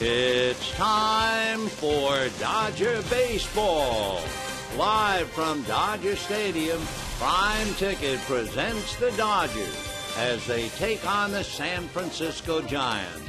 It's time for Dodger Baseball. Live from Dodger Stadium, Prime Ticket presents the Dodgers as they take on the San Francisco Giants.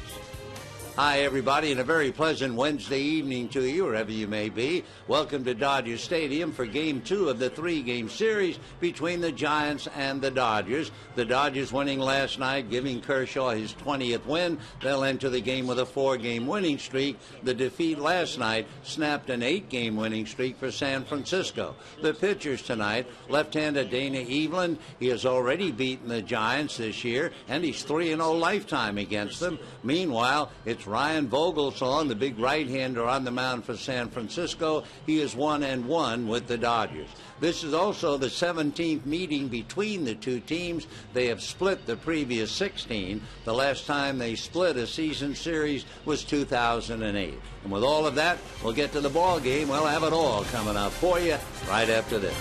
Hi, everybody, and a very pleasant Wednesday evening to you, wherever you may be. Welcome to Dodger Stadium for Game 2 of the three-game series between the Giants and the Dodgers. The Dodgers winning last night, giving Kershaw his 20th win. They'll enter the game with a 4-game winning streak. The defeat last night snapped an 8-game winning streak for San Francisco. The pitchers tonight, left-hander Dana Eveland. He has already beaten the Giants this year, and he's 3-0 lifetime against them. Meanwhile, it's Ryan Vogelsong, the big right-hander on the mound for San Francisco. He is 1-1 with the Dodgers. This is also the 17th meeting between the two teams. They have split the previous 16. The last time they split a season series was 2008. And with all of that, we'll get to the ball game. We'll have it all coming up for you right after this.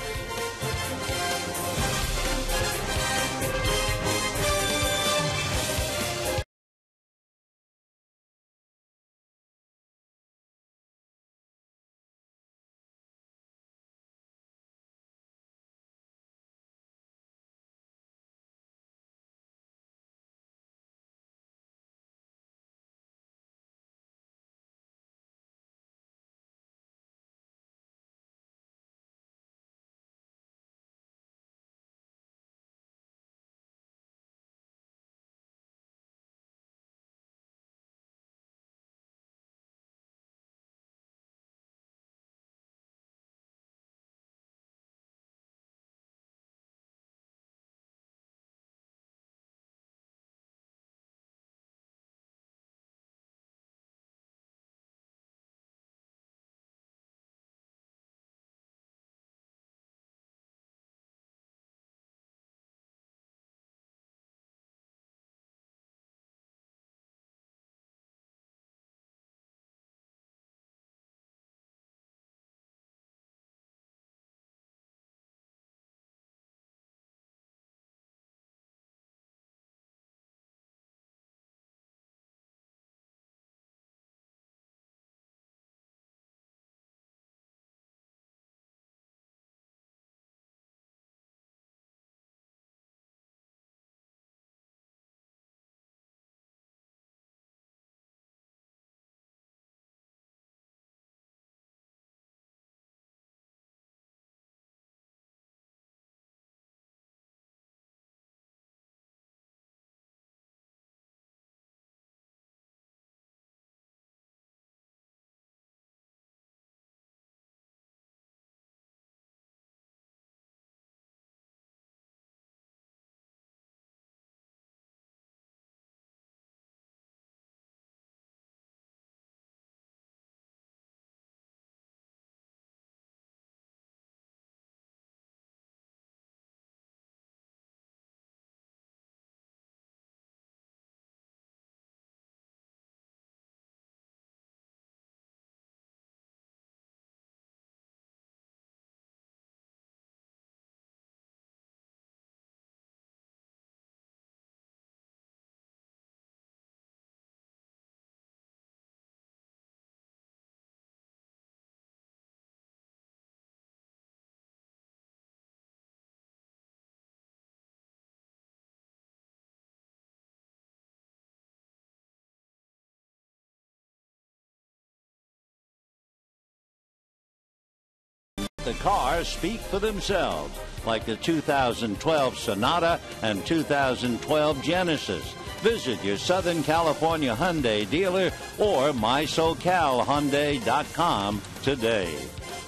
The cars speak for themselves, like the 2012 Sonata and 2012 Genesis. Visit your Southern California Hyundai dealer or mysocalhyundai.com today.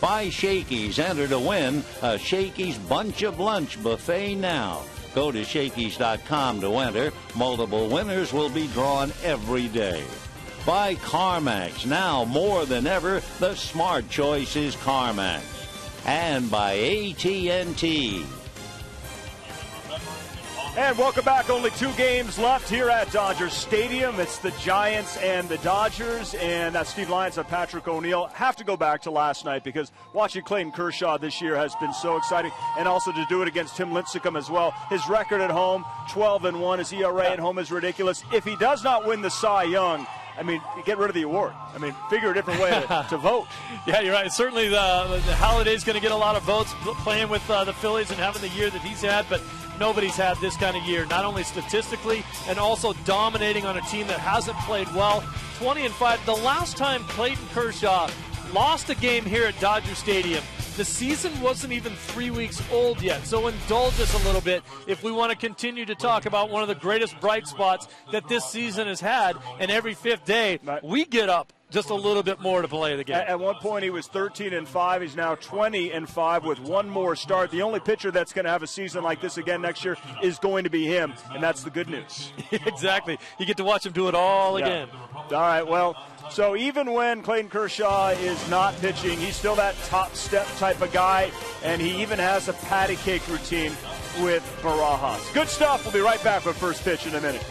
Buy Shakey's, enter to win a Shakey's Bunch of Lunch buffet now. Go to Shakey's.com to enter. Multiple winners will be drawn every day. Buy CarMax. Now more than ever, the smart choice is CarMax. And by AT&T. And welcome back. Only 2 games left here at Dodger Stadium. It's the Giants and the Dodgers. And that's Steve Lyons and Patrick O'Neill. Have to go back to last night because watching Clayton Kershaw this year has been so exciting. And also to do it against Tim Lincecum as well. His record at home, 12-1. His ERA at home is ridiculous. If he does not win the Cy Young, I mean, you get rid of the award. I mean, figure a different way to vote. Yeah, you're right. Certainly the Holiday's going to get a lot of votes playing with the Phillies and having the year that he's had, but nobody's had this kind of year, not only statistically and also dominating on a team that hasn't played well. 20-5. The last time Clayton Kershaw lost a game here at Dodger Stadium, the season wasn't even 3 weeks old yet, so indulge us a little bit if we want to continue to talk about one of the greatest bright spots that this season has had, and every fifth day we get up just a little bit more to play the game. At one point he was 13-5. He's now 20-5 with one more start. The only pitcher that's going to have a season like this again next year is going to be him, and that's the good news. Exactly. You get to watch him do it all again. All right, well, so even when Clayton Kershaw is not pitching, he's still that top step type of guy, and he even has a patty cake routine with Barajas. Good stuff. We'll be right back with first pitch in a minute.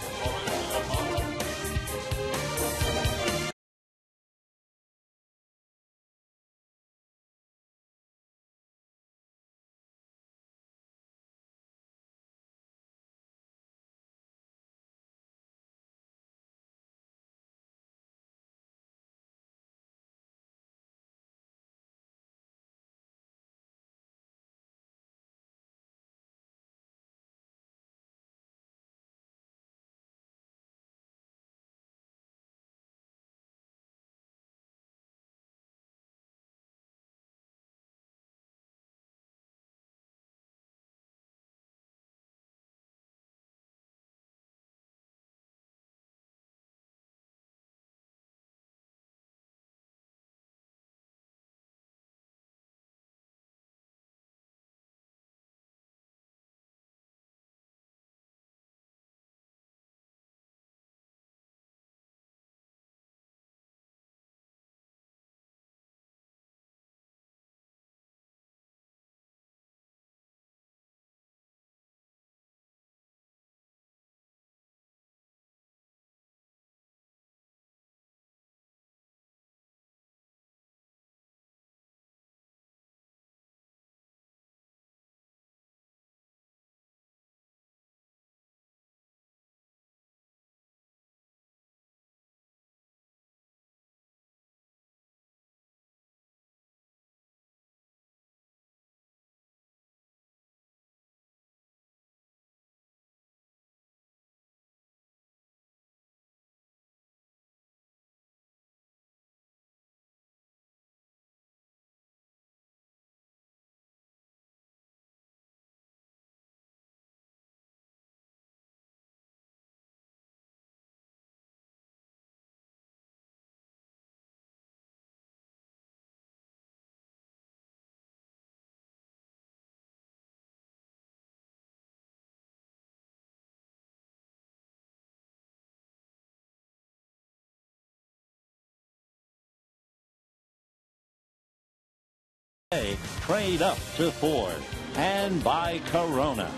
Trade up to Ford and buy Corona.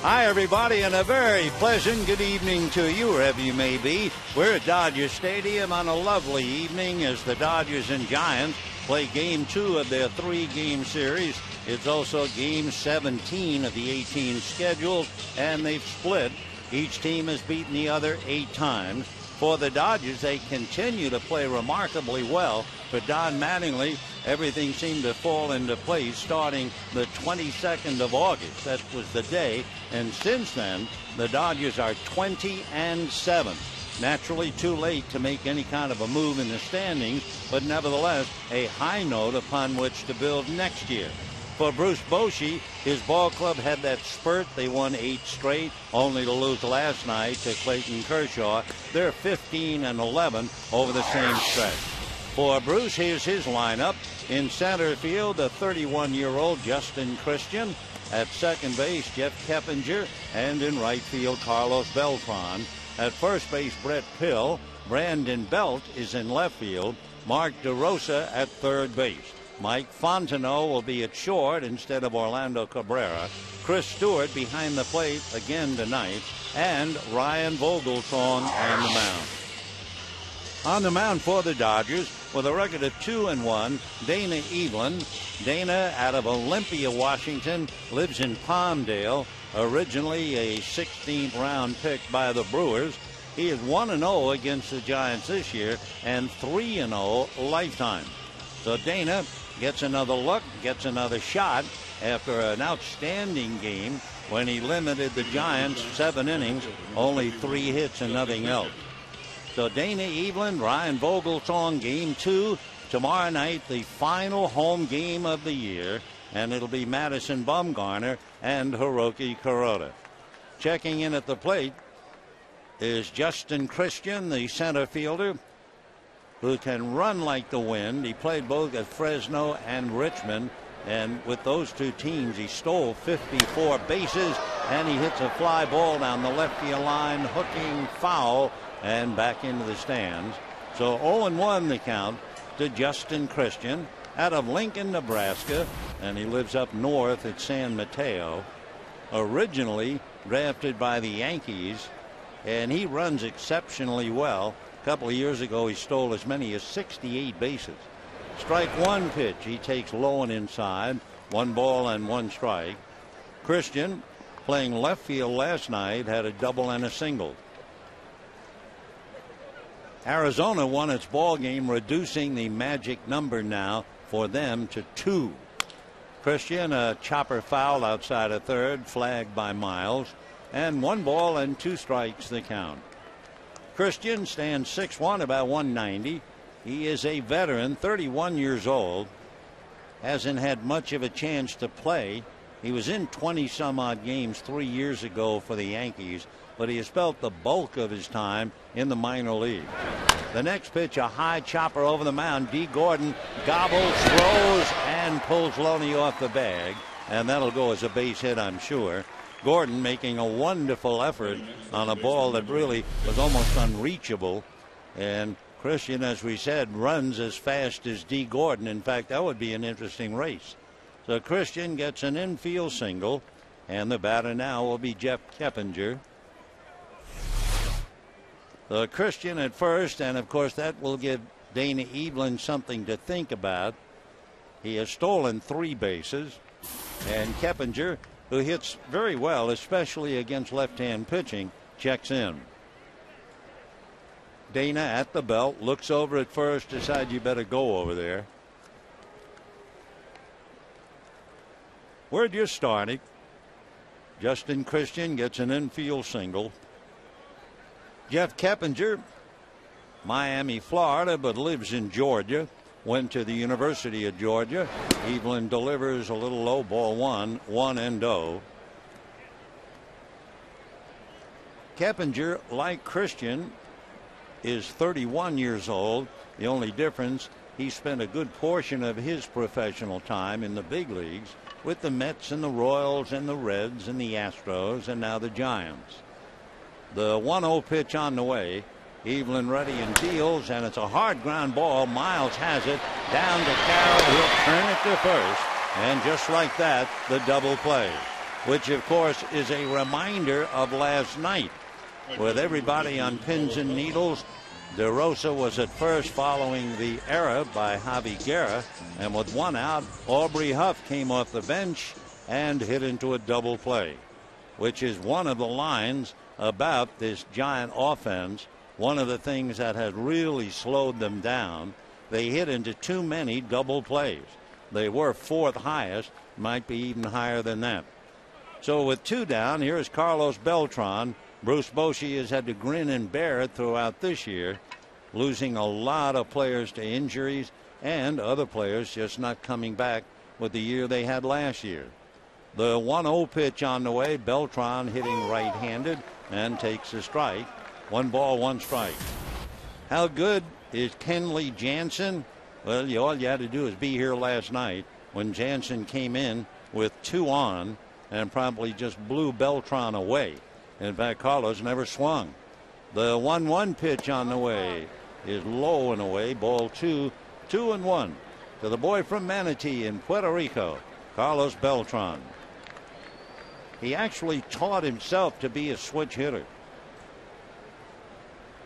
Hi, everybody, and a very pleasant good evening to you, wherever you may be. We're at Dodger Stadium on a lovely evening as the Dodgers and Giants play Game 2 of their 3-game series. It's also Game 17 of the 18 scheduled, and they've split. Each team has beaten the other 8 times. For the Dodgers, they continue to play remarkably well. For Don Mattingly, everything seemed to fall into place starting the 22nd of August. That was the day. And since then, the Dodgers are 20-7. Naturally too late to make any kind of a move in the standings, but nevertheless a high note upon which to build next year. For Bruce Bochy, his ball club had that spurt. They won 8 straight, only to lose last night to Clayton Kershaw. They're 15-11 over the same stretch. For Bruce, here's his lineup. In center field, the 31-year-old Justin Christian. At second base, Jeff Keppinger. And in right field, Carlos Beltran. At first base, Brett Pill. Brandon Belt is in left field. Mark DeRosa at third base. Mike Fontenot will be at short instead of Orlando Cabrera. Chris Stewart behind the plate again tonight. And Ryan Vogelsong on the mound. On the mound for the Dodgers, with a record of 2-1, Dana Evelyn. Dana, out of Olympia, Washington, lives in Palmdale. Originally a 16th round pick by the Brewers. He is 1-0 against the Giants this year and 3-0 lifetime. So Dana gets another look, gets another shot after an outstanding game when he limited the Giants 7 innings, only 3 hits and nothing else. So Dana Eveland, Ryan Vogelsong, game 2 tomorrow night, the final home game of the year, and it'll be Madison Bumgarner and Hiroki Kuroda. Checking in at the plate is Justin Christian, the center fielder, who can run like the wind. He played both at Fresno and Richmond, and with those two teams he stole 54 bases, and he hits a fly ball down the left field line, hooking foul and back into the stands. So 0-1 the count to Justin Christian out of Lincoln, Nebraska, and he lives up north at San Mateo. Originally drafted by the Yankees, and he runs exceptionally well. A couple of years ago he stole as many as 68 bases. Strike one pitch he takes low and inside, 1 ball and 1 strike. Christian, playing left field last night, had a double and a single. Arizona won its ball game, reducing the magic number now for them to 2. Christian, a chopper foul outside of third, flagged by Miles, and 1 ball and 2 strikes the count. Christian stands 6'1", about 190. He is a veteran, 31 years old, hasn't had much of a chance to play. He was in 20 some odd games 3 years ago for the Yankees, but he has spent the bulk of his time in the minor league. The next pitch, a high chopper over the mound. D. Gordon gobbles, throws, and pulls Loney off the bag, and that'll go as a base hit, I'm sure. Gordon making a wonderful effort on a ball that really was almost unreachable, and Christian, as we said, runs as fast as D. Gordon. In fact, that would be an interesting race. So Christian gets an infield single, and the batter now will be Jeff Keppinger. Christian at first, and of course that will give Dana Eveland something to think about. He has stolen 3 bases, and Keppinger, who hits very well, especially against left-hand pitching, checks in. Dana at the belt, looks over at first, decides you better go over there. Where you're starting, Justin Christian gets an infield single. Jeff Keppinger, Miami, Florida, but lives in Georgia. Went to the University of Georgia. Eveland delivers a little low ball, 1-0. Keppinger, like Christian, is 31 years old. The only difference, he spent a good portion of his professional time in the big leagues with the Mets and the Royals and the Reds and the Astros and now the Giants. The 1-0 pitch on the way. Eveland ready and deals, and it's a hard ground ball. Miles has it down to Carroll. He'll turn it to first, and just like that, the double play, which of course is a reminder of last night. With everybody on pins and needles, DeRosa was at first following the error by Javi Guerra, and with 1 out, Aubrey Huff came off the bench and hit into a double play, which is one of the lines about this Giant offense. One of the things that had really slowed them down, they hit into too many double plays. They were 4th highest, might be even higher than that. So with 2 down, here is Carlos Beltran. Bruce Bochy has had to grin and bear it throughout this year, losing a lot of players to injuries and other players just not coming back with the year they had last year. The 1-0 pitch on the way. Beltran hitting right-handed and takes a strike. 1 ball, 1 strike. How good is Kenley Jansen? Well, all you had to do is be here last night when Jansen came in with 2 on and probably just blew Beltran away. In fact, Carlos never swung. The 1-1 pitch on the way is low and away. Ball 2, 2-1 to the boy from Manatee in Puerto Rico, Carlos Beltran. He actually taught himself to be a switch hitter.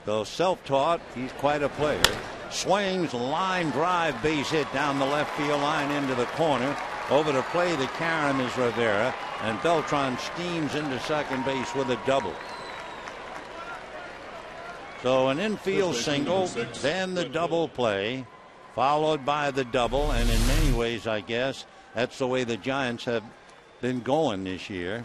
Though self-taught, he's quite a player. Swings, line drive, base hit down the left field line into the corner. Over to play the carom is Rivera, and Beltran steams into second base with a double. So an infield single, then the double play, followed by the double, and in many ways, I guess, that's the way the Giants have been going this year.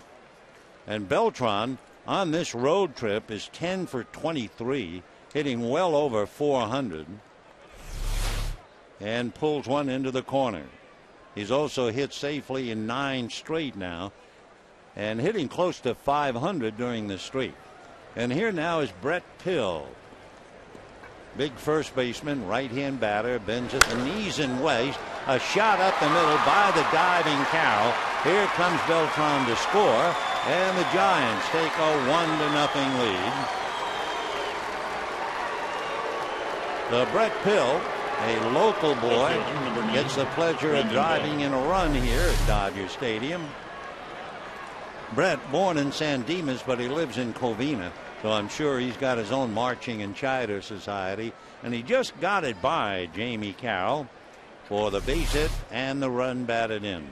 And Beltran on this road trip is 10 for 23, hitting well over 400, and pulls one into the corner. He's also hit safely in 9 straight now, and hitting close to 500 during the streak. And here now is Brett Pill. Big first baseman, right-hand batter, bends at the knees and waist. A shot up the middle by the diving Carroll. Here comes Beltran to score, and the Giants take a 1-0 lead. The Brett Pill, a local boy, gets the pleasure of driving in a run here at Dodger Stadium. Brett, born in San Dimas, but he lives in Covina, so I'm sure he's got his own marching and chider society, and he just got it by Jamie Carroll for the base hit and the run batted in.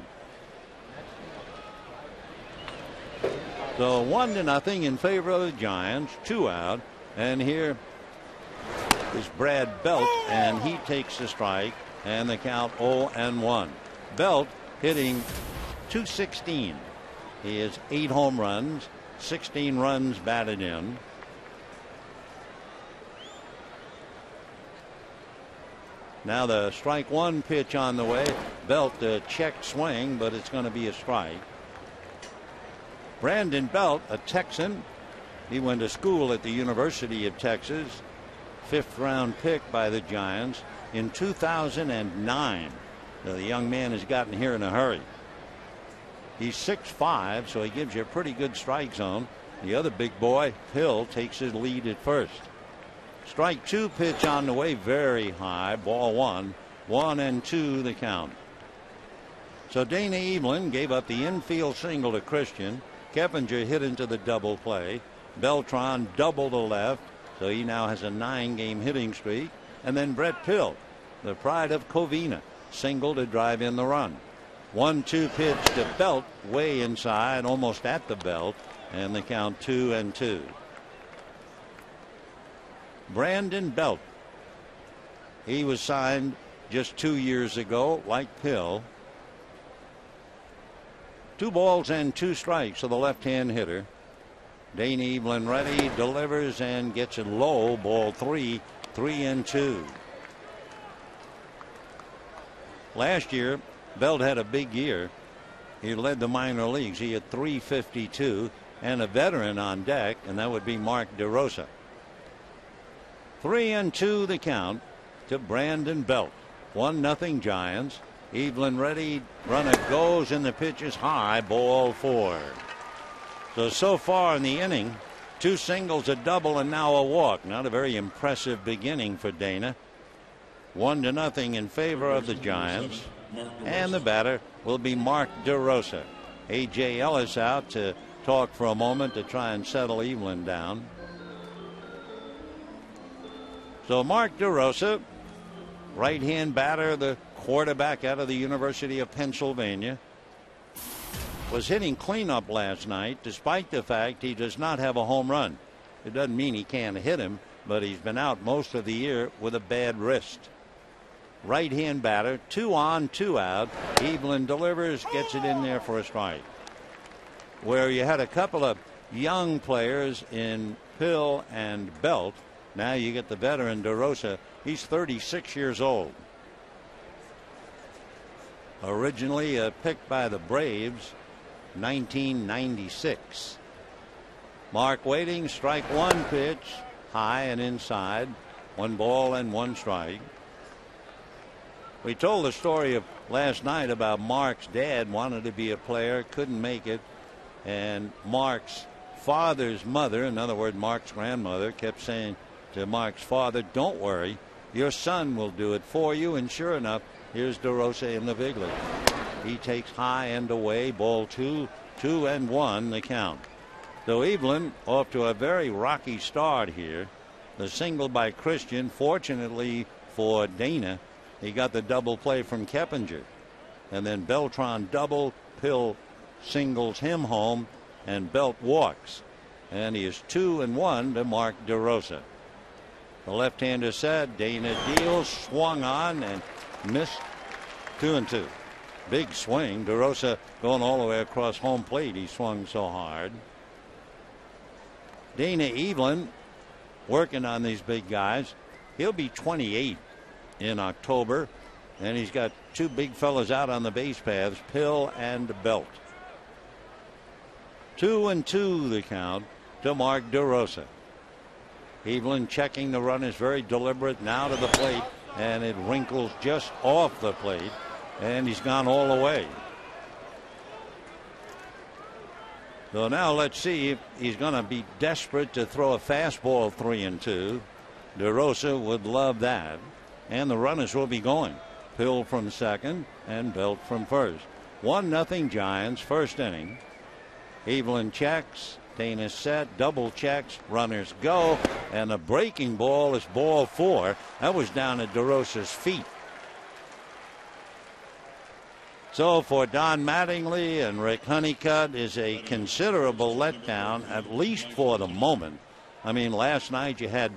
So 1-0 in favor of the Giants, 2 out, and here is Brad Belt, and he takes the strike, and the count 0-1. Belt hitting .216. He has 8 home runs, 16 runs batted in. Now the strike one pitch on the way. Belt a check swing, but it's going to be a strike. Brandon Belt, a Texan. He went to school at the University of Texas. 5th round pick by the Giants in 2009. So the young man has gotten here in a hurry. He's 6'5", so he gives you a pretty good strike zone. The other big boy, Hill, takes his lead at first. Strike 2 pitch on the way, very high. Ball 1. 1-2 the count. So Dana Evelyn gave up the infield single to Christian. Keppinger hit into the double play. Beltran double to left, so he now has a 9-game hitting streak. And then Brett Pill, the pride of Covina, single to drive in the run. 1-2 pitch to Belt, way inside, almost at the belt, and the count 2-2. Brandon Belt. He was signed just 2 years ago, like Pill. 2 balls and 2 strikes to the left-hand hitter. Dane Evelyn ready, delivers and gets it low. Ball 3, 3-2. Last year, Belt had a big year. He led the minor leagues. He had .352 and a veteran on deck, and that would be Mark DeRosa. 3-2 the count to Brandon Belt. 1-0 Giants. Evelyn ready. Runner goes, and the pitch is high. Ball 4. So far in the inning, 2 singles, a double, and now a walk. Not a very impressive beginning for Dana. 1-0 in favor of the Giants. And the batter will be Mark DeRosa. A.J. Ellis out to talk for a moment to try and settle Evelyn down. So Mark DeRosa, right-hand batter, the quarterback out of the University of Pennsylvania, was hitting cleanup last night despite the fact he does not have a home run. It doesn't mean he can't hit him, but he's been out most of the year with a bad wrist. Right-hand batter, 2 on, 2 out. Evelyn delivers, gets it in there for a strike. Where you had a couple of young players in Pill and Belt, now you get the veteran DeRosa. He's 36 years old. Originally picked by the Braves, 1996. Mark waiting, strike 1 pitch, high and inside. 1 ball and 1 strike. We told the story of last night about Mark's dad wanted to be a player, couldn't make it, and Mark's father's mother, in other words Mark's grandmother, kept saying to Mark's father, "Don't worry, your son will do it for you." And sure enough, here's DeRosa in the big league. He takes high and away. Ball 2, 2-1 the count. So Evelyn off to a very rocky start here. The single by Christian, fortunately for Dana, he got the double play from Keppinger, and then Beltran double. Pill singles him home, and Belt walks, and he is 2-1 to Mark DeRosa. The left-hander set. Dana deals, swung on, and missed 2-2. Big swing. DeRosa going all the way across home plate. He swung so hard. Dana Evelyn working on these big guys. He'll be 28 in October, and he's got two big fellas out on the base paths, Pill and Belt. 2-2 the count to Mark DeRosa. Evelyn checking the run is very deliberate now to the plate, and it wrinkles just off the plate, and he's gone all the way. So now let's see if he's going to be desperate to throw a fastball 3-2. DeRosa would love that. And the runners will be going. Pill from second and Belt from first. 1-0 Giants, first inning. Evelyn checks. Dana set. Double checks. Runners go. And the breaking ball is ball 4. That was down at DeRosa's feet. So for Don Mattingly and Rick Honeycutt is a considerable letdown, at least for the moment. I mean, last night you had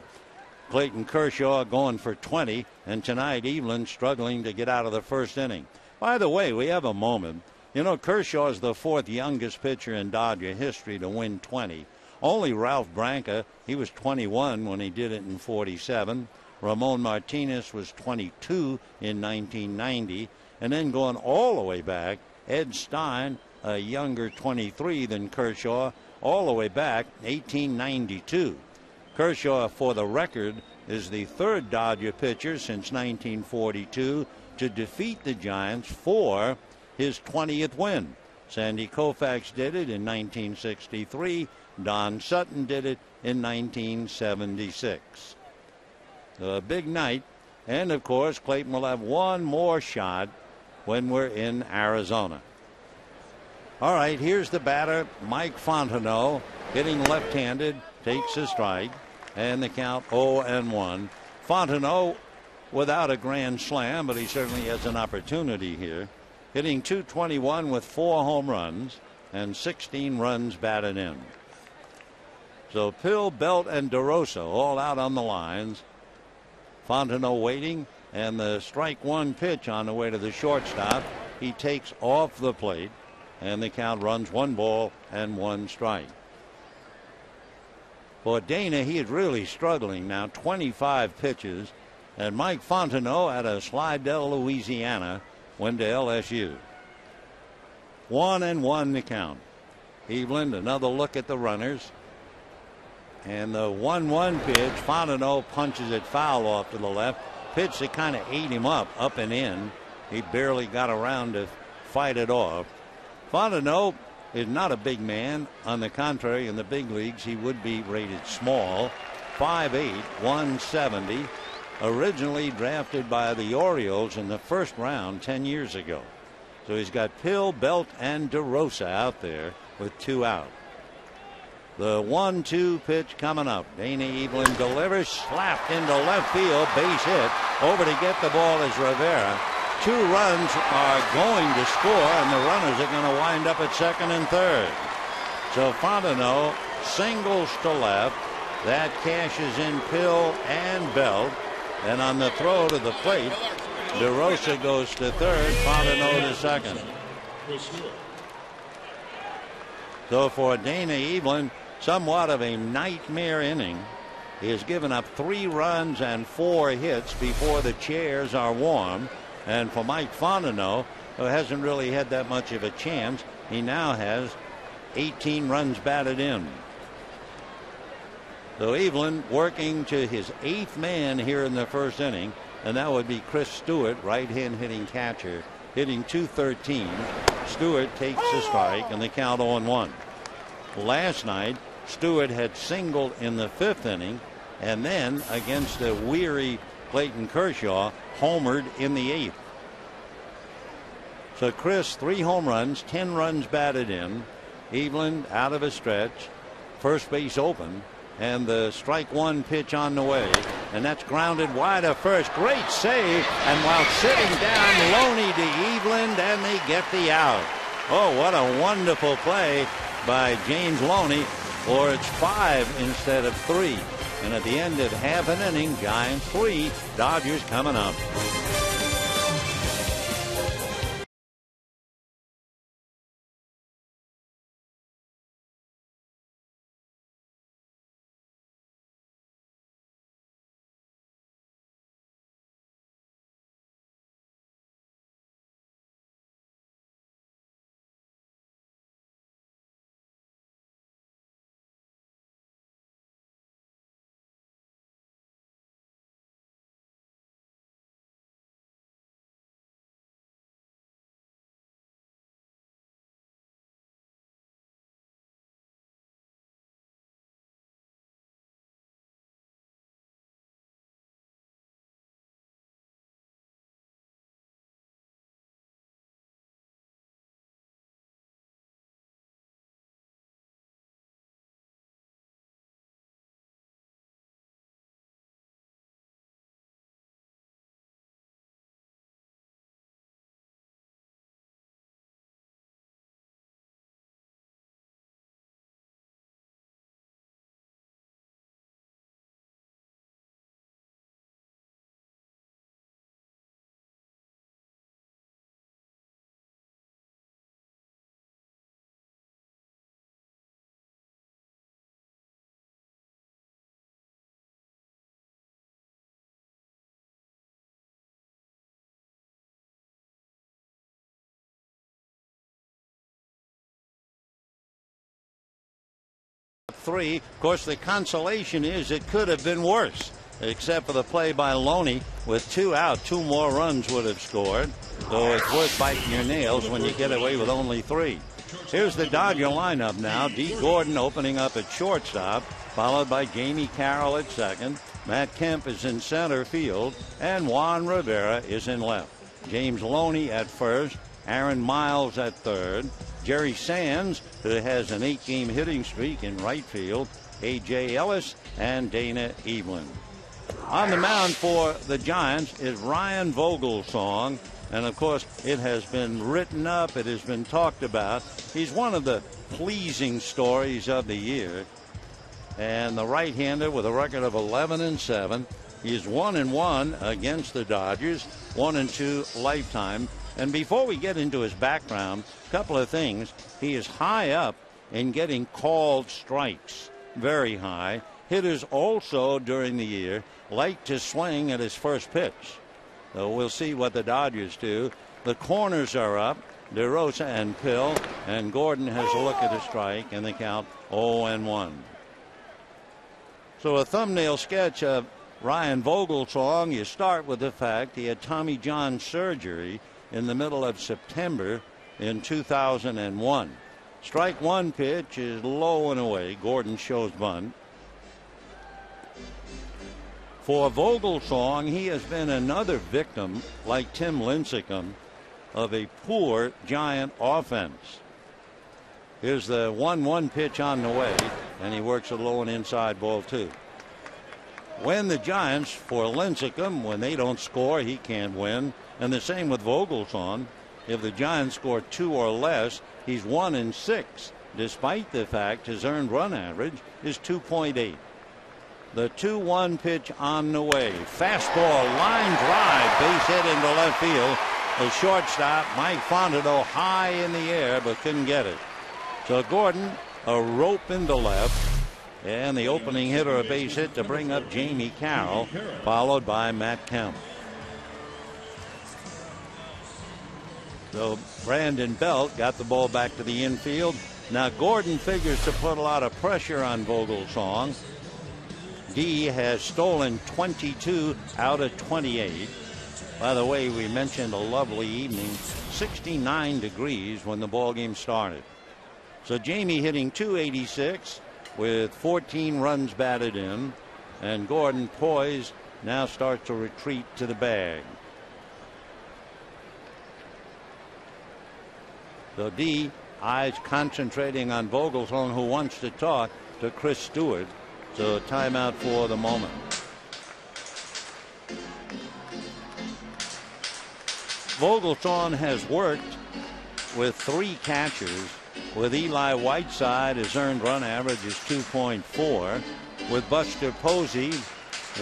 Clayton Kershaw going for 20, and tonight Evelyn struggling to get out of the first inning. By the way, we have a moment. You know, Kershaw is the 4th youngest pitcher in Dodger history to win 20. Only Ralph Branca, he was 21 when he did it in 47. Ramon Martinez was 22 in 1990. And then going all the way back, Ed Stein, a younger 23 than Kershaw, all the way back 1892. Kershaw, for the record, is the 3rd Dodger pitcher since 1942 to defeat the Giants for his 20th win. Sandy Koufax did it in 1963. Don Sutton did it in 1976. A big night. And, of course, Clayton will have one more shot when we're in Arizona. All right, here's the batter, Mike Fontenot, hitting left-handed, takes a strike, and the count 0-1. Fontenot without a grand slam, but he certainly has an opportunity here. Hitting .221 with 4 home runs and 16 runs batted in. So Pill, Belt, and DeRosa all out on the lines. Fontenot waiting, and the strike one pitch on the way to the shortstop. He takes off the plate, and the count runs 1 ball and 1 strike. For Dana, he is really struggling now. 25 pitches, and Mike Fontenot out of Slidell, Louisiana, went to LSU. 1-1 the count. Evelyn, another look at the runners. And the 1-1 pitch, Fontenot punches it foul off to the left. Pitch that kind of ate him up and in. He barely got around to fight it off. Fontenot is not a big man. On the contrary, in the big leagues, he would be rated small. 5'8", 170. Originally drafted by the Orioles in the first round 10 years ago. So he's got Pill, Belt, and DeRosa out there with 2 out. The 1-2 pitch coming up. Dana Evelyn delivers, slapped into left field, base hit. Over to get the ball is Rivera. 2 runs are going to score, and the runners are going to wind up at second and third. So Fontenot singles to left. That cashes in Pill and Belt. And on the throw to the plate, DeRosa goes to third, Fontenot to second. So for Dana Evelyn, somewhat of a nightmare inning. He has given up 3 runs and 4 hits before the chairs are warm. And for Mike Fontenot, who hasn't really had that much of a chance, he now has 18 runs batted in. So Evelyn working to his 8th man here in the first inning, and that would be Chris Stewart, right-hand hitting catcher, hitting .213. Stewart takes the strike, and the count 0-1. Last night, Stewart had singled in the 5th inning, and then against a weary Clayton Kershaw, homered in the 8th. So Chris, 3 home runs, 10 runs batted in. Evelyn out of a stretch, first base open, and the strike one pitch on the way, and that's grounded wide of first. Great save, and while sitting down, Loney to Evelyn, and they get the out. Oh, what a wonderful play by James Loney, or it's 5 instead of 3. And at the end of half an inning, Giants 3, Dodgers coming up. Three. Of course, the consolation is it could have been worse, except for the play by Loney. With 2 out, 2 more runs would have scored. So it's worth biting your nails when you get away with only 3. Here's the Dodger lineup now. D. Gordon opening up at shortstop, followed by Jamie Carroll at second. Matt Kemp is in center field, and Juan Rivera is in left. James Loney at first, Aaron Miles at third, Jerry Sands, who has an 8-game hitting streak, in right field, A.J. Ellis, and Dana Evelyn. On the mound for the Giants is Ryan Vogelsong, and of course it has been written up, it has been talked about. He's one of the pleasing stories of the year, and the right-hander with a record of 11-7. He's 1-1 against the Dodgers, 1-2 lifetime. And before we get into his background, a couple of things. He is high up in getting called strikes, very high. Hitters also during the year like to swing at his first pitch. So we'll see what the Dodgers do. The corners are up. DeRosa and Pill, and Gordon has a look at a strike, and the count 0-1. So a thumbnail sketch of Ryan Vogelsong. You start with the fact he had Tommy John surgery in the middle of September in 2001. Strike one pitch is low and away. Gordon shows bunt. For Vogelsong, he has been another victim, like Tim Lincecum, of a poor Giant offense. Here's the 1-1 pitch on the way, and he works a low and inside ball too. When the Giants, for Lincecum, when they don't score, he can't win. And the same with Vogelsong. If the Giants score 2 or less, he's 1-6, despite the fact his earned run average is 2.8. The 2-1 pitch on the way. Fastball, line drive, base hit into left field. The shortstop, Mike Fontenot, high in the air, but couldn't get it. So Gordon, a rope into left. And the opening hitter, a base hit to bring up Jamie Carroll, followed by Matt Kemp. So Brandon Belt got the ball back to the infield. Now Gordon figures to put a lot of pressure on Vogelsong. D has stolen 22 out of 28. By the way, we mentioned a lovely evening, 69 degrees when the ball game started. So Jamie hitting .286 with 14 runs batted in, and Gordon poised now starts to retreat to the bag. So D, eyes concentrating on Vogelsong, who wants to talk to Chris Stewart. So a timeout for the moment. Vogelsong has worked with 3 catchers. With Eli Whiteside, his earned run average is 2.4. with Buster Posey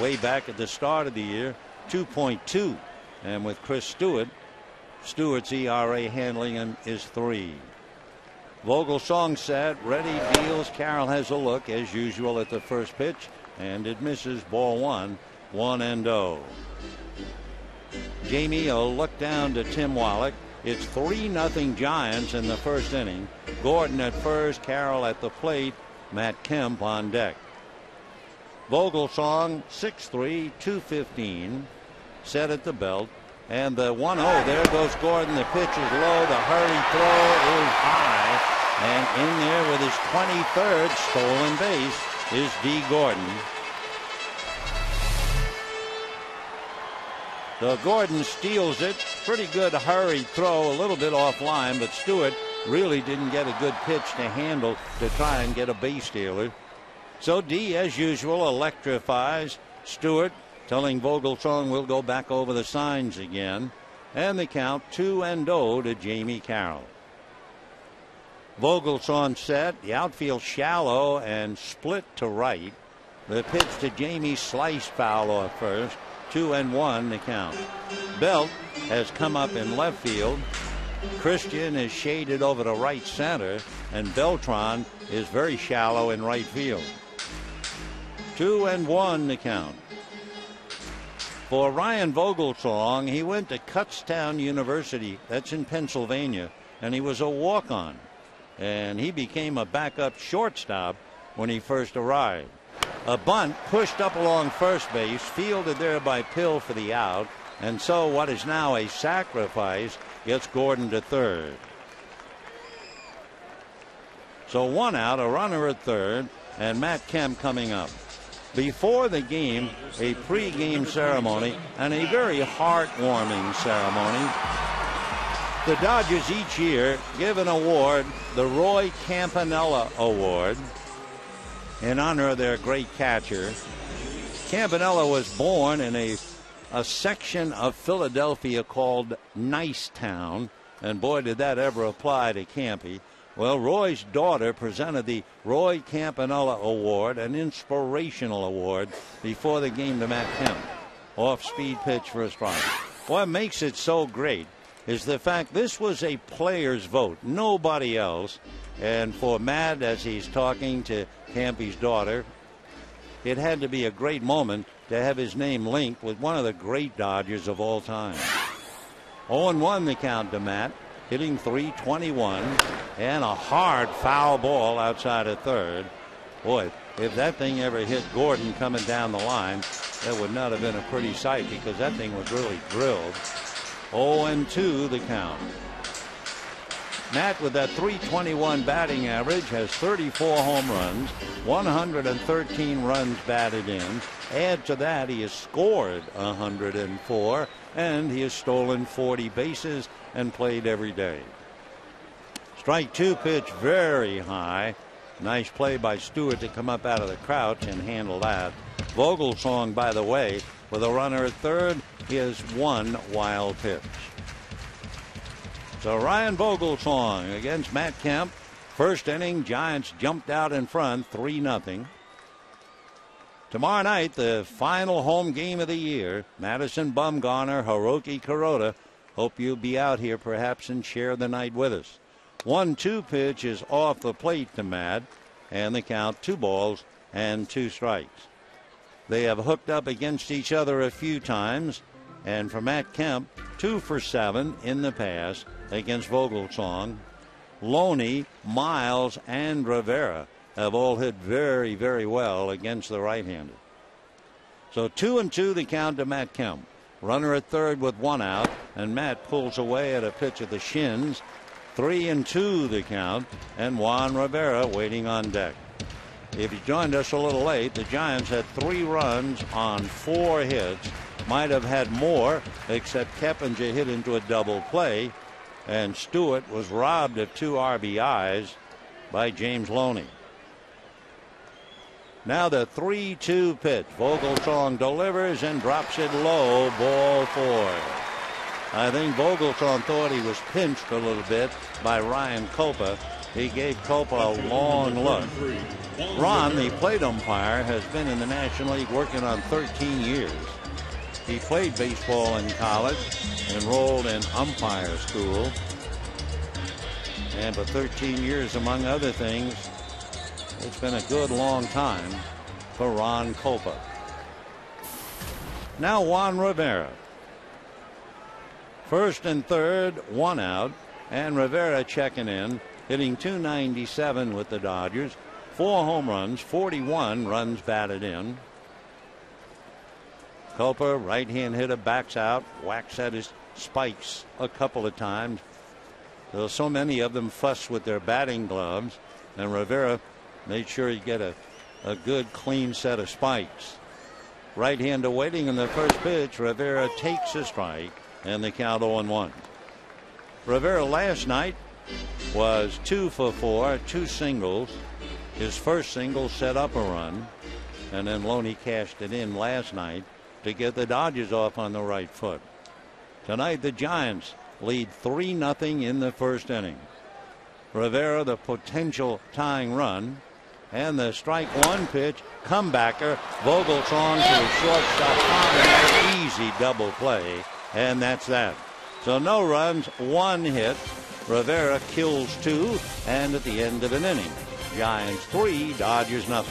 way back at the start of the year, 2.2. And with Chris Stewart, Stewart's ERA handling him is 3. Vogelsong set, ready, deals. Carroll has a look as usual at the first pitch, and it misses. Ball 1, 1-0. Jamie will look down to Tim Wallach. It's 3-0 Giants in the first inning. Gordon at first, Carroll at the plate, Matt Kemp on deck. Vogelsong 6-3, 215, set at the belt, and the 1-0. There goes Gordon. The pitch is low. The hurry throw is high, and in there with his 23rd stolen base is D. Gordon. So Gordon steals it. Pretty good hurry throw, a little bit offline, but Stewart really didn't get a good pitch to handle to try and get a base stealer. So D, as usual, electrifies. Stewart telling Vogelsong we'll go back over the signs again. And the count 2-0 to Jamie Carroll. Vogelsong set. The outfield shallow and split to right. The pitch to Jamie sliced foul off first. 2-1 the count. Belt has come up in left field. Christian is shaded over to right center, and Beltran is very shallow in right field. 2-1 the count. For Ryan Vogelsong, he went to Kutztown University, that's in Pennsylvania, and he was a walk-on. And he became a backup shortstop when he first arrived. A bunt pushed up along first base, fielded there by Pill for the out, and so what is now a sacrifice gets Gordon to third. So 1 out, a runner at third, and Matt Kemp coming up. Before the game, a pregame ceremony, and a very heartwarming ceremony. The Dodgers each year give an award, the Roy Campanella Award, in honor of their great catcher. Campanella was born in a section of Philadelphia called Nicetown, and boy did that ever apply to Campy. Well, Roy's daughter presented the Roy Campanella Award, an inspirational award, before the game to Matt Kemp. Off-speed pitch for a strike. What makes it so great is the fact this was a player's vote, nobody else. And for Matt, as he's talking to Campy's daughter, it had to be a great moment to have his name linked with one of the great Dodgers of all time. 0-1 the count to Matt, hitting .321, and a hard foul ball outside of third. Boy, if that thing ever hit Gordon coming down the line, that would not have been a pretty sight because that thing was really drilled. 0-2 the count. Matt, with that .321 batting average, has 34 home runs, 113 runs batted in. Add to that, he has scored 104, and he has stolen 40 bases and played every day. Strike 2 pitch very high. Nice play by Stewart to come up out of the crouch and handle that. Vogelsong, by the way, with a runner at third, he has 1 wild pitch. So Ryan Vogelsong against Matt Kemp. First inning, Giants jumped out in front 3-0. Tomorrow night, the final home game of the year, Madison Bumgarner, Hiroki Kuroda. Hope you'll be out here perhaps and share the night with us. 1-2 pitch is off the plate to Matt, and the count 2 balls and 2 strikes. They have hooked up against each other a few times, and for Matt Kemp, 2 for 7 in the past against Vogelsong. Loney, Miles, and Rivera have all hit very, very well against the right-hander. So 2-2 the count to Matt Kemp. Runner at third with 1 out, and Matt pulls away at a pitch of the shins. 3-2 the count, and Juan Rivera waiting on deck. If you joined us a little late, the Giants had 3 runs on 4 hits. Might have had more, except Keppinger hit into a double play, and Stewart was robbed of 2 RBIs by James Loney. Now the 3-2 pitch. Vogelsong delivers and drops it low. Ball 4. I think Vogelsong thought he was pinched a little bit by Ryan Copa, He gave Culp a long look. Ron, the plate umpire, has been in the National League working on 13 years. He played baseball in college, enrolled in umpire school, and for 13 years, among other things, it's been a good long time for Ron Culpa. Now Juan Rivera. First and third, one out, and Rivera checking in, hitting .297 with the Dodgers, 4 home runs, 41 runs batted in. Culpa, right-hand hitter, backs out, whacks at his spikes a couple of times. There's so many of them fuss with their batting gloves, and Rivera made sure he get a good clean set of spikes. Right-hander waiting in the first pitch. Rivera takes a strike, and the count 0-1. Rivera last night was 2 for 4, 2 singles. His first single set up a run, and then Loney cashed it in last night to get the Dodgers off on the right foot. Tonight the Giants lead 3-0 in the first inning. Rivera, the potential tying run, and the strike one pitch, comebacker, Vogelsong to the shortstop, easy double play, and that's that. So no runs, 1 hit. Rivera kills 2, and at the end of an inning, Giants 3, Dodgers 0.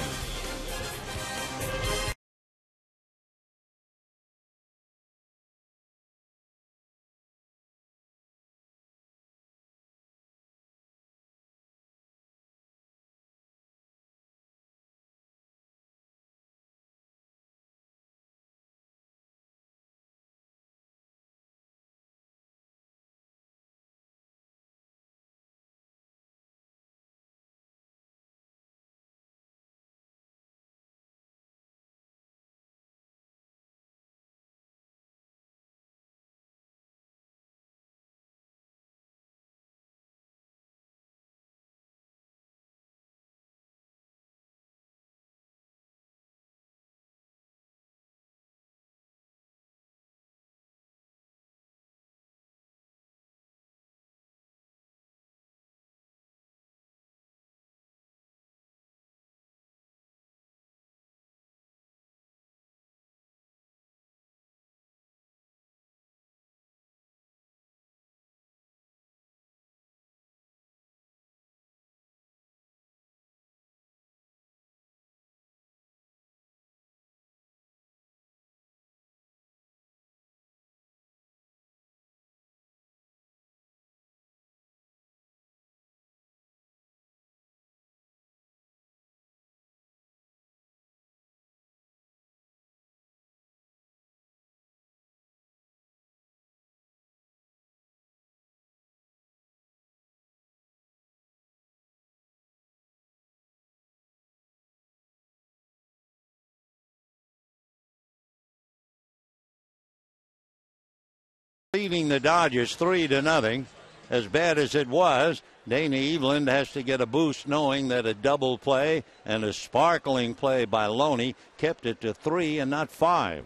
Leading the Dodgers 3-0. As bad as it was, Dana Eveland has to get a boost knowing that a double play and a sparkling play by Loney kept it to 3 and not 5.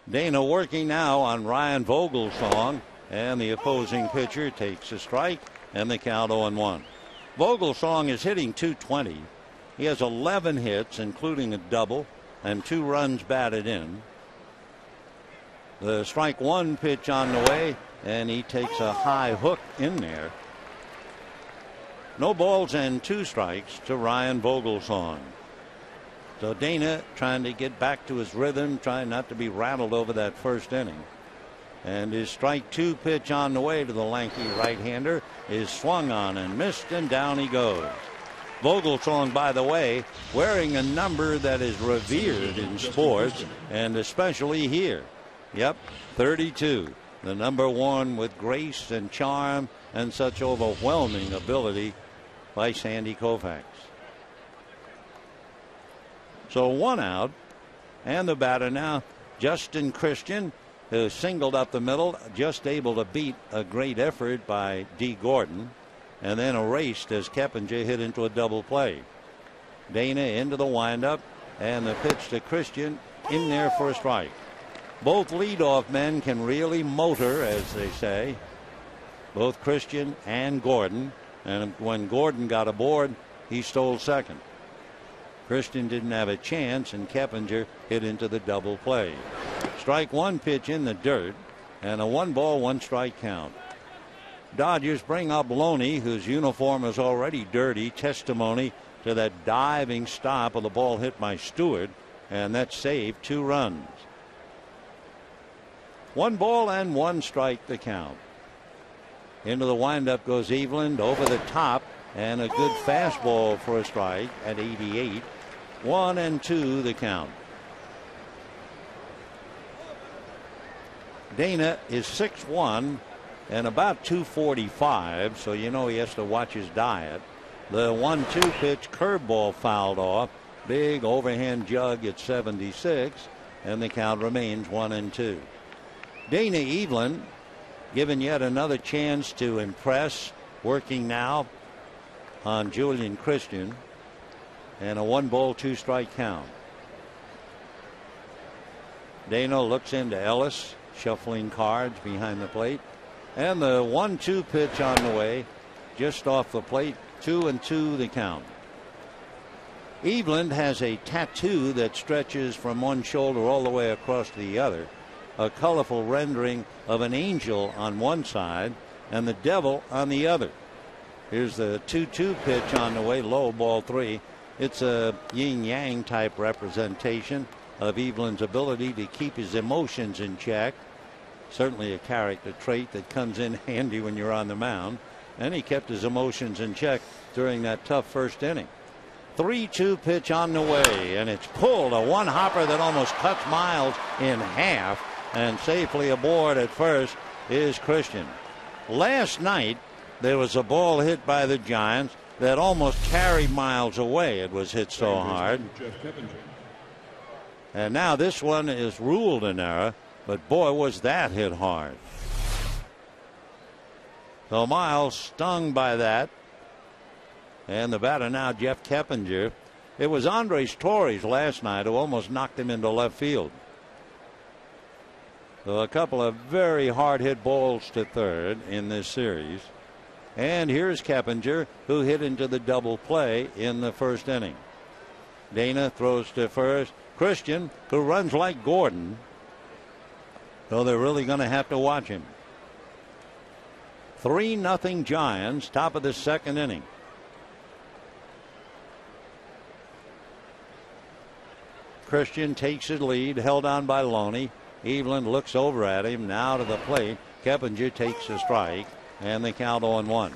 Dana working now on Ryan Vogelsong, and the opposing pitcher takes a strike, and the count 0-1. Vogelsong is hitting .220. He has 11 hits, including a double, and 2 runs batted in. The strike one pitch on the way, and he takes a high hook in there. No balls and 2 strikes to Ryan Vogelsong. So Dana trying to get back to his rhythm, trying not to be rattled over that first inning. And his strike 2 pitch on the way to the lanky right-hander is swung on and missed, and down he goes. Vogelsong, by the way, wearing a number that is revered in sports, and especially here. Yep, 32. The number worn with grace and charm and such overwhelming ability by Sandy Koufax. So 1 out, and the batter now, Justin Christian, who singled up the middle, just able to beat a great effort by D. Gordon, and then erased as Keppinger hit into a double play. Dana into the windup, and the pitch to Christian in there for a strike. Both leadoff men can really motor, as they say. Both Christian and Gordon. And when Gordon got aboard, he stole second. Christian didn't have a chance, and Keppinger hit into the double play. Strike one pitch in the dirt, and a 1-ball, 1-strike count. Dodgers bring up Loney, whose uniform is already dirty, testimony to that diving stop of the ball hit by Stewart, and that saved 2 runs. 1 ball and 1 strike the count. Into the windup goes Eveland over the top, and a good fastball for a strike at 88. 1-2 the count. Dana is 6'1" and about 245, so you know he has to watch his diet. The 1-2 pitch curveball fouled off. Big overhand jug at 76, and the count remains 1-2. Dana Eveland given yet another chance to impress, working now on Julian Christian, and a 1-ball, 2-strike count. Dana looks into Ellis, shuffling cards behind the plate, and the 1-2 pitch on the way, just off the plate. 2-2 the count. Eveland has a tattoo that stretches from one shoulder all the way across to the other, a colorful rendering of an angel on one side and the devil on the other. Here's the 2-2 pitch on the way, low, ball 3. It's a yin-yang type representation of Eveland's ability to keep his emotions in check. Certainly a character trait that comes in handy when you're on the mound. And he kept his emotions in check during that tough first inning. 3-2 pitch on the way, and it's pulled. A one-hopper that almost cuts Miles in half, and safely aboard at first is Christian. Last night there was a ball hit by the Giants that almost carried Miles away. It was hit so hard. And now this one is ruled an error, but boy, was that hit hard. So Miles stung by that. And the batter now, Jeff Keppinger. It was Andres Torres last night who almost knocked him into left field. So a couple of very hard hit balls to third in this series. And here's Keppinger, who hit into the double play in the first inning. Dana throws to first. Christian, who runs like Gordon. So they're really going to have to watch him. 3-0 Giants, top of the second inning. Christian takes his lead, held on by Loney. Eveland looks over at him, now to the plate. Keppinger takes a strike, and they count 0-1.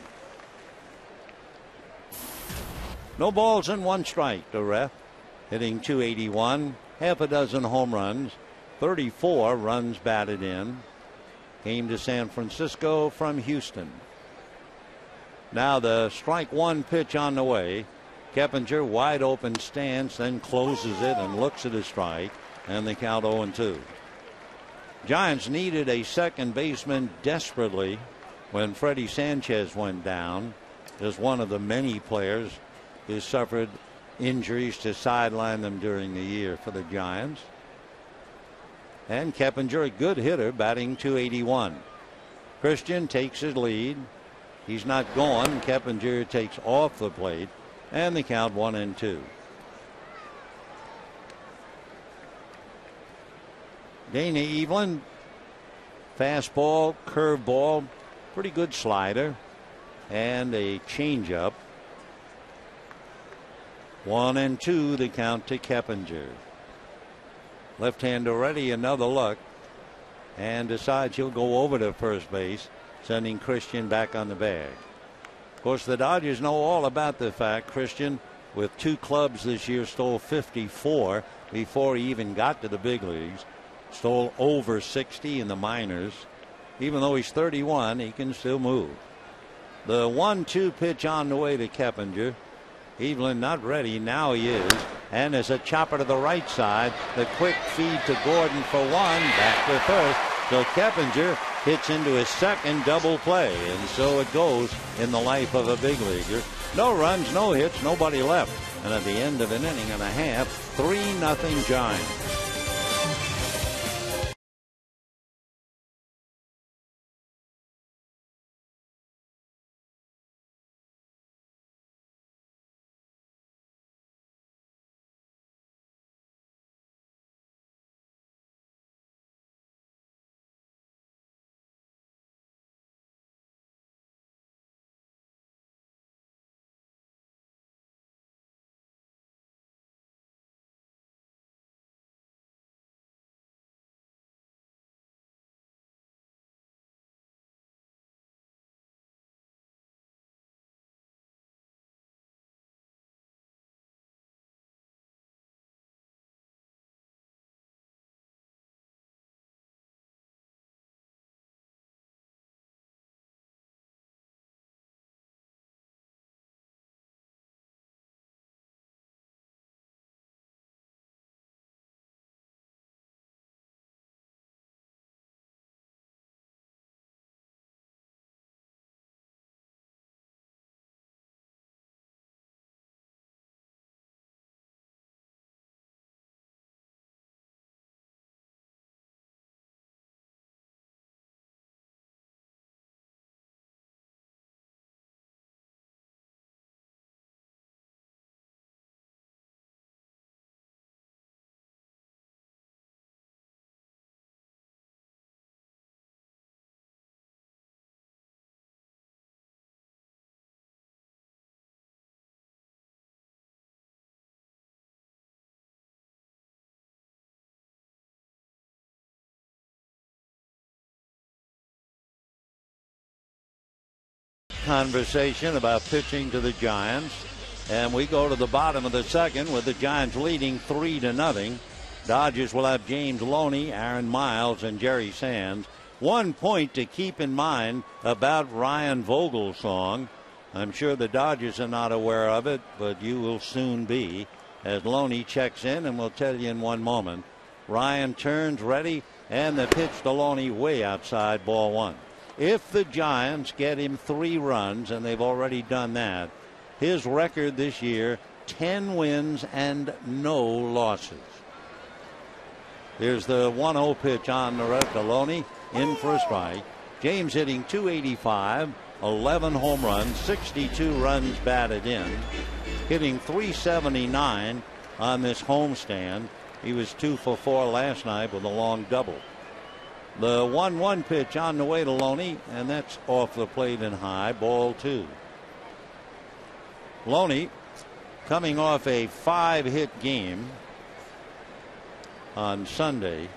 No balls and 1 strike to ref. Hitting .281, half a dozen home runs, 34 runs batted in. Came to San Francisco from Houston. Now the strike 1 pitch on the way. Keppinger wide open stance, then closes it and looks at his strike, and they count 0-2. Giants needed a second baseman desperately when Freddie Sanchez went down, as one of the many players who suffered injuries to sideline them during the year for the Giants. And Keppinger, a good hitter, batting .281. Christian takes his lead. He's not going. Keppinger takes off the plate, and they count 1-2. Dana Eveland, fastball, curveball, pretty good slider, and a changeup. 1-2 the count to Keppinger. Left-hander ready, another look, and decides he'll go over to first base, sending Christian back on the bag. Of course, the Dodgers know all about the fact Christian, with 2 clubs this year, stole 54 before he even got to the big leagues. Stole over 60 in the minors. Even though he's 31, he can still move. The 1-2 pitch on the way to Keppinger. Eveland not ready. Now he is. And there's a chopper to the right side. The quick feed to Gordon for 1. Back to first. So Keppinger hits into his second double play. And so it goes in the life of a big leaguer. No runs, no hits, nobody left. And at the end of an inning and a half, 3-0 Giants. conversation about pitching to the Giants. And we go to the bottom of the second with the Giants leading 3-0. Dodgers will have James Loney, Aaron Miles, and Jerry Sands. 1 point to keep in mind about Ryan Vogelsong. I'm sure the Dodgers are not aware of it, but you will soon be, as Loney checks in, and we'll tell you in one moment. Ryan turns ready, and the pitch to Loney way outside, ball one. If the Giants get him 3 runs, and they've already done that, his record this year, 10 wins and no losses. Here's the 1-0 pitch on the right to Loney, in for a strike. James hitting .285, 11 home runs, 62 runs batted in, hitting .379 on this homestand. He was 2 for 4 last night with a long double. The 1-1 pitch on the way to Loney, and that's off the plate and high, ball 2. Loney coming off a 5-hit game on Sunday.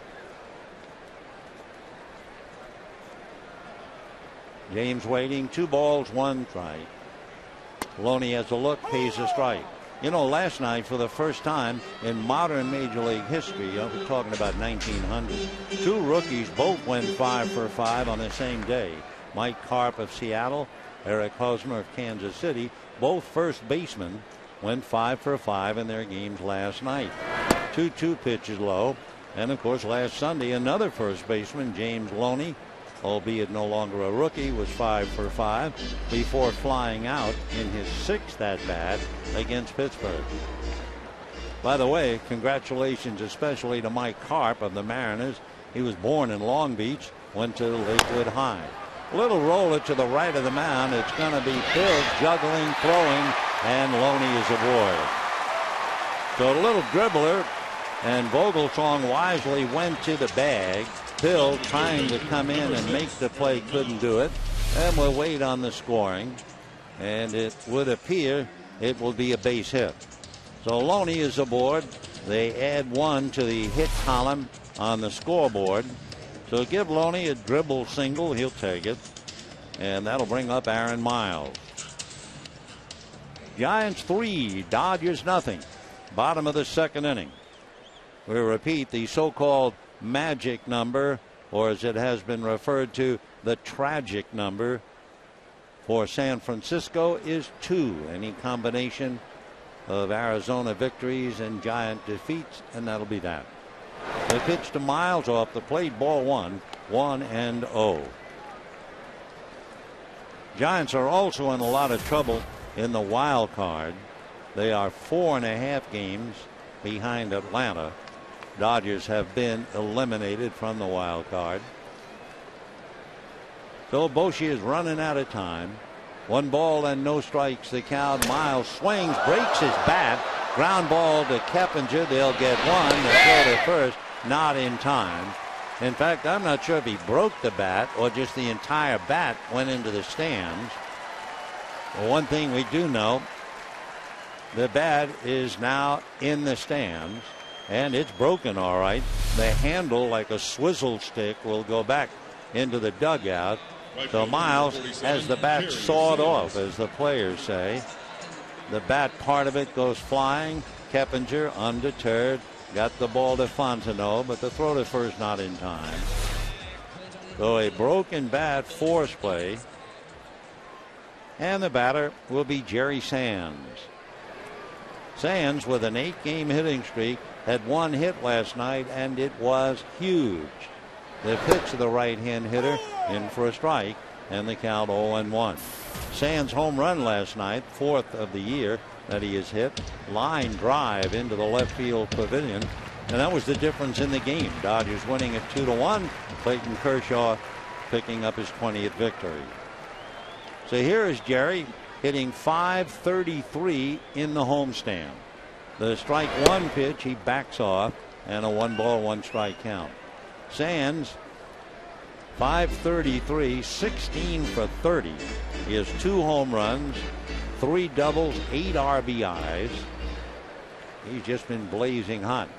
James waiting, 2 balls, 1 strike. Loney has a look, pays a strike. You know, last night, for the first time in modern Major League history, we're talking about 1900, 2 rookies both went 5 for 5 on the same day. Mike Karp of Seattle, Eric Hosmer of Kansas City, both first basemen went 5 for 5 in their games last night. 2-2 pitches low. And of course, last Sunday, another first baseman, James Loney, albeit no longer a rookie, was 5 for 5 before flying out in his 6th at-bat against Pittsburgh. By the way, congratulations especially to Mike Karp of the Mariners. He was born in Long Beach, went to Lakewood High. Little roller to the right of the mound. It's going to be Pill juggling, throwing, and Loney is aboard. So a little dribbler, and Vogelsong wisely went to the bag. Pill trying to come in and make the play, couldn't do it. And we'll wait on the scoring. And it would appear it will be a base hit. So Loney is aboard. They add 1 to the hit column on the scoreboard. So give Loney a dribble single. He'll take it. And that'll bring up Aaron Miles. Giants 3, Dodgers nothing. Bottom of the second inning. We repeat, the so-called magic number, or as it has been referred to, the tragic number for San Francisco is 2. Any combination of Arizona victories and Giant defeats, and that'll be that. The pitch to Miles off the plate, ball 1, 1-0. Giants are also in a lot of trouble in the wild card. They are 4.5 games behind Atlanta. Dodgers have been eliminated from the wild card. So Boshi is running out of time. 1 ball and no strikes. The count. Miles swings, breaks his bat. Ground ball to Keppinger. They'll get 1. The throw to first, not in time. In fact, I'm not sure if he broke the bat or just the entire bat went into the stands. Well, one thing we do know, the bat is now in the stands. And it's broken, all right. The handle, like a swizzle stick, will go back into the dugout. So Miles has the bat sawed off, as the players say. The bat part of it goes flying. Keppinger, undeterred, got the ball to Fontenot, but the throw to first not in time. So a broken bat, force play. And the batter will be Jerry Sands. Sands, with an 8-game hitting streak, had 1 hit last night, and it was huge. The pitch to the right-hand hitter, in for a strike, and the count 0-1. Sands' home run last night, 4th of the year that he has hit. Line drive into the left field pavilion, and that was the difference in the game. Dodgers winning at 2-1. Clayton Kershaw picking up his 20th victory. So here is Jerry hitting .533 in the homestand. The strike 1 pitch, he backs off, and a 1 ball, 1 strike count. Sands, .533, 16 for 30. He has 2 home runs, 3 doubles, 8 RBIs. He's just been blazing hot.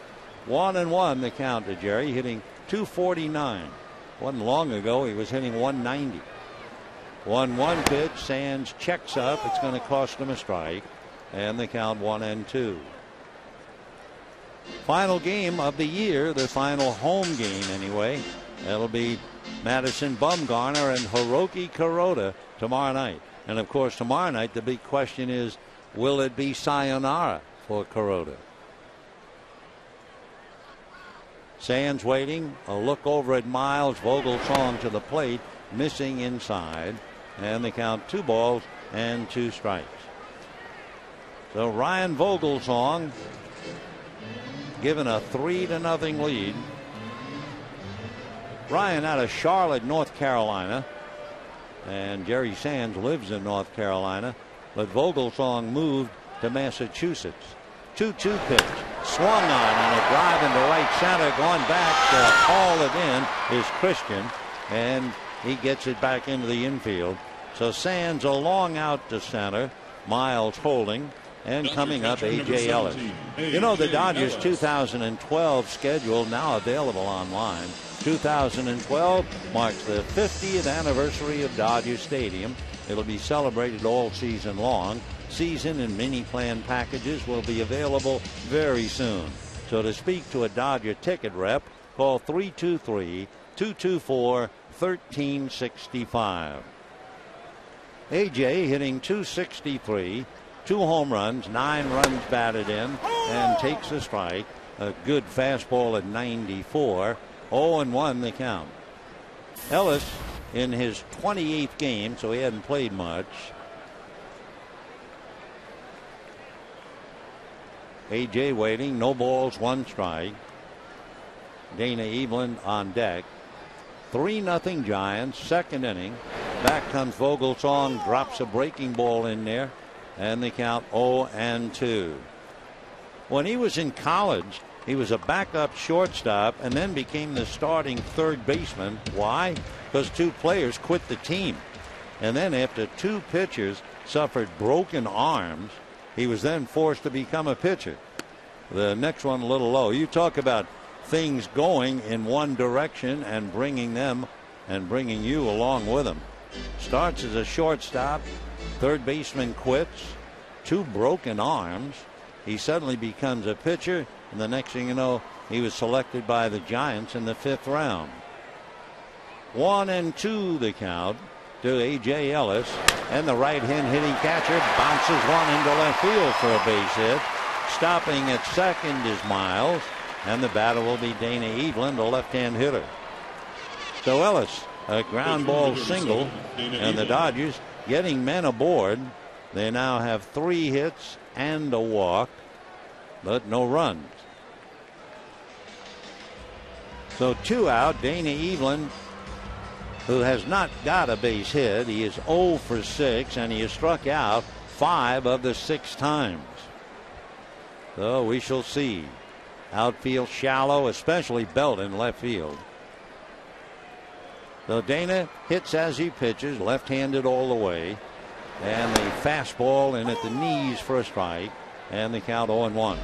1-1 the count to Jerry, hitting .249. Wasn't long ago he was hitting .190. 1-1 pitch. Sands checks up. It's going to cost him a strike. And the count 1-2. Final game of the year, the final home game anyway. That'll be Madison Bumgarner and Hiroki Kuroda tomorrow night. And of course, tomorrow night the big question is, will it be sayonara for Kuroda? Sands waiting. A look over at Miles. Vogelsong to the plate, missing inside. And the count 2-2 strikes. So Ryan Vogelsong given a 3-0 lead. Ryan out of Charlotte, North Carolina, and Jerry Sands lives in North Carolina, but Vogelsong moved to Massachusetts. 2-2 pitch, swung on, and a drive into right center. Going back to haul it in is Christian, and he gets it back into the infield. So Sands a long out to center, Miles holding. And coming up, A.J. Ellis. You know, the Dodgers 2012 schedule now available online. 2012 marks the 50th anniversary of Dodger Stadium. It'll be celebrated all season long. Season and mini plan packages will be available very soon. So to speak to a Dodger ticket rep, call 323-224-1365. A.J. hitting .263. 2 home runs, 9 runs batted in, and takes a strike. A good fastball at 94. 0-1 the count. Ellis in his 28th game, so he hadn't played much. A.J. waiting. No balls, 1 strike. Dana Eveland on deck. 3-0 Giants. Second inning. Back comes Vogelsong. Drops a breaking ball in there. And the count 0-2. When he was in college, he was a backup shortstop and then became the starting third baseman. Why? Because 2 players quit the team. And then after 2 pitchers suffered broken arms, he was then forced to become a pitcher. The next one a little low. You talk about things going in one direction and bringing them and bringing you along with them. Starts as a shortstop. Third baseman quits. 2 broken arms. He suddenly becomes a pitcher, and the next thing you know, he was selected by the Giants in the 5th round. 1-2 the count to A.J. Ellis, and the right-hand hitting catcher bounces one into left field for a base hit. Stopping at second is Miles, and the batter will be Dana Eveland, a left-hand hitter. So Ellis, a ground ball single, and the Dodgers getting men aboard. They now have 3 hits and a walk, but no runs. So 2 out. Dana Eveland, who has not got a base hit, he is 0 for 6, and he has struck out 5 of the 6 times. So we shall see. Outfield shallow, especially Belt in left field. So Dana hits as he pitches, left-handed all the way. And the fastball in at the knees for a strike. And the count 0-1.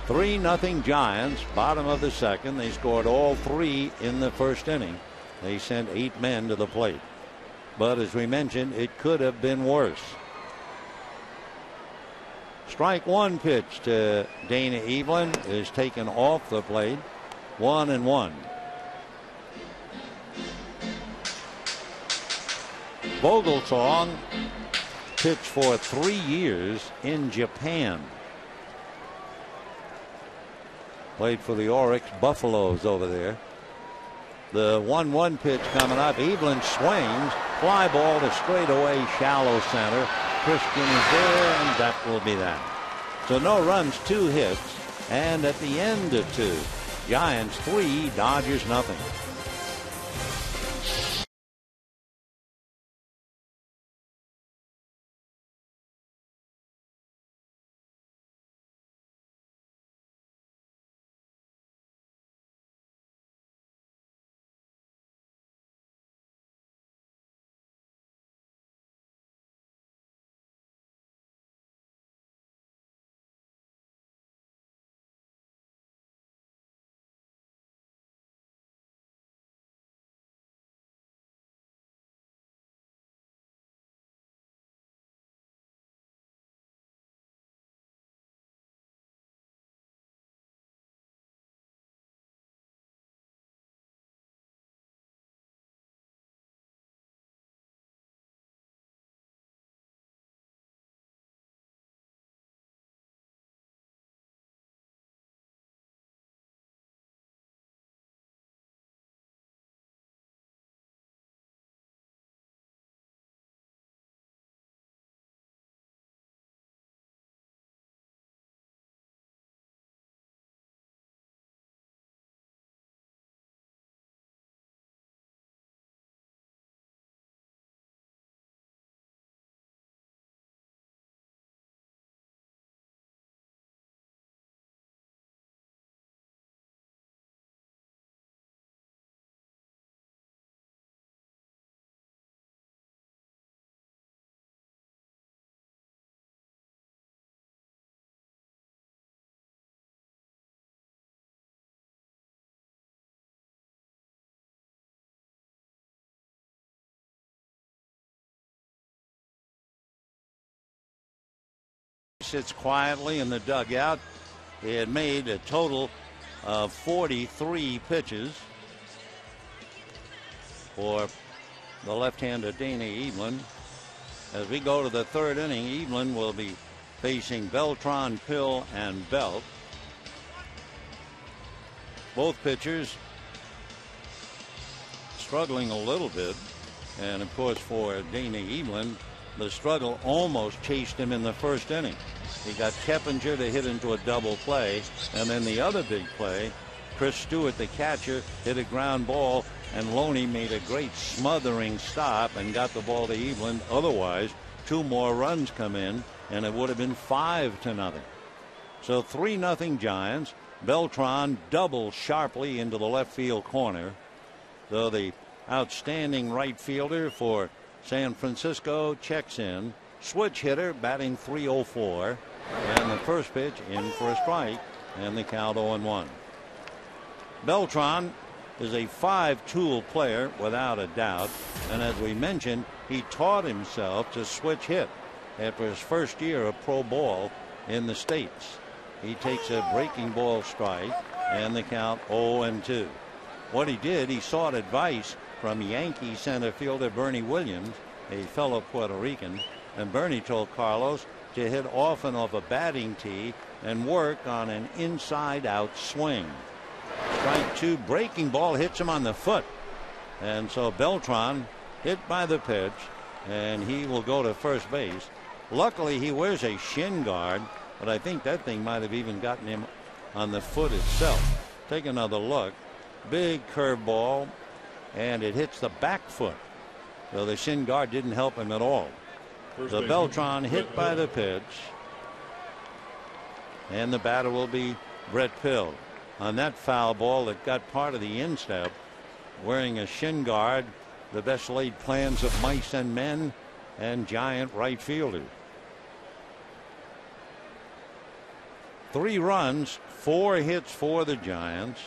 3-0 Giants, bottom of the second. They scored all 3 in the first inning. They sent 8 men to the plate. But as we mentioned, it could have been worse. Strike 1 pitch to Dana Eveland is taken off the plate. 1-1. Vogelsong pitched for 3 years in Japan. Played for the Oryx Buffaloes over there. The 1-1 pitch coming up. Eveland swings. Fly ball to straightaway shallow center. Christian is there, and that will be that. So no runs, 2 hits, and at the end of 2, Giants 3, Dodgers nothing. sits quietly in the dugout. He had made a total of 43 pitches for the left-hander Danny Evelyn. As we go to the third inning, Evelyn will be facing Beltran, Pill, and Belt. Both pitchers struggling a little bit. And, of course, for Danny Evelyn, the struggle almost chased him in the first inning. He got Keppinger to hit into a double play. And then the other big play, Chris Stewart, the catcher, hit a ground ball. And Loney made a great smothering stop and got the ball to Evelyn. Otherwise, 2 more runs come in, and it would have been 5-0. So 3-0 Giants. Beltran doubles sharply into the left field corner. So the outstanding right fielder for San Francisco checks in. Switch hitter batting .304. And the first pitch in for a strike, and the count 0-1. Beltran is a 5-tool player without a doubt, and as we mentioned, he taught himself to switch hit after his first year of pro ball in the States. He takes a breaking ball strike, and the count 0-2. What he did, he sought advice from Yankee center fielder Bernie Williams, a fellow Puerto Rican, and Bernie told Carlos to hit often off a batting tee and work on an inside-out swing. Strike 2, breaking ball hits him on the foot. And so Beltran hit by the pitch, and he will go to first base. Luckily, he wears a shin guard, but I think that thing might have even gotten him on the foot itself. Take another look. Big curveball, and it hits the back foot. So the shin guard didn't help him at all. So Beltran hit by the pitch, and the batter will be Brett Pill. On that foul ball that got part of the instep, wearing a shin guard, the best laid plans of mice and men, and Giant right fielder. 3 runs, 4 hits for the Giants.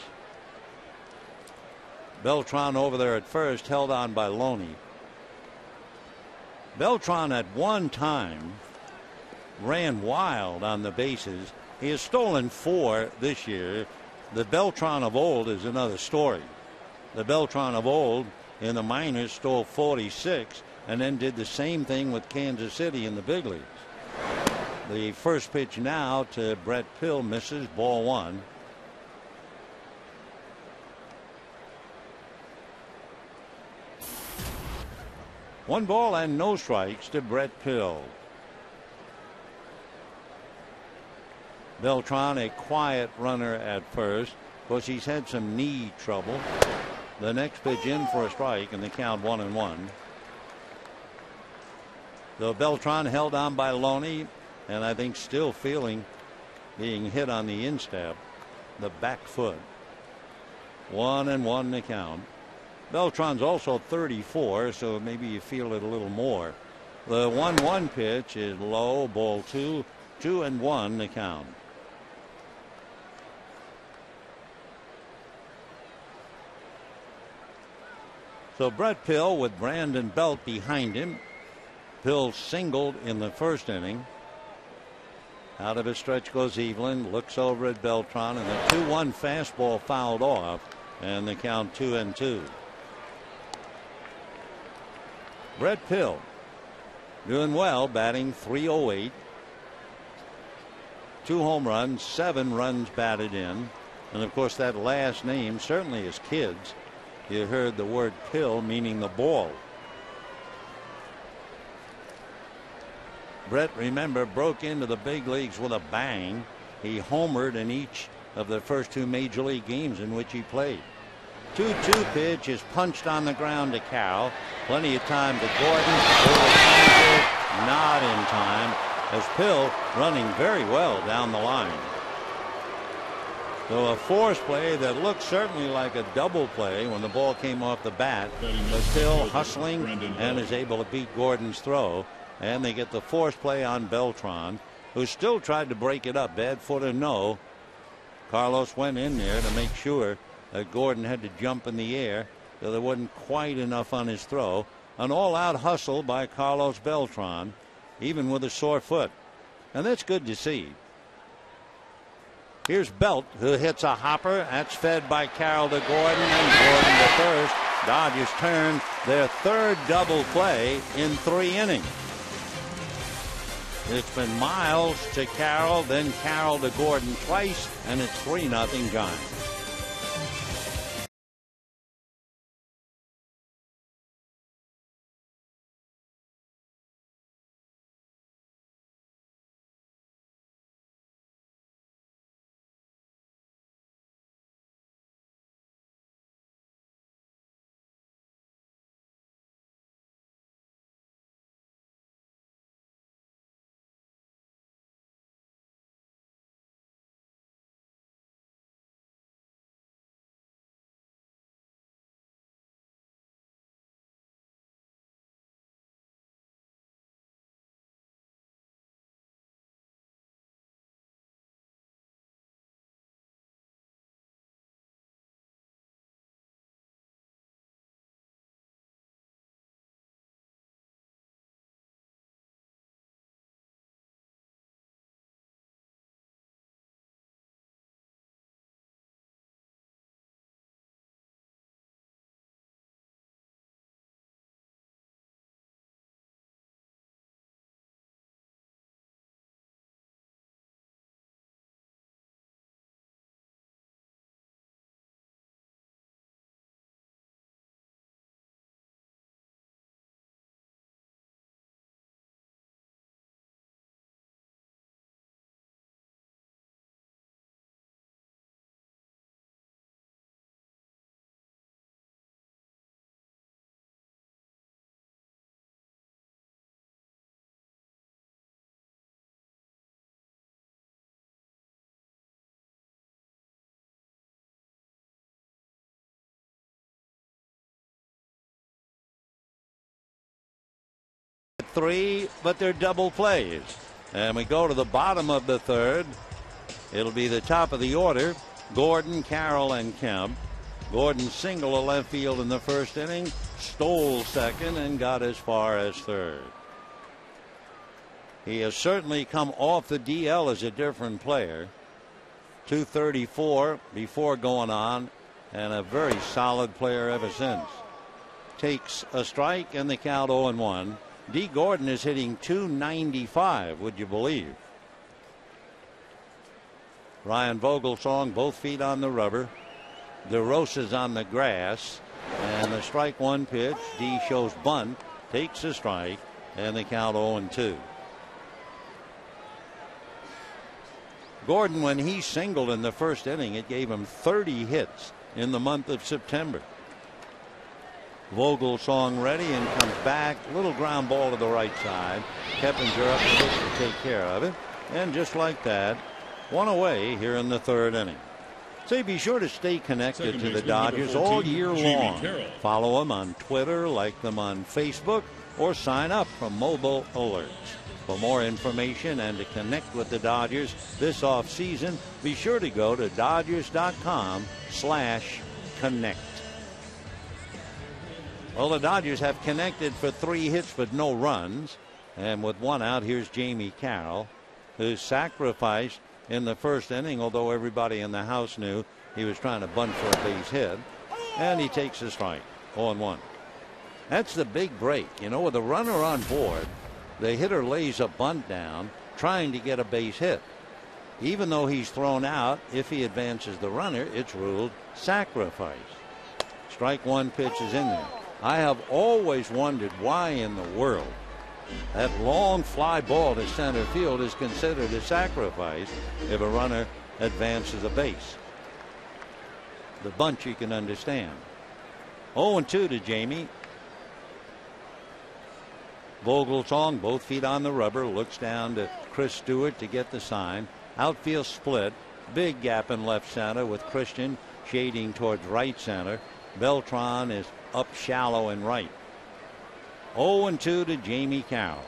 Beltran over there at first, held on by Loney. Beltran at one time ran wild on the bases. He has stolen 4 this year. The Beltran of old is another story. The Beltran of old in the minors stole 46 and then did the same thing with Kansas City in the big leagues. The first pitch now to Brett Pill misses, ball 1. One ball and no strikes to Brett Pill. Beltran, a quiet runner at first. Of course, he's had some knee trouble. The next pitch in for a strike, and the count 1-1. So Beltran held on by Loney, and I think still feeling being hit on the instep, the back foot. 1-1 the count. Beltran's also 34, so maybe you feel it a little more. The 1-1 pitch is low, ball 2, 2-1 the count. So Brett Pill with Brandon Belt behind him. Pill singled in the first inning. Out of his stretch goes Evelyn, looks over at Beltran, and the 2-1 fastball fouled off, and the count 2-2. Brett Pill doing well, batting .308. 2 home runs, 7 runs batted in. And of course, that last name, certainly as kids, you heard the word pill meaning the ball. Brett, remember, broke into the big leagues with a bang. He homered in each of the first 2 major league games in which he played. 2-2 pitch is punched on the ground to Carroll. Plenty of time to Gordon. Not in time, as Pill running very well down the line. So a force play that looked certainly like a double play when the ball came off the bat. But Pill hustling and is able to beat Gordon's throw. And they get the force play on Beltran, who still tried to break it up, bad foot or no. Carlos went in there to make sure that Gordon had to jump in the air, so there wasn't quite enough on his throw. An all-out hustle by Carlos Beltran, even with a sore foot. And that's good to see. Here's Belt, who hits a hopper. That's fed by Carroll to Gordon, and Gordon to first. Dodgers turn their third double play in 3 innings. It's been Miles to Carroll, then Carroll to Gordon twice, and it's 3-0 Giants. Three, but they're double plays. And we go to the bottom of the third. It'll be the top of the order. Gordon, Carroll, and Kemp. Gordon singled to left field in the first inning, stole second, and got as far as third. He has certainly come off the DL as a different player. 234 before going on, and a very solid player ever since. Takes a strike, and the count 0-1. D. Gordon is hitting .295, would you believe? Ryan Vogelsong, both feet on the rubber. DeRosa's on the grass. And the strike one pitch. D shows bunt, takes a strike, and the count 0-2. Gordon, when he singled in the first inning, it gave him 30 hits in the month of September. Vogelsong ready and comes back. Little ground ball to the right side. Keppinger up the pitch to take care of it. And just like that, one away here in the third inning. Say, be sure to stay connected to the Dodgers all year long. Follow them on Twitter, like them on Facebook, or sign up for mobile alerts. For more information and to connect with the Dodgers this offseason, be sure to go to Dodgers.com/connect. Well, the Dodgers have connected for 3 hits but no runs. And with 1 out, here's Jamie Carroll, who sacrificed in the first inning, although everybody in the house knew he was trying to bunt for a base hit. And he takes a strike, 0-1. That's the big break. You know, with a runner on board, the hitter lays a bunt down, trying to get a base hit. Even though he's thrown out, if he advances the runner, it's ruled sacrifice. Strike one pitch is in there. I have always wondered why in the world that long fly ball to center field is considered a sacrifice if a runner advances a base. The bunt you can understand. 0-2 to Jamie. Vogelsong, both feet on the rubber, looks down to Chris Stewart to get the sign. Outfield split. Big gap in left center with Christian shading towards right center. Beltran is up shallow and right. 0-2 to Jamie Carroll.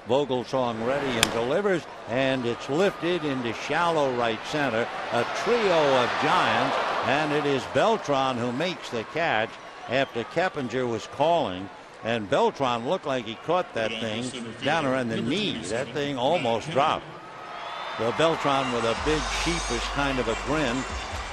Vogelsong ready and delivers, and it's lifted into shallow right center. A trio of Giants, and it is Beltran who makes the catch after Keppinger was calling. And Beltran looked like he caught that thing down around the knee. That thing almost dropped. The Beltran with a big sheepish kind of a grin,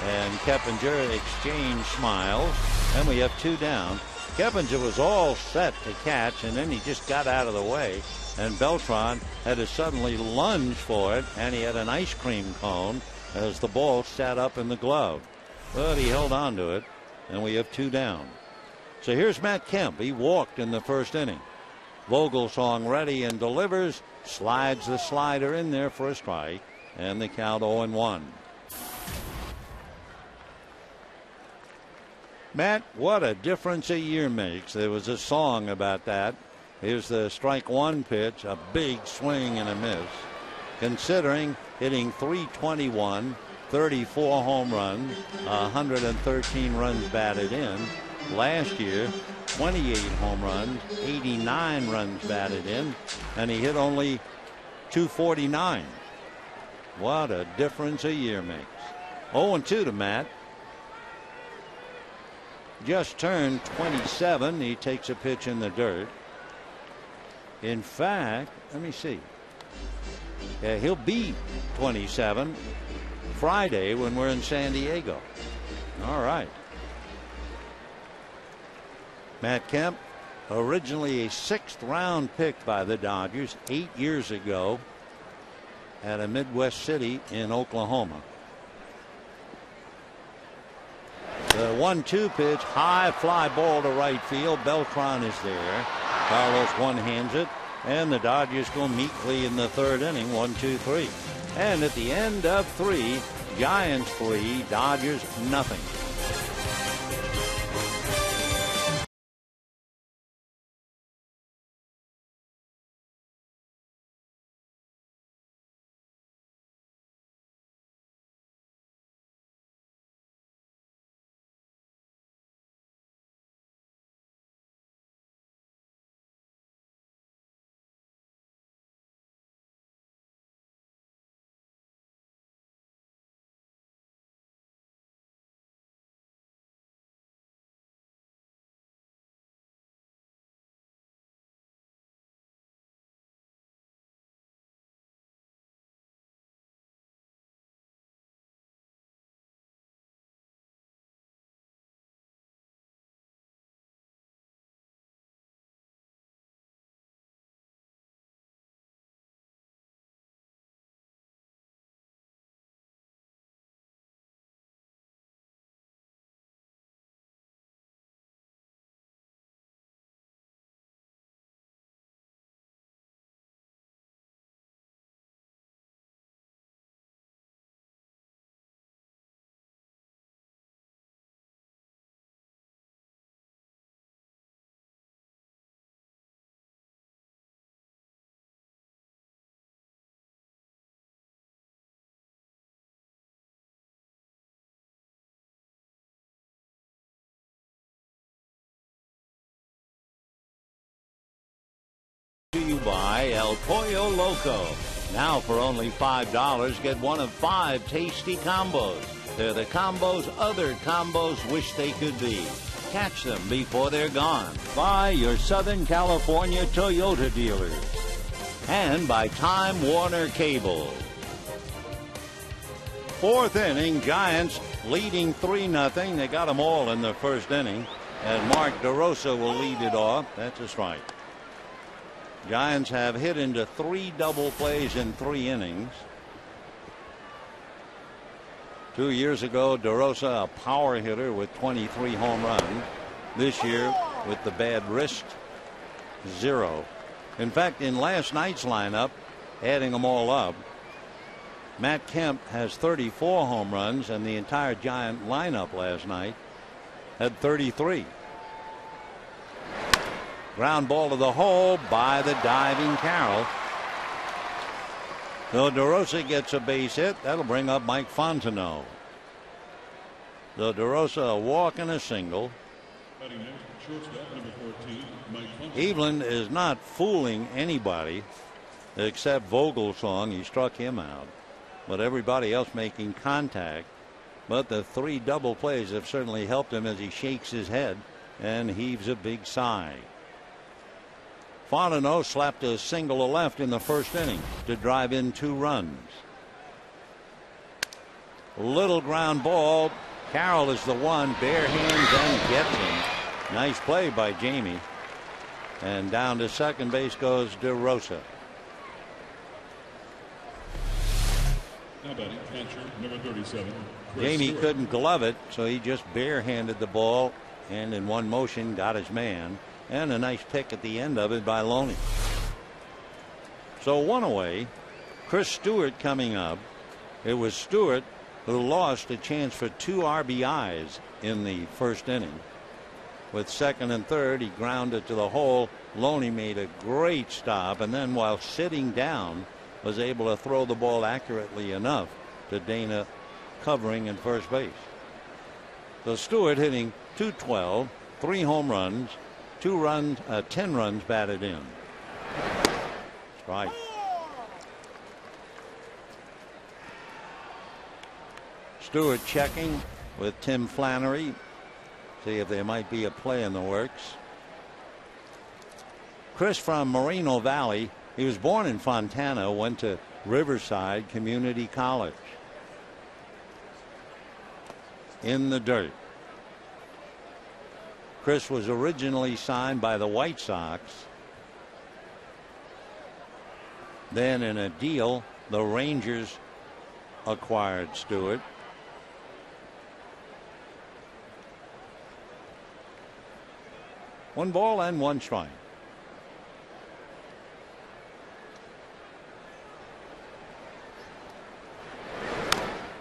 and Keppinger exchange smiles, and we have 2 down. Keppinger was all set to catch, and then he just got out of the way, and Beltran had to suddenly lunge for it, and he had an ice cream cone as the ball sat up in the glove. But he held on to it, and we have 2 down. So here's Matt Kemp. He walked in the first inning. Vogelsong ready and delivers, slides the slider in there for a strike, and the count 0-1. Matt, what a difference a year makes. There was a song about that. Here's the strike 1 pitch, a big swing and a miss. Considering hitting .321, 34 home runs, 113 runs batted in. Last year, 28 home runs, 89 runs batted in, and he hit only .249. What a difference a year makes. 0-2 to Matt. Just turned 27. He takes a pitch in the dirt. In fact, let me see. Yeah, he'll be 27 Friday when we're in San Diego. All right. Matt Kemp, originally a 6th round pick by the Dodgers 8 years ago at a Midwest city in Oklahoma. The 1-2 pitch, high fly ball to right field. Beltran is there. Carlos one-hands it, and the Dodgers go meekly in the 3rd inning, 1-2-3. And at the end of 3, Giants 3, Dodgers nothing. To you by El Pollo Loco. Now for only $5, get one of 5 tasty combos. They're the combos other combos wish they could be. Catch them before they're gone. By your Southern California Toyota dealers. And by Time Warner Cable. 4th inning, Giants leading 3-0. They got them all in the 1st inning. And Mark DeRosa will lead it off. That's a strike. Giants have hit into 3 double plays in 3 innings. 2 years ago, DeRosa, a power hitter with 23 home runs. This year, with the bad wrist, 0. In fact, in last night's lineup, adding them all up, Matt Kemp has 34 home runs, and the entire Giant lineup last night had 33. Ground ball to the hole by the diving Carroll. So DeRosa gets a base hit. That'll bring up Mike Fontenot. So DeRosa a walk and a single. Evelyn is not fooling anybody except Vogelsong. He struck him out. But everybody else making contact. But the 3 double plays have certainly helped him as he shakes his head and heaves a big sigh. Fontenot slapped a single to left in the 1st inning to drive in 2 runs. Little ground ball. Carroll is the one. Bare hands and gets him. Nice play by Jamie. And down to second base goes DeRosa. Now batting catcher number 37. Jamie couldn't glove it, so he just barehanded the ball and in one motion got his man. And a nice pick at the end of it by Loney. So one away. Chris Stewart coming up. It was Stewart who lost a chance for 2 RBIs in the first inning. With second and third, he grounded to the hole. Loney made a great stop, and then while sitting down was able to throw the ball accurately enough to Dana covering in first base. So Stewart hitting .212, 3 home runs, 10 runs batted in. Strike. Stewart checking with Tim Flannery. See if there might be a play in the works. Chris from Moreno Valley. He was born in Fontana, went to Riverside Community College. In the dirt. Chris was originally signed by the White Sox. Then in a deal, the Rangers acquired Stewart. One ball and one strike.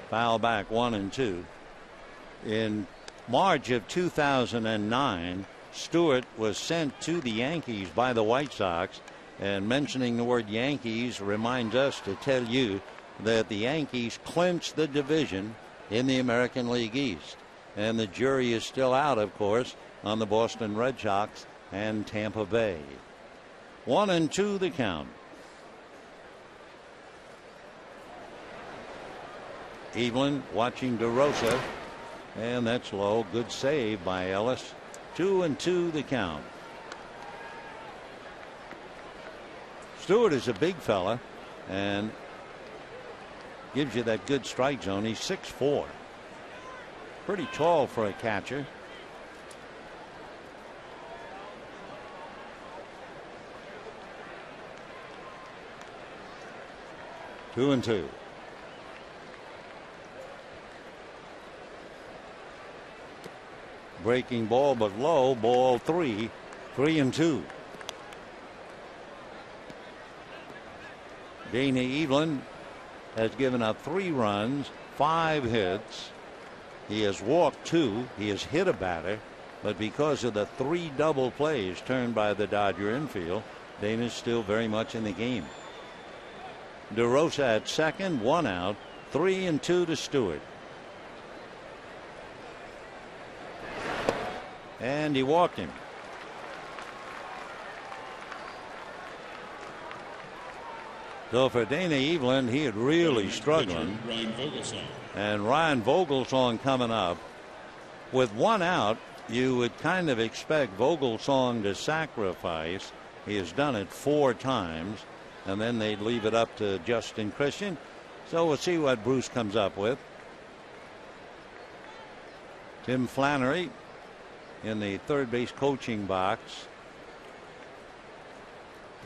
Foul back 1-2. In March of 2009, Stewart was sent to the Yankees by the White Sox, and mentioning the word Yankees reminds us to tell you that the Yankees clinched the division in the American League East, and the jury is still out, of course, on the Boston Red Sox and Tampa Bay. 1-2 the count. Evelyn watching DeRosa, and that's low. Good save by Ellis. 2-2 the count. Stewart is a big fella and gives you that good strike zone. He's 6'4". Pretty tall for a catcher. Two and two. Breaking ball, but low. Ball 3. 3-2. Dana Evelyn has given up 3 runs, 5 hits. He has walked 2. He has hit a batter, but because of the 3 double plays turned by the Dodger infield, Dana's still very much in the game. DeRosa at second, 1 out, 3-2 to Stewart. And he walked him. So for Dana Evelyn, he had really struggling. And Ryan Vogelsong coming up. With 1 out, you would kind of expect Vogelsong to sacrifice. He has done it 4 times. And then they'd leave it up to Justin Christian. So we'll see what Bruce comes up with. Tim Flannery in the third base coaching box.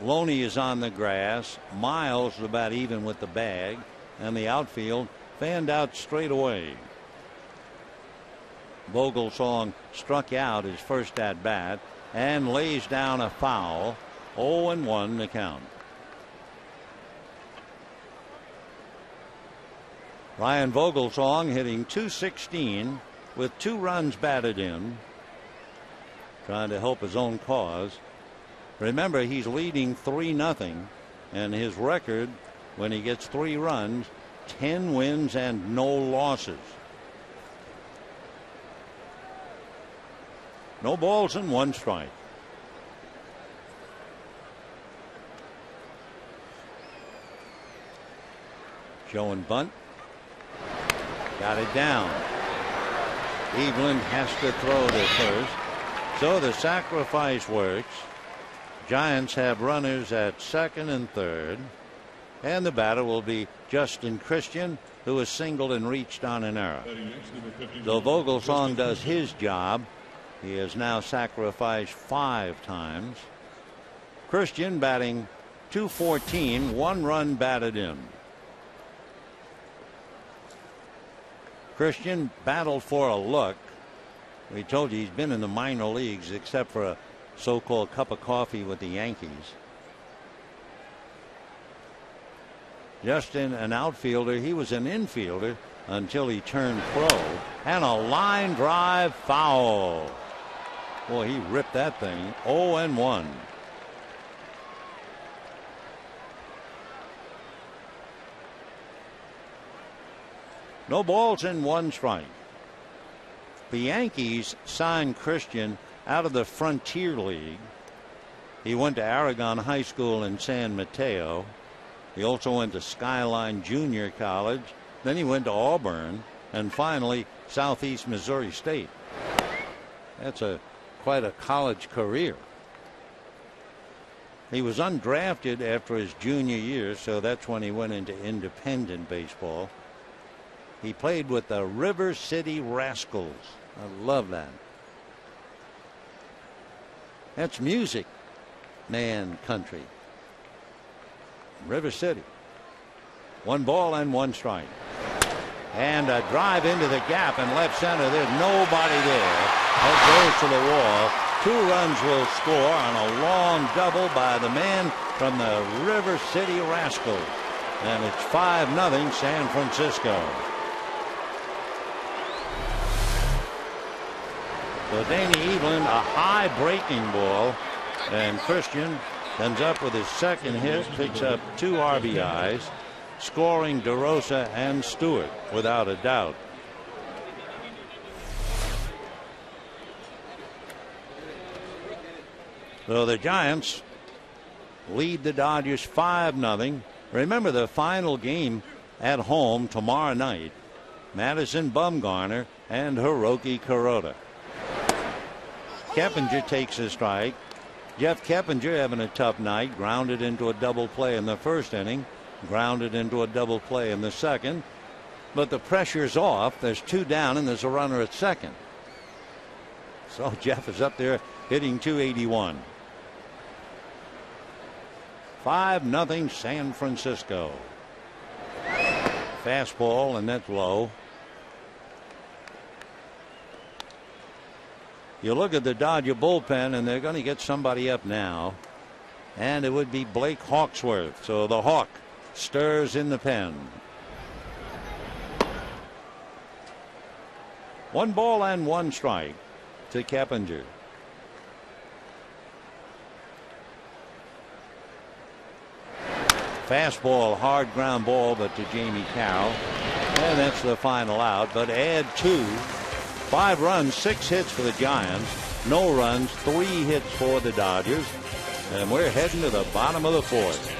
Loney is on the grass. Miles is about even with the bag. And the outfield fanned out straight away. Vogelsong struck out his first at bat and lays down a foul. 0-1 the count. Ryan Vogelsong hitting .216 with 2 runs batted in. Trying to help his own cause. Remember, he's leading 3-0, and his record when he gets 3 runs, 10 wins and no losses. No balls and 1 strike. Showing bunt. Got it down. Evelyn has to throw to first. So the sacrifice works. Giants have runners at second and third. And the batter will be Justin Christian, who was singled and reached on an error. Batting next, number 51. So Vogelsong does his job. He has now sacrificed 5 times. Christian batting .214, 1 run batted in. Christian battled for a look. We told you he's been in the minor leagues except for a so-called cup of coffee with the Yankees. Just an outfielder, he was an infielder until he turned pro. And a line drive foul. Boy, he ripped that thing. 0-1. No balls and 1 strike. The Yankees signed Christian out of the Frontier League. He went to Aragon High School in San Mateo. He also went to Skyline Junior College. Then he went to Auburn and finally Southeast Missouri State. That's quite a college career. He was undrafted after his junior year, so that's when he went into independent baseball. He played with the River City Rascals. I love that. That's music, man, country. River City. 1 ball and 1 strike. And a drive into the gap in left center. There's nobody there. That goes to the wall. 2 runs will score on a long double by the man from the River City Rascals. And it's 5-0 San Francisco. So Danny Evelyn, a high breaking ball, and Christian comes up with his second hit, picks up 2 RBIs, scoring DeRosa and Stewart without a doubt. So the Giants lead the Dodgers 5-0. Remember the final game at home tomorrow night. Madison Bumgarner and Hiroki Kuroda. Keppinger takes a strike. Jeff Keppinger having a tough night. Grounded into a double play in the first inning. Grounded into a double play in the second. But the pressure's off. There's 2 down and there's a runner at second. So Jeff is up there hitting .281. 5-0 San Francisco. Fastball and that's low. You look at the Dodger bullpen and they're going to get somebody up now. And it would be Blake Hawksworth. So the Hawk stirs in the pen. 1 ball and 1 strike to Keppinger. Fastball, hard ground ball, but to Jamie Carroll. And that's the final out. But add 2. 5 runs, 6 hits for the Giants. No runs, 3 hits for the Dodgers. And we're heading to the bottom of the 4th.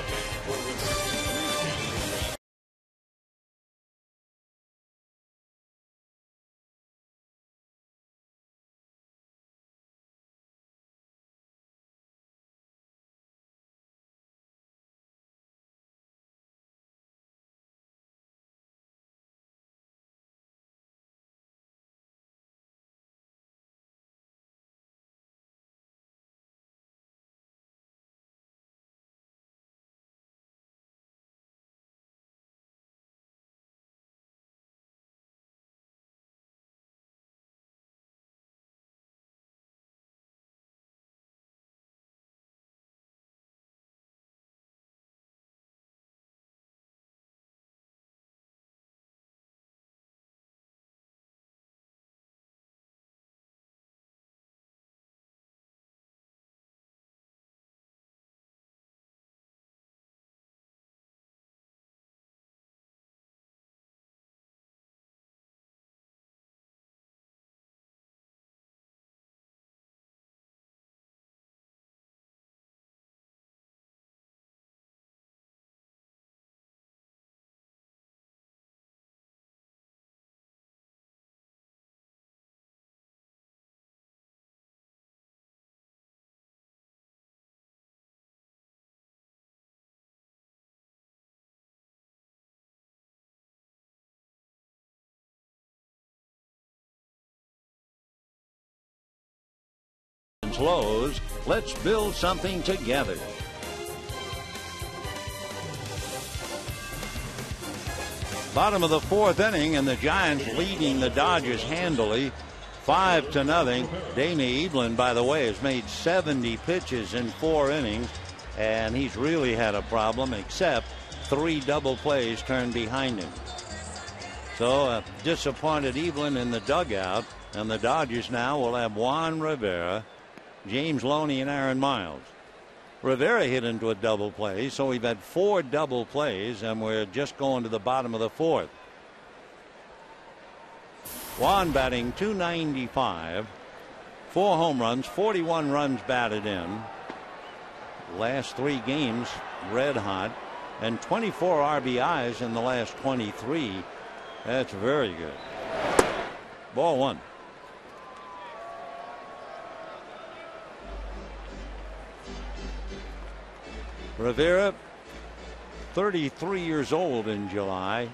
Giants Lowe's. Let's build something together. Bottom of the fourth inning, and the Giants leading the Dodgers handily, 5-0. Danny Evelyn, by the way, has made 70 pitches in 4 innings, and he's really had a problem, except 3 double plays turned behind him. So disappointed Evelyn in the dugout, and the Dodgers now will have Juan Rivera, James Loney, and Aaron Miles. Rivera hit into a double play, so we've had 4 double plays, and we're just going to the bottom of the fourth. Juan batting .295, 4 home runs, 41 runs batted in. Last 3 games red hot, and 24 RBIs in the last 23. That's very good. Ball 1. Rivera, 33 years old in July,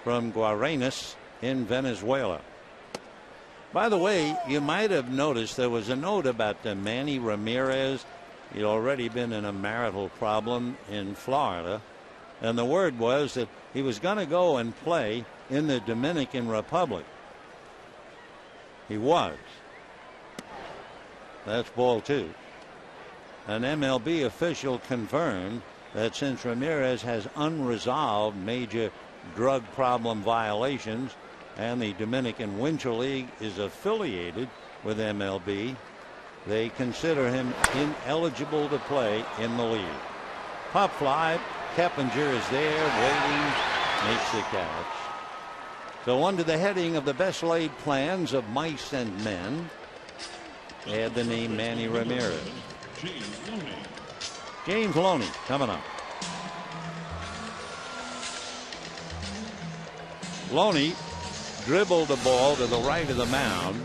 from Guarenas in Venezuela. By the way, you might have noticed there was a note about Manny Ramirez. He'd already been in a marital problem in Florida, and the word was that he was going to go and play in the Dominican Republic. He was. That's ball 2. An MLB official confirmed that since Ramirez has unresolved major drug problem violations, and the Dominican Winter League is affiliated with MLB, they consider him ineligible to play in the league. Pop fly. Keppinger is there waiting, makes the catch. So under the heading of the best laid plans of mice and men, add the name Manny Ramirez. James Loney coming up. Loney dribbled the ball to the right of the mound.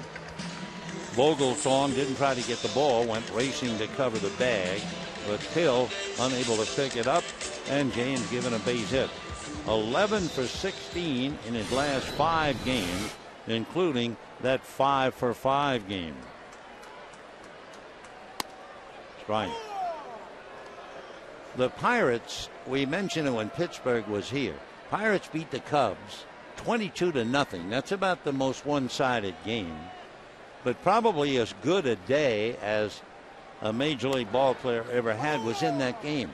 Vogelsong didn't try to get the ball, went racing to cover the bag, but Hill unable to pick it up, and James given a base hit. 11 for 16 in his last 5 games, including that 5 for 5 game. Strike. The Pirates, we mentioned it when Pittsburgh was here. Pirates beat the Cubs 22-0. That's about the most one-sided game, but probably as good a day as a Major League ball player ever had was in that game.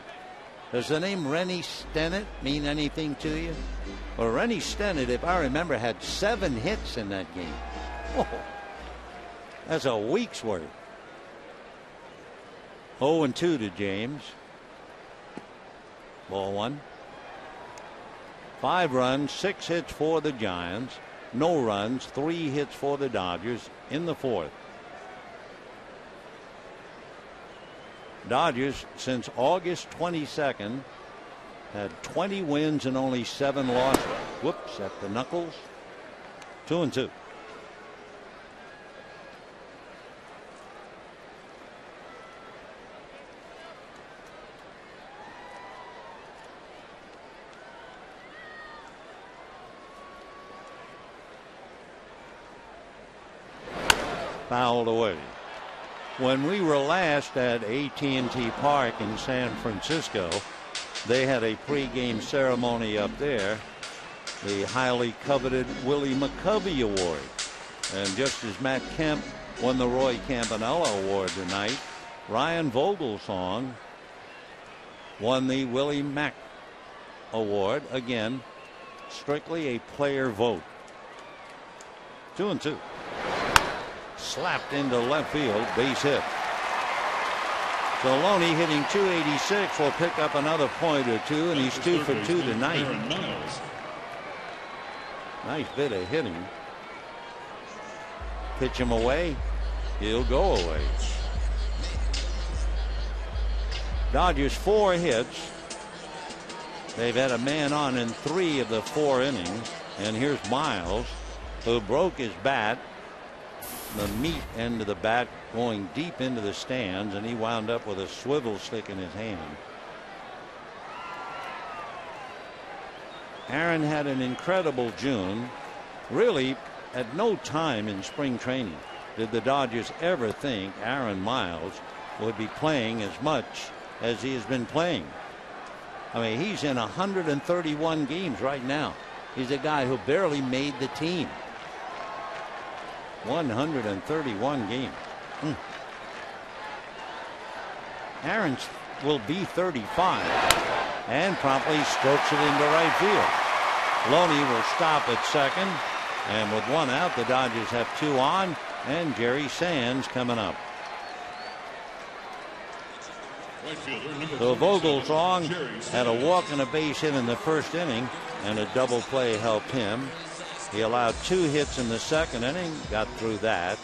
Does the name Rennie Stennett mean anything to you? Well, Rennie Stennett, if I remember, had 7 hits in that game. Oh, that's a week's worth. 0-2 to James. Ball 1. 5 runs, 6 hits for the Giants. No runs, 3 hits for the Dodgers in the 4th. Dodgers, since August 22nd, had 20 wins and only 7 losses. Whoops, at the knuckles. 2-2. Fouled away. When we were last at AT&T Park in San Francisco, they had a pregame ceremony up there, the highly coveted Willie McCovey Award. And just as Matt Kemp won the Roy Campanella Award tonight, Ryan Vogelsong won the Willie Mack Award. Again, strictly a player vote. 2-2. Slapped into left field, base hit. So Loney hitting .286 will pick up another point or 2, and he's 2 for 2 tonight. Nice bit of hitting. Pitch him away, he'll go away. Dodgers 4 hits. They've had a man on in 3 of the 4 innings, and here's Miles, who broke his bat. The meat end of the bat going deep into the stands, and he wound up with a swivel stick in his hand. Aaron had an incredible June. Really, at no time in spring training did the Dodgers ever think Aaron Miles would be playing as much as he has been playing. I mean, he's in 131 games right now. He's a guy who barely made the team. 131 games. Aaron will be 35 and promptly strokes it into right field. Loney will stop at second, and with one out, the Dodgers have two on, and Jerry Sands coming up. So Vogelsong had a walk and a base hit in the first inning, and a double play helped him. He allowed 2 hits in the second inning, got through that,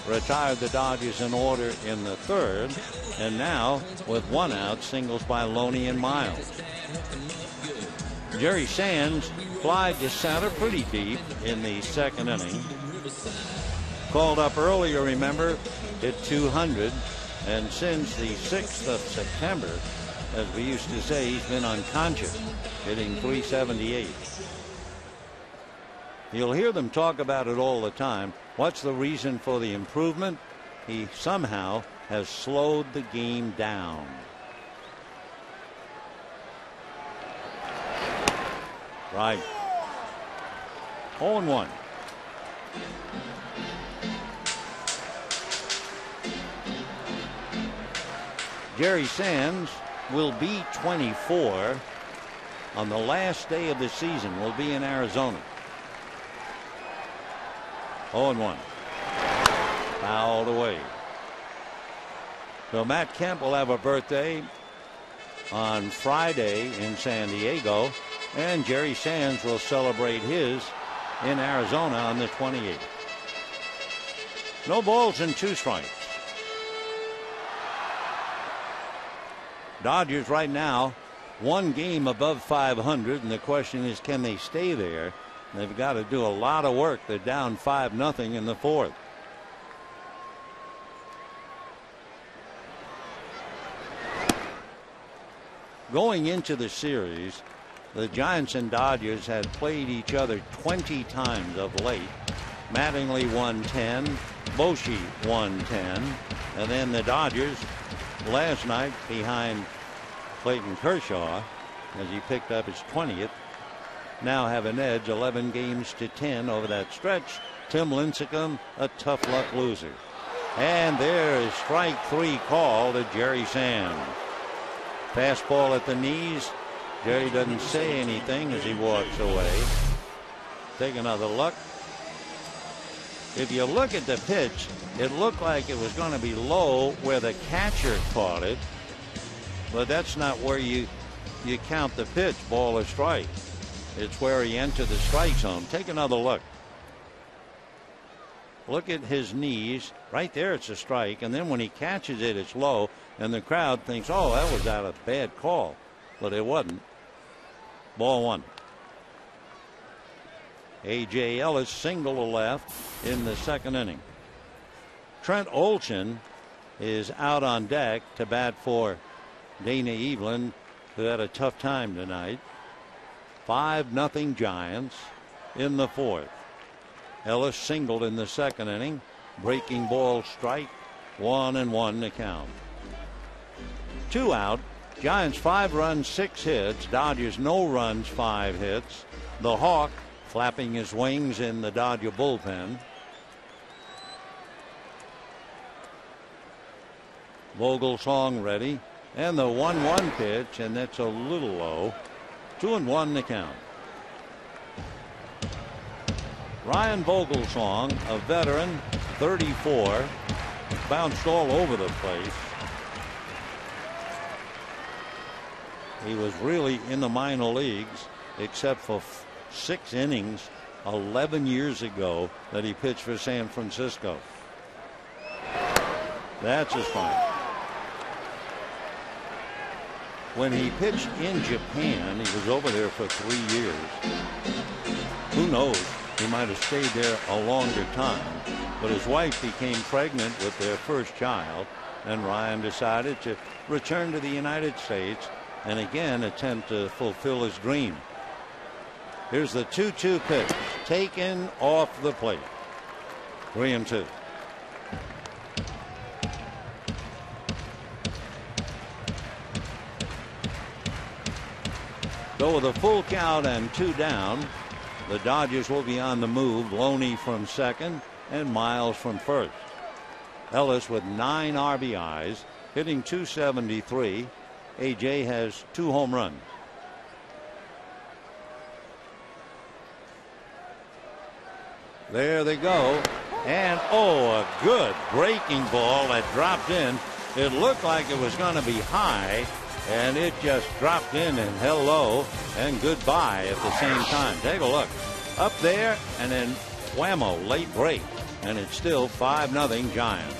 retired the Dodgers in order in the third, and now with one out, singles by Loney and Miles. Jerry Sands flied to center pretty deep in the second inning. Called up earlier, remember, hit 200, and since the 6th of September, as we used to say, he's been unconscious, hitting 378. You'll hear them talk about it all the time. What's the reason for the improvement? He somehow has slowed the game down. Right. 0-1. Jerry Sands will be 24 on the last day of the season. Will be in Arizona. 0-1. Fouled away. So Matt Kemp will have a birthday on Friday in San Diego, and Jerry Sands will celebrate his in Arizona on the 28th. No balls and 2 strikes. Dodgers right now 1 game above 500, and the question is, can they stay there? They've got to do a lot of work. They're down 5-0 in the 4th. Going into the series, the Giants and Dodgers had played each other 20 times of late. Mattingly won 10, Boshi won 10, and then the Dodgers last night behind Clayton Kershaw, as he picked up his 20th, now have an edge 11 games to 10 over that stretch. Tim Lincecum, a tough luck loser. And there is strike 3 call to Jerry Sands. Fastball at the knees. Jerry doesn't say anything as he walks away. Take another look. If you look at the pitch, it looked like it was going to be low where the catcher caught it, but that's not where you count the pitch, ball or strike. It's where he entered the strike zone. Take another look. Look at his knees. Right there, it's a strike. And then when he catches it, it's low. And the crowd thinks, oh, that was out of bad call. But it wasn't. Ball 1. A.J. Ellis single to left in the second inning. Trent Olson is out on deck to bat for Dana Evelyn, who had a tough time tonight. 5-0 Giants in the 4th. Ellis singled in the second inning. Breaking ball strike. 1-1 to count. 2 out. Giants 5 runs, 6 hits. Dodgers no runs, 5 hits. The Hawk flapping his wings in the Dodger bullpen. Vogelsong ready. And the 1-1 pitch, and that's a little low. 2-1 to count. Ryan Vogelsong, a veteran, 34, bounced all over the place. He was really in the minor leagues, except for 6 innings 11 years ago that he pitched for San Francisco. That's his final. When he pitched in Japan, he was over there for 3 years. Who knows? He might have stayed there a longer time. But his wife became pregnant with their first child, and Ryan decided to return to the United States and again attempt to fulfill his dream. Here's the 2-2 pitch, taken off the plate. 3-2. So with a full count and 2 down, the Dodgers will be on the move. Loney from second and Miles from first. Ellis with 9 RBIs, hitting .273. AJ has 2 home runs. There they go. And a good breaking ball that dropped in. It looked like it was going to be high, and it just dropped in and hello and goodbye at the same time. Take a look. Up there, and then whammo, late break. And it's still 5-0 Giants.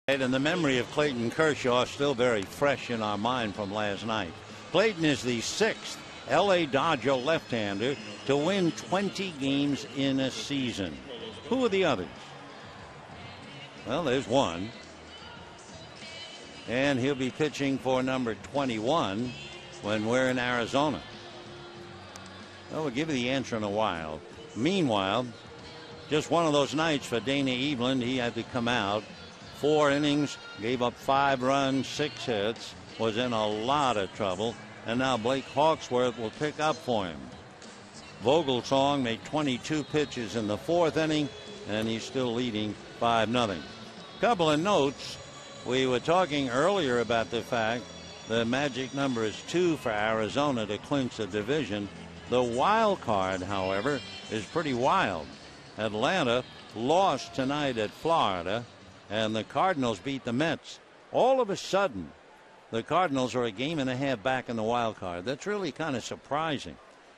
And the memory of Clayton Kershaw is still very fresh in our mind from last night. Clayton is the 6th LA Dodger left-hander to win 20 games in a season. Who are the others? Well, there's one. And he'll be pitching for number 21 when we're in Arizona. Well, we'll give you the answer in a while. Meanwhile, just one of those nights for Dana Eveland. He had to come out. 4 innings, gave up 5 runs, 6 hits, was in a lot of trouble, and now Blake Hawksworth will pick up for him. Vogelsong made 22 pitches in the 4th inning, and he's still leading 5-0. Couple of notes. We were talking earlier about the fact the magic number is 2 for Arizona to clinch the division. The wild card, however, is pretty wild. Atlanta lost tonight at Florida, and the Cardinals beat the Mets. All of a sudden, the Cardinals are a game and a half back in the wild card. That's really kind of surprising.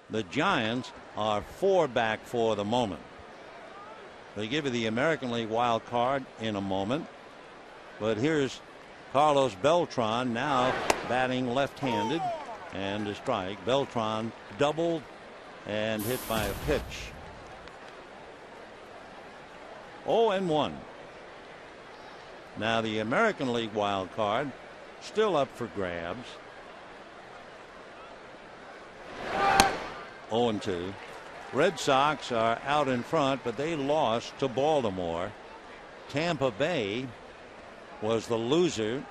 The Giants are 4 back for the moment. They give you the American League wild card in a moment. But here's Carlos Beltran now batting left-handed, and a strike. Beltran doubled and hit by a pitch. 0-1. Now the American League wild card still up for grabs. 0-2. Red Sox are out in front, but they lost to Baltimore. Tampa Bay was the loser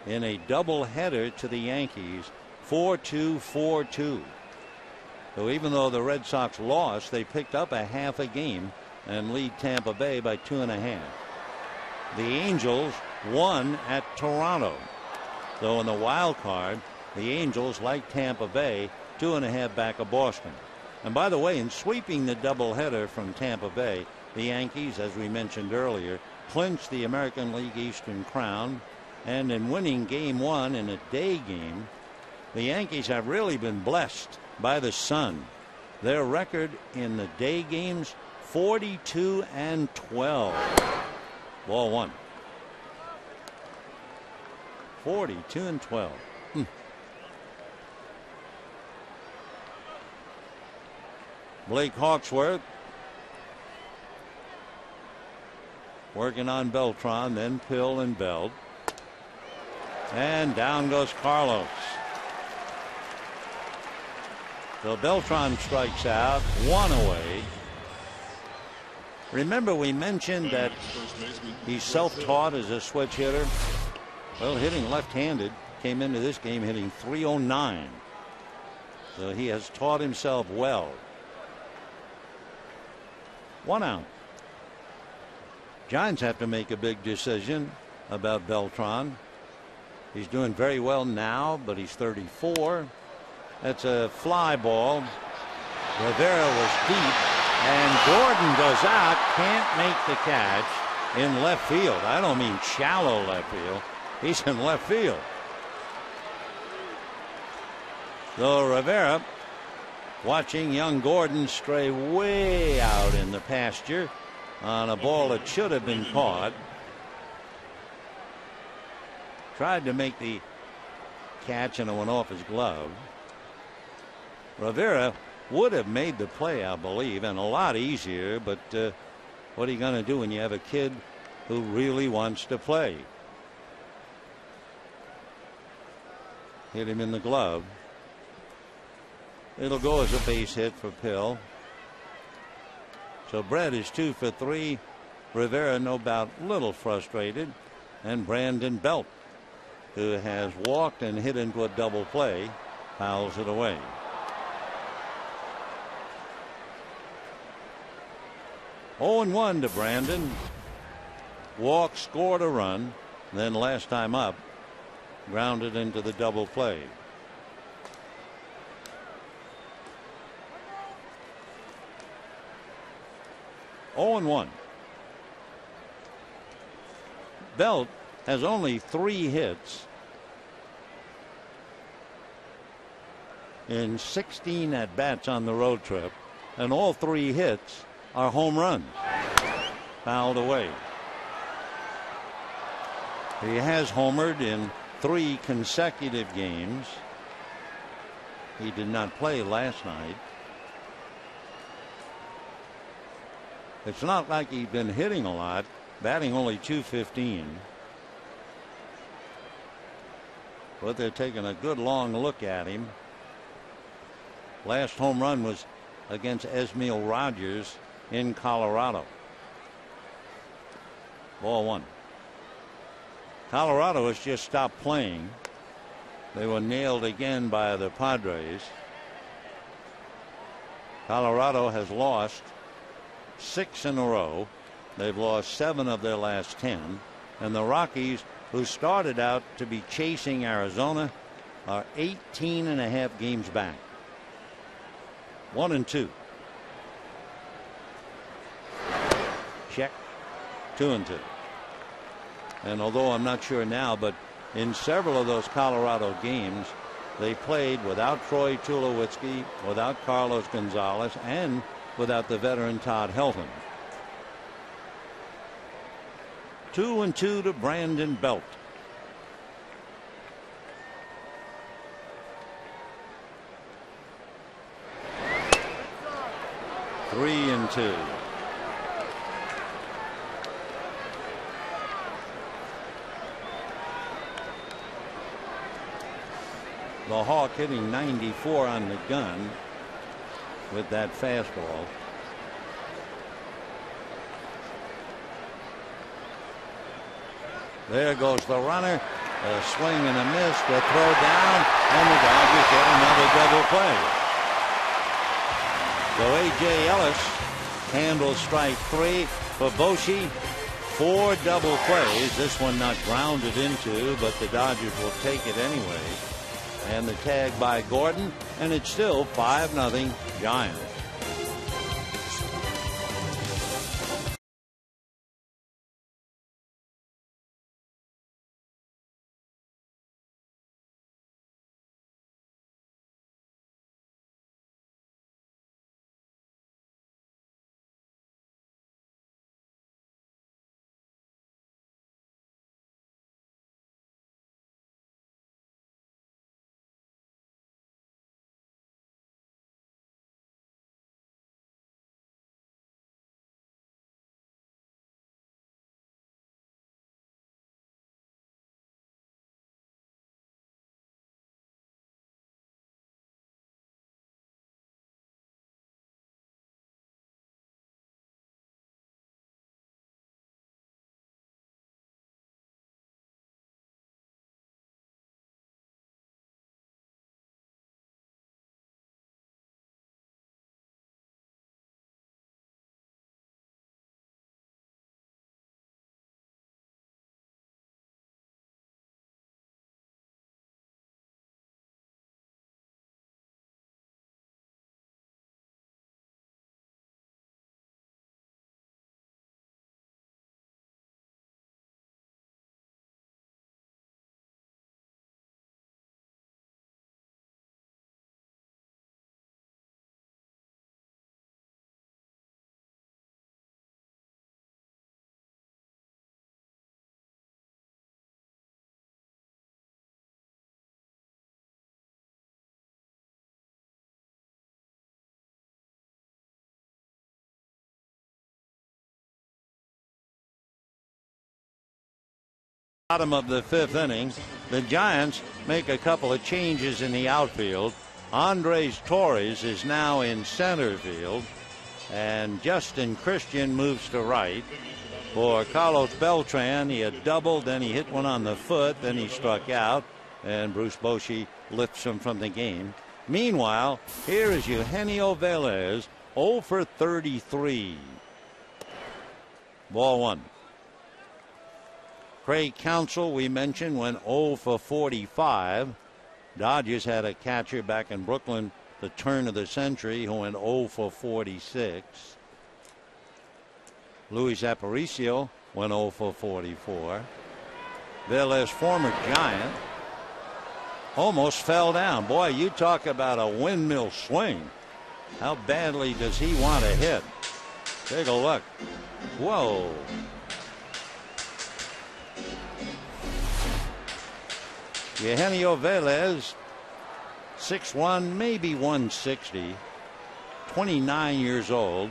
in a doubleheader to the Yankees, 4-2, 4-2. So even though the Red Sox lost, they picked up a half a game and lead Tampa Bay by 2.5. The Angels won at Toronto. So in the wild card, the Angels, like Tampa Bay, 2.5 back of Boston. And by the way, in sweeping the doubleheader from Tampa Bay, the Yankees, as we mentioned earlier, clinched the American League Eastern crown. And in winning game 1 in a day game, the Yankees have really been blessed by the sun. Their record in the day games, 42-12. Ball 1. 42-12. Blake Hawksworth working on Beltran, then Pill and Belt. And down goes Carlos. So Beltran strikes out, 1 away. Remember, we mentioned that he's self-taught as a switch hitter. Well, hitting left-handed, came into this game hitting .309. So he has taught himself well. 1 out. Giants have to make a big decision about Beltran. He's doing very well now, but he's 34. That's a fly ball. Rivera was deep, and Gordon goes out, can't make the catch in left field. I don't mean shallow left field. He's in left field. So Rivera watching young Gordon stray way out in the pasture on a ball that should have been caught. Tried to make the catch and it went off his glove. Rivera would have made the play, I believe, and a lot easier, but what are you going to do when you have a kid who really wants to play? Hit him in the glove. It'll go as a base hit for Pill. So Brett is 2 for 3. Rivera, no doubt, a little frustrated. And Brandon Belt, who has walked and hit into a double play, fouls it away. Oh, 0-1 to Brandon. Walk, scored a run. Then last time up, grounded into the double play. Oh, 0-1. Belt has only 3 hits in 16 at bats on the road trip, and all 3 hits are home runs. Fouled away. He has homered in 3 consecutive games. He did not play last night. It's not like he's been hitting a lot, batting only .215. But they're taking a good long look at him. Last home run was against Esmil Rogers in Colorado. Ball 1. Colorado has just stopped playing. They were nailed again by the Padres. Colorado has lost 6 in a row. They've lost 7 of their last 10. And the Rockies, who started out to be chasing Arizona, are 18.5 games back. 1-2. Check. 2-2. And although I'm not sure now, but in several of those Colorado games, they played without Troy Tulowitzki, without Carlos Gonzalez, and without the veteran Todd Helton. 2-2 to Brandon Belt. Three and 2. The Hawk hitting 94 on the gun with that fastball. There goes the runner. A swing and a miss. The throw down, and the Dodgers get another double play. So A.J. Ellis handles strike 3 for Boshi. 4 double plays. This one not grounded into, but the Dodgers will take it anyway. And the tag by Gordon, and it's still 5-0 Giants. Bottom of the 5th inning, the Giants make a couple of changes in the outfield. Andres Torres is now in center field, and Justin Christian moves to right. For Carlos Beltran, he had doubled, then he hit one on the foot, then he struck out, and Bruce Bochy lifts him from the game. Meanwhile, here is Eugenio Velez, 0 for 33. Ball 1. Craig Counsell, we mentioned, went 0 for 45. Dodgers had a catcher back in Brooklyn, the turn of the century, who went 0 for 46. Luis Aparicio went 0 for 44. Velez, former Giant, almost fell down. Boy, you talk about a windmill swing. How badly does he want to hit? Take a look. Whoa. Eugenio Velez, 6'1", maybe 160, 29 years old.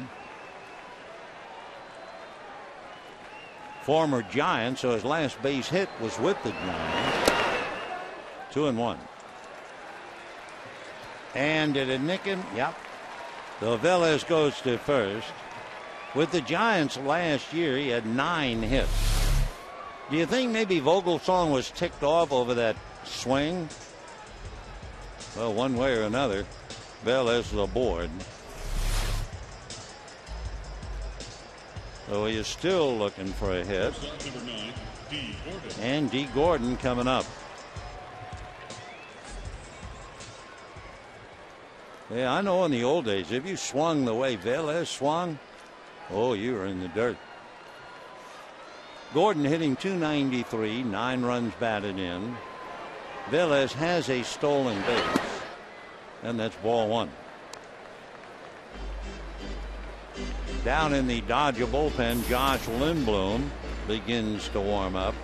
Former Giant, so his last base hit was with the Giants. 2-1. And did it nick him? Yep. So Velez goes to first. With the Giants last year, he had 9 hits. Do you think maybe Vogelsong was ticked off over that swing? Well, one way or another, Velez is aboard. So he is still looking for a hit. And D. Gordon coming up. Yeah, I know in the old days, if you swung the way Velez swung, oh, you were in the dirt. Gordon hitting .293, 9 runs batted in. Velez has a stolen base, and that's ball 1. Down in the Dodger bullpen, Josh Lindblom begins to warm up.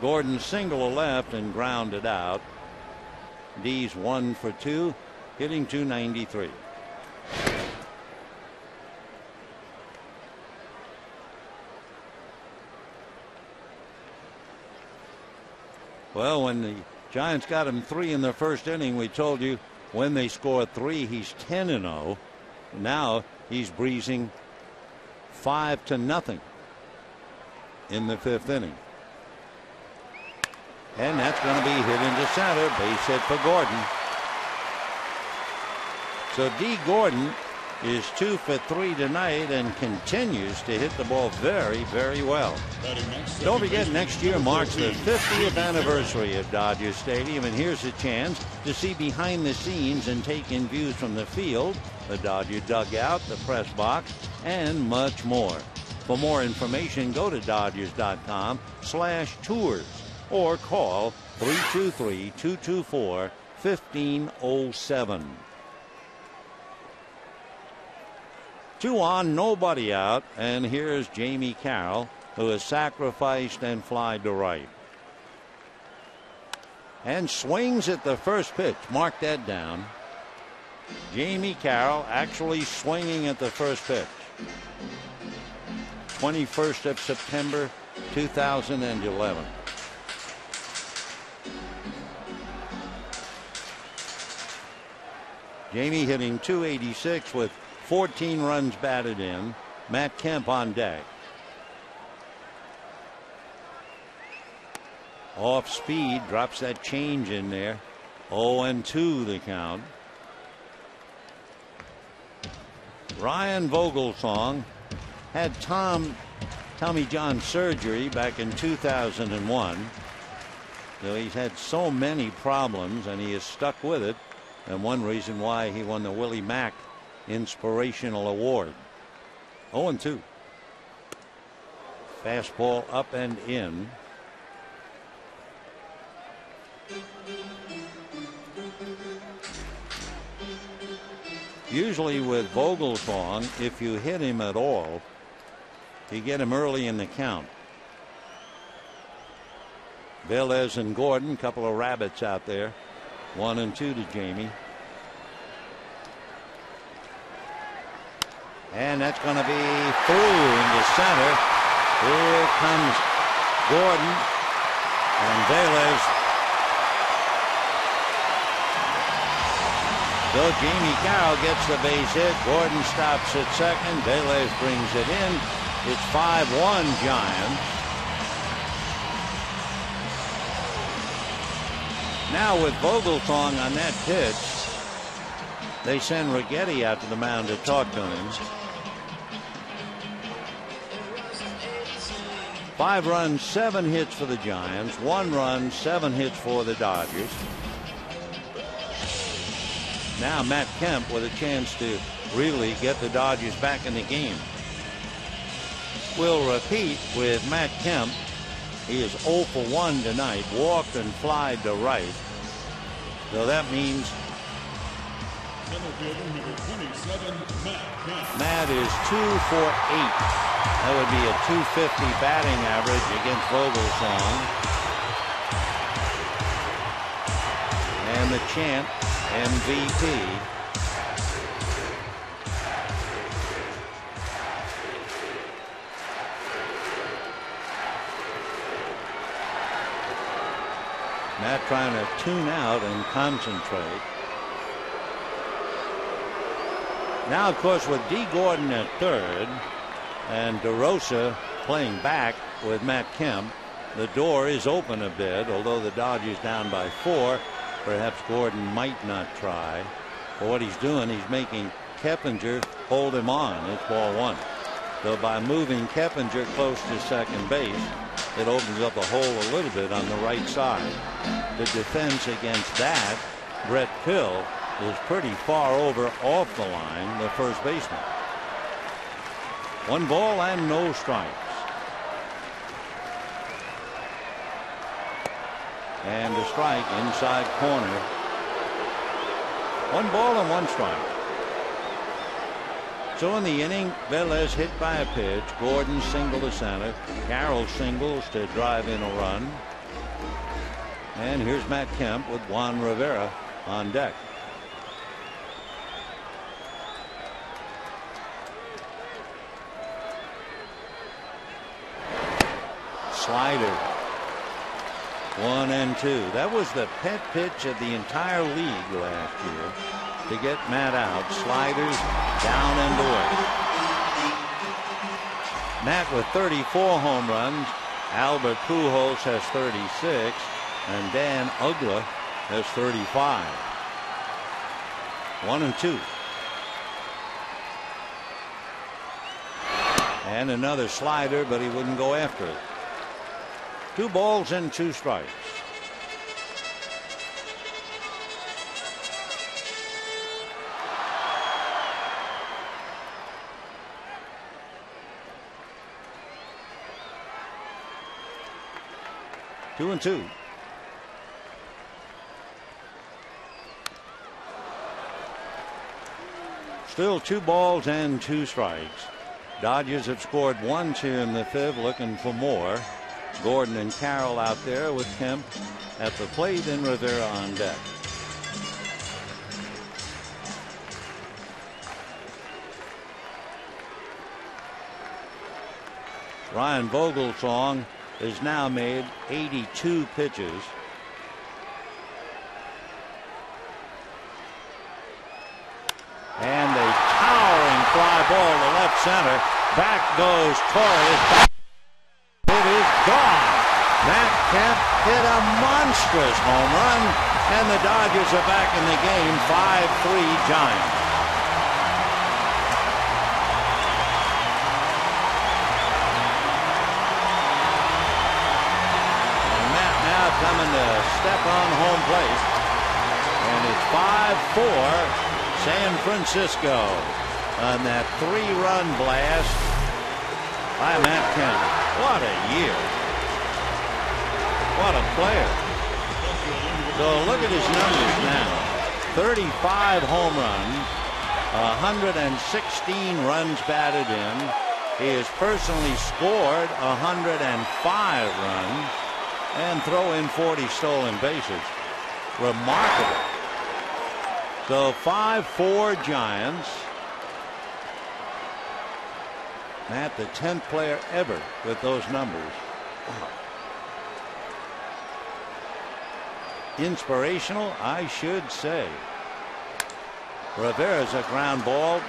Gordon single left and grounded out. D's 1 for 2, hitting .293. Well, when the Giants got him 3 in the first inning, we told you when they score 3, he's 10-0. Now he's breezing 5-0 in the 5th inning. And that's going to be hit into center. Base hit for Gordon. So D. Gordon is 2 for 3 tonight and continues to hit the ball very, very well. Don't forget, next year marks the 50th anniversary of Dodger Stadium, and here's a chance to see behind the scenes and take in views from the field, the Dodger dugout, the press box, and much more. For more information, go to Dodgers.com/tours or call 323-224-1507. 2 on, nobody out, and here's Jamie Carroll, who is sacrificed and flied to right. And swings at the first pitch. Mark that down. Jamie Carroll actually swinging at the first pitch. 21st of September, 2011. Jamie hitting .286 with 14 runs batted in. Matt Kemp on deck. Off speed, drops that change in there. 0-2 the count. Ryan Vogelsong had Tommy John surgery back in 2001. So he's had so many problems, and he is stuck with it. And one reason why he won the Willie Mack Inspirational Award. 0-2. Fastball up and in. Usually with Vogelsong, if you hit him at all, you get him early in the count. Velez and Gordon, couple of rabbits out there. 1-2 to Jamie. And that's going to be through into center. Here comes Gordon, and Velez. So Jamie Carroll gets the base hit. Gordon stops at second. Velez brings it in. It's 5-1 Giants. Now with Vogelsong on that pitch, they send Righetti out to the mound to talk to him. 5 runs, 7 hits for the Giants. 1 run, 7 hits for the Dodgers. Now Matt Kemp with a chance to really get the Dodgers back in the game. We'll repeat with Matt Kemp. He is 0 for 1 tonight. Walked and flied to right. So that means Matt is 2 for 8. That would be a .250 batting average against Vogelsong. And the chant, MVP. Matt trying to tune out and concentrate. Now, of course, with D. Gordon at third and DeRosa playing back with Matt Kemp, the door is open a bit. Although the Dodgers down by 4, perhaps Gordon might not try. But what he's doing, he's making Keppinger hold him on. It's ball 1. So by moving Keppinger close to second base, it opens up a hole a little bit on the right side. The defense against that, Brett Pill, is pretty far over off the line, the first baseman. 1 ball and no strikes. And a strike inside corner. 1 ball and 1 strike. So in the inning, Velez hit by a pitch. Gordon single to center. Carroll singles to drive in a run. And here's Matt Kemp with Juan Rivera on deck. Slider. 1 and 2. That was the pet pitch of the entire league last year. To get Matt out. Sliders down and away. Matt with 34 home runs. Albert Pujols has 36. And Dan Uggla has 35. 1 and 2. And another slider, but he wouldn't go after it. 2 balls and 2 strikes. Two and 2. Still 2 balls and 2 strikes. Dodgers have scored once here in the 5th, looking for more. Gordon and Carroll out there with Kemp at the plate and Rivera on deck. Ryan Vogelsong has now made 82 pitches. And a towering fly ball to left center. Back goes Torres. It is gone. Matt Kemp hit a monstrous home run, and the Dodgers are back in the game. 5-3 Giants. Coming to step on home plate, and it's 5-4 San Francisco on that 3-run blast by Matt Kemp. What a year. What a player. So look at his numbers now. 35 home runs, 116 runs batted in. He has personally scored 105 runs and throw in 40 stolen bases. Remarkable. So 5-4 Giants. Matt, the 10th player ever with those numbers. Wow. Inspirational, I should say. Rivera's a ground ball.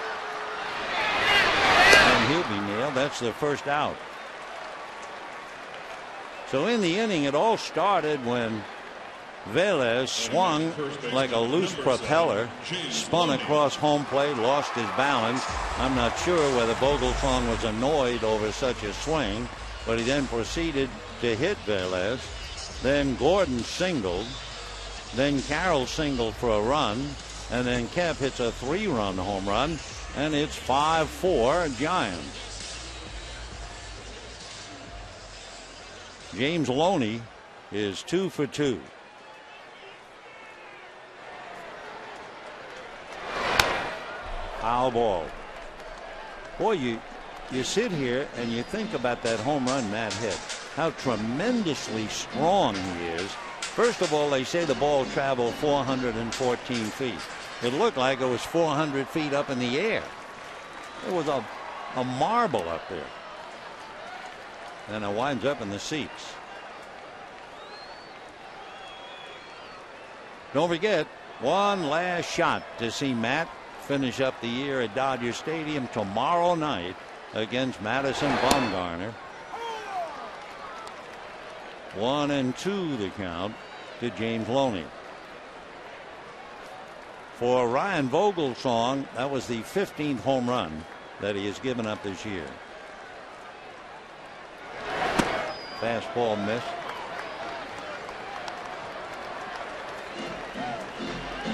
And he'll be nailed. That's the first out. So in the inning, it all started when Velez swung like a loose propeller, spun across home plate, lost his balance. I'm not sure whether Vogelsong was annoyed over such a swing, but he then proceeded to hit Velez. Then Gordon singled. Then Carroll singled for a run. And then Kemp hits a 3-run home run. And it's 5-4 Giants. James Loney is 2 for 2. Foul ball. Boy, you sit here and you think about that home run Matt hit. How tremendously strong he is. First of all, they say the ball traveled 414 feet. It looked like it was 400 feet up in the air. It was a marble up there. And it winds up in the seats. Don't forget, one last shot to see Matt finish up the year at Dodger Stadium tomorrow night against Madison Bumgarner. 1-2 the count to James Loney. For Ryan Vogelsong, that was the 15th home run that he has given up this year. Fastball missed.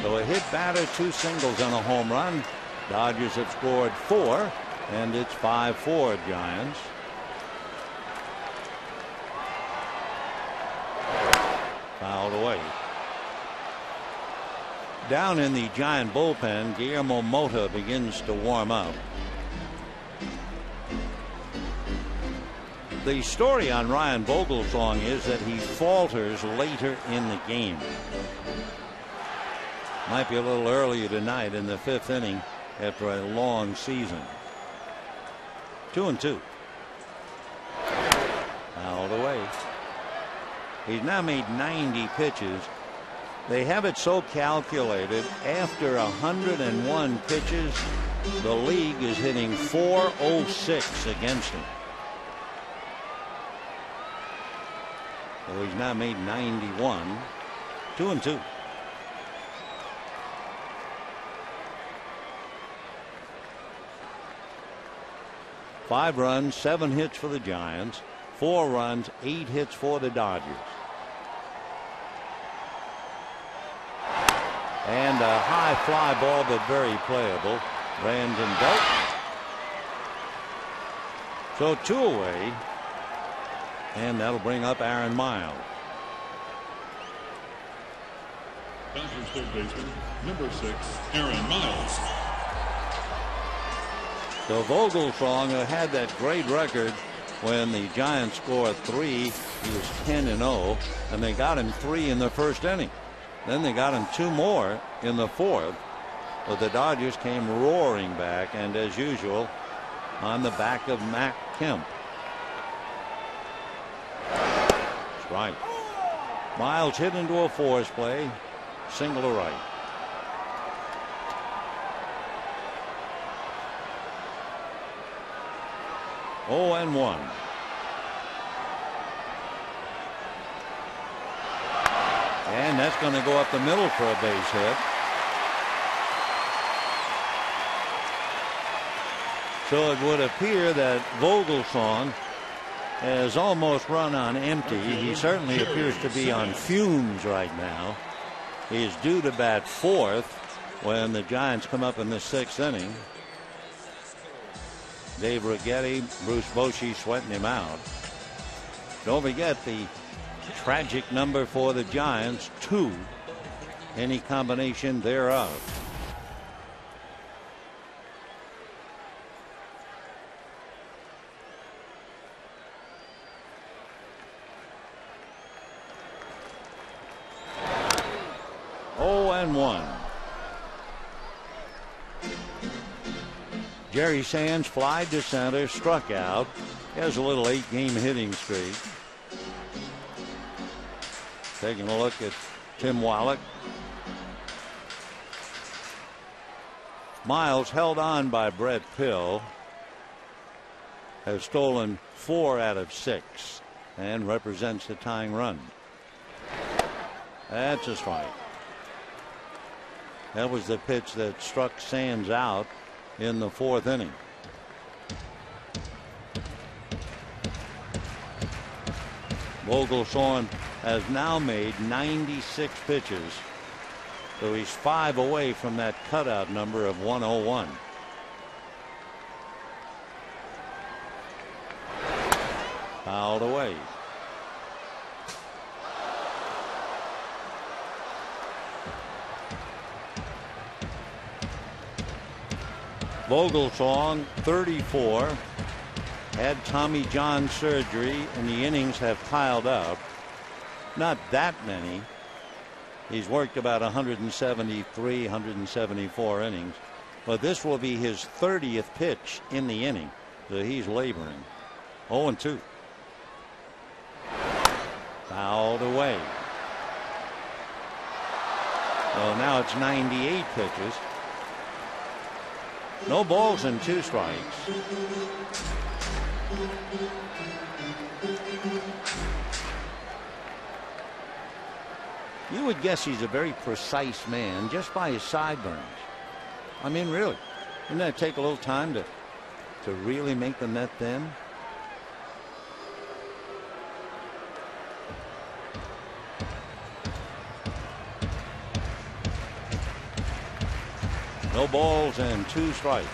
So a hit batter, 2 singles and a home run. Dodgers have scored 4, and it's 5-4 Giants. Fouled away. Down in the Giant bullpen, Guillermo Mota begins to warm up. The story on Ryan Vogelsong is that he falters later in the game. Might be a little earlier tonight in the 5th inning after a long season. 2-2. Fouled away. He's now made 90 pitches. They have it so calculated, after 101 pitches, the league is hitting .406 against him. So he's now made 91. 2-2. Five runs, 7 hits for the Giants, 4 runs, 8 hits for the Dodgers. And a high fly ball, but very playable. Brandon Belt. So 2 away. And that'll bring up Aaron Miles. Dodgers third baseman, number 6, Aaron Miles. So Vogelsong, who had that great record when the Giants scored 3, he was 10-0, and they got him 3 in the first inning. Then they got him 2 more in the 4th, but the Dodgers came roaring back, and as usual, on the back of Matt Kemp. Strike. Miles hit into a force play, single to right. Oh, and 1. And that's going to go up the middle for a base hit. So it would appear that Vogelsong has almost run on empty. He certainly appears to be on fumes right now. He's due to bat 4th when the Giants come up in the 6th inning. Dave Righetti, Bruce Bochy sweating him out. Don't forget the tragic number for the Giants, 2. Any combination thereof. Oh, and 1. Jerry Sands flied to center, struck out. He has a little 8-game hitting streak. Taking a look at Tim Wallach. Miles, held on by Brett Pill, has stolen 4 out of 6 and represents the tying run. That's a strike. That was the pitch that struck Sands out in the 4th inning. Vogelsorn has now made 96 pitches, so he's 5 away from that cutout number of 101. Fouled away. Vogelsorn, 34, had Tommy John surgery, and the innings have piled up. Not that many. He's worked about 173, 174 innings, but this will be his 30th pitch in the inning, so he's laboring. 0-2. Fouled away. Well, now it's 98 pitches. No balls and 2 strikes. You would guess he's a very precise man just by his sideburns. I mean, really. Wouldn't that take a little time to really make the net thin? No balls and 2 strikes.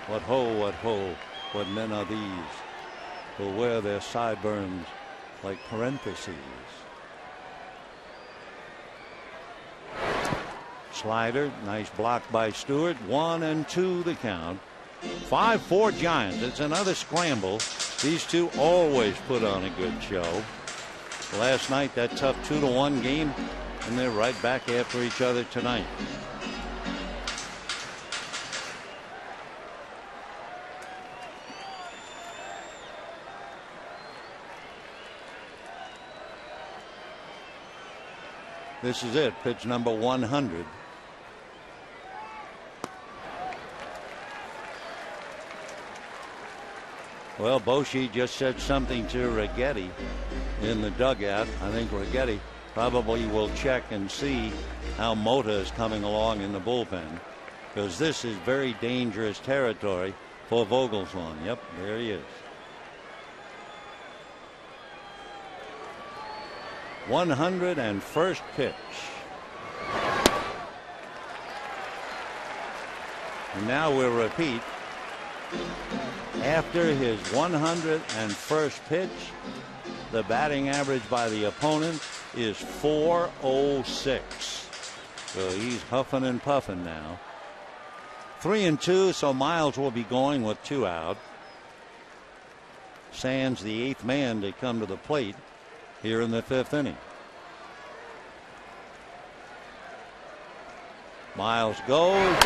What ho, what men are these who wear their sideburns like parentheses. Slider, nice block by Stewart. 1-2 the count. 5-4 Giants. It's another scramble. These two always put on a good show. Last night, that tough 2-1 game, and they're right back after each other tonight. This is it, pitch number 100. Well, Boshi just said something to Righetti in the dugout. I think Righetti probably will check and see how Mota is coming along in the bullpen, because this is very dangerous territory for Vogelsorn. Yep, there he is. 101st pitch. And now we'll repeat. After his 101st pitch, the batting average by the opponent is .406. So he's huffing and puffing now. 3-2, so Miles will be going with 2 out. Sands, the 8th man to come to the plate here in the 5th inning. Miles goes,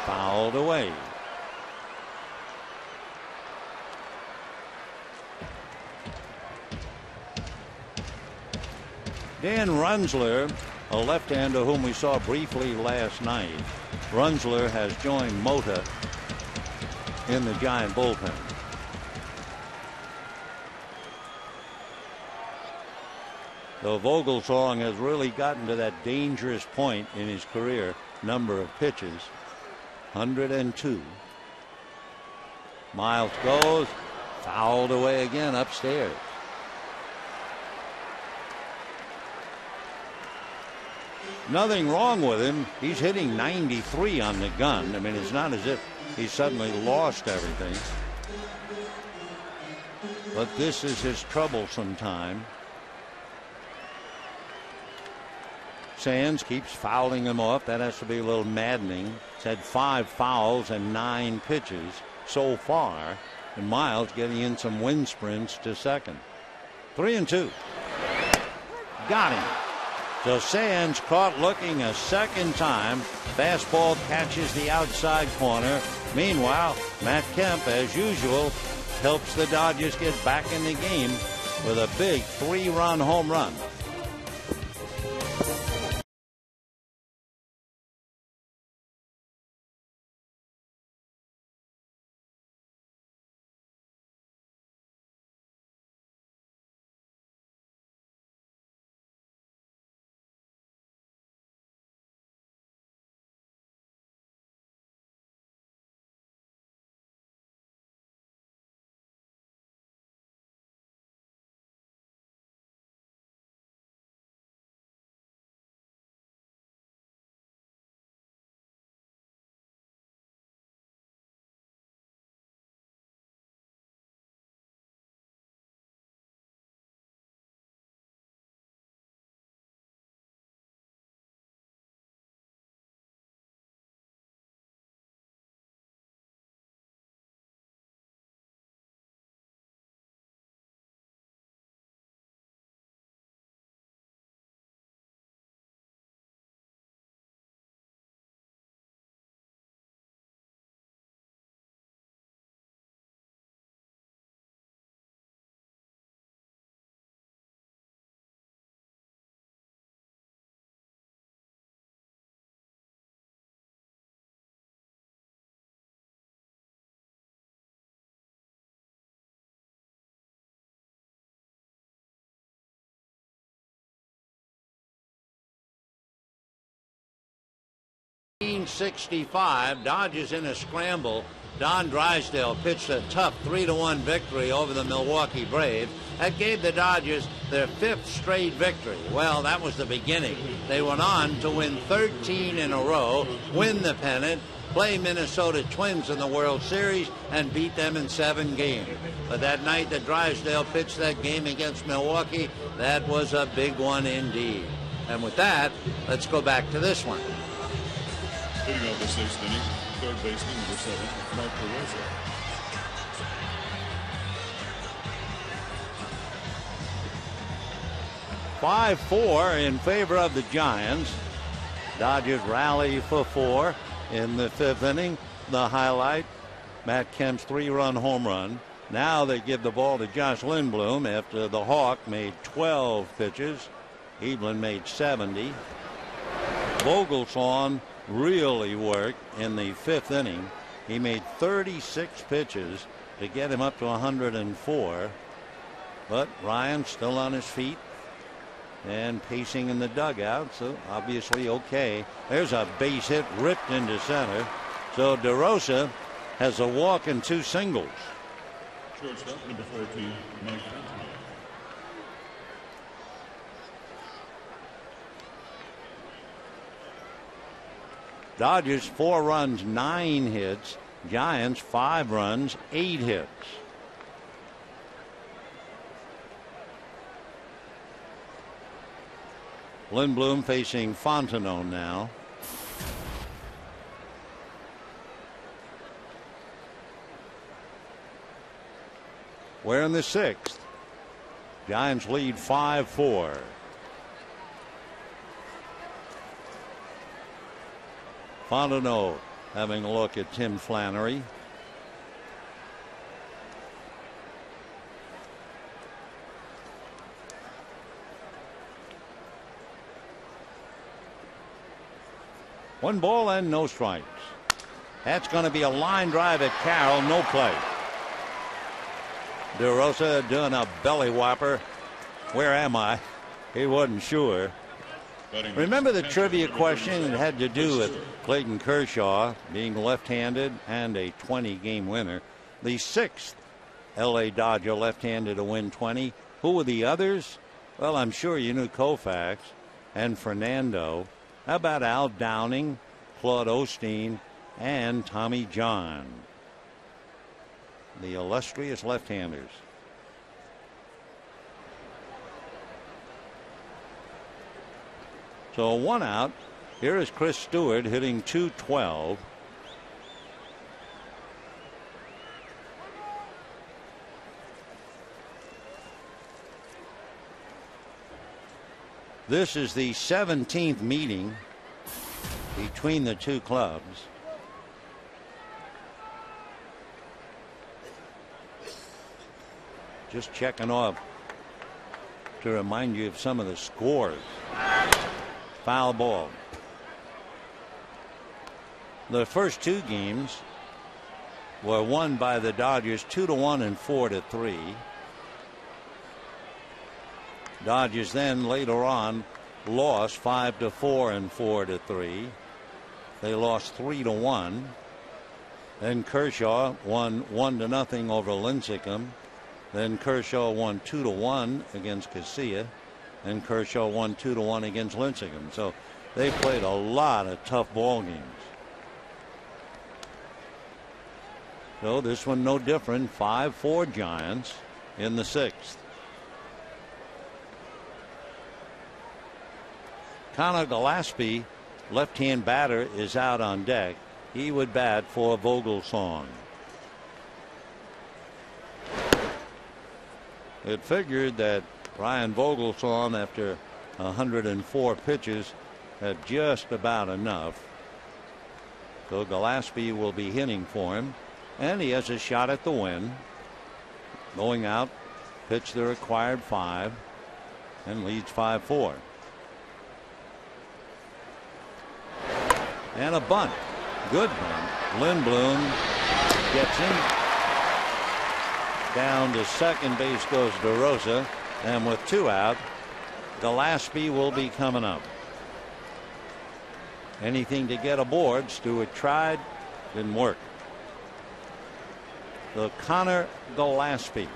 fouled away. Dan Runzler, a left-hander whom we saw briefly last night. Runzler has joined Mota in the Giant bullpen. So Vogelsorn has really gotten to that dangerous point in his career. Number of pitches, 102. Miles goes, fouled away again upstairs. Nothing wrong with him. He's hitting 93 on the gun. I mean, it's not as if he suddenly lost everything. But this is his troublesome time. Sands keeps fouling him off. That has to be a little maddening. He's had 5 fouls and 9 pitches so far. And Miles getting in some wind sprints to second. 3-2. Got him. So Sands caught looking a second time. Fastball catches the outside corner. Meanwhile, Matt Kemp, as usual, helps the Dodgers get back in the game with a big 3-run home run. .65, Dodgers in a scramble. Don Drysdale pitched a tough 3-1 victory over the Milwaukee Braves. That gave the Dodgers their 5th straight victory. Well, that was the beginning. They went on to win 13 in a row, win the pennant, play Minnesota Twins in the World Series, and beat them in 7 games. But that night that Drysdale pitched that game against Milwaukee, that was a big one indeed. And with that, let's go back to this one. Hitting out the 6th inning, third baseman, number 7, Mark Barroso. (5-4) in favor of the Giants. Dodgers rally for 4 in the 5th inning. The highlight, Matt Kemp's 3-run home run. Now they give the ball to Josh Lindblom after the Hawk made 12 pitches. Evelyn made 70. Vogelsong really worked in the 5th inning. He made 36 pitches to get him up to 104. But Ryan still on his feet and pacing in the dugout, so obviously okay. There's a base hit ripped into center. So DeRosa has a walk and 2 singles. Shortstop, number 14, Mike Fenton. Dodgers 4 runs, 9 hits. Giants 5 runs, 8 hits. Lindblom facing Fontenot now. We're in the 6th. Giants lead 5-4. Fontenot having a look at Tim Flannery. One ball and no strikes. That's going to be a line drive at Carroll. No play. DeRosa doing a belly whopper. Where am I? He wasn't sure. Remember the trivia question? It had to do with Clayton Kershaw being left-handed and a 20-game winner. The 6th L.A. Dodger left-handed to win 20. Who were the others? Well, I'm sure you knew Koufax and Fernando. How about Al Downing, Claude Osteen, and Tommy John? The illustrious left-handers. So 1 out. Here is Chris Stewart hitting .212. This is the 17th meeting between the two clubs. Just checking off to remind you of some of the scores. Foul ball. The first two games were won by the Dodgers 2-1 and 4-3. Dodgers then later on lost 5-4 and 4-3. They lost 3-1. Then Kershaw won 1-0 over Lincecum. Then Kershaw won 2-1 against Casilla, and Kershaw won 2-1 against Lincecum. So they played a lot of tough ball games. So this one no different. 5-4 Giants in the 6th. Connor Gillespie, left-hand batter, is out on deck. He would bat for Vogelsong. It figured that Ryan Vogelsong, after 104 pitches, had just about enough. So Gillespie will be hitting for him, and he has a shot at the win. Going out, pitched the required 5, and leads 5-4. And a bunt. Good bunt. Lindblom gets him. Down to second base goes DeRosa, and with 2 out, Gillespie will be coming up. Anything to get aboard. Stewart tried, didn't work. So Connor Gillespie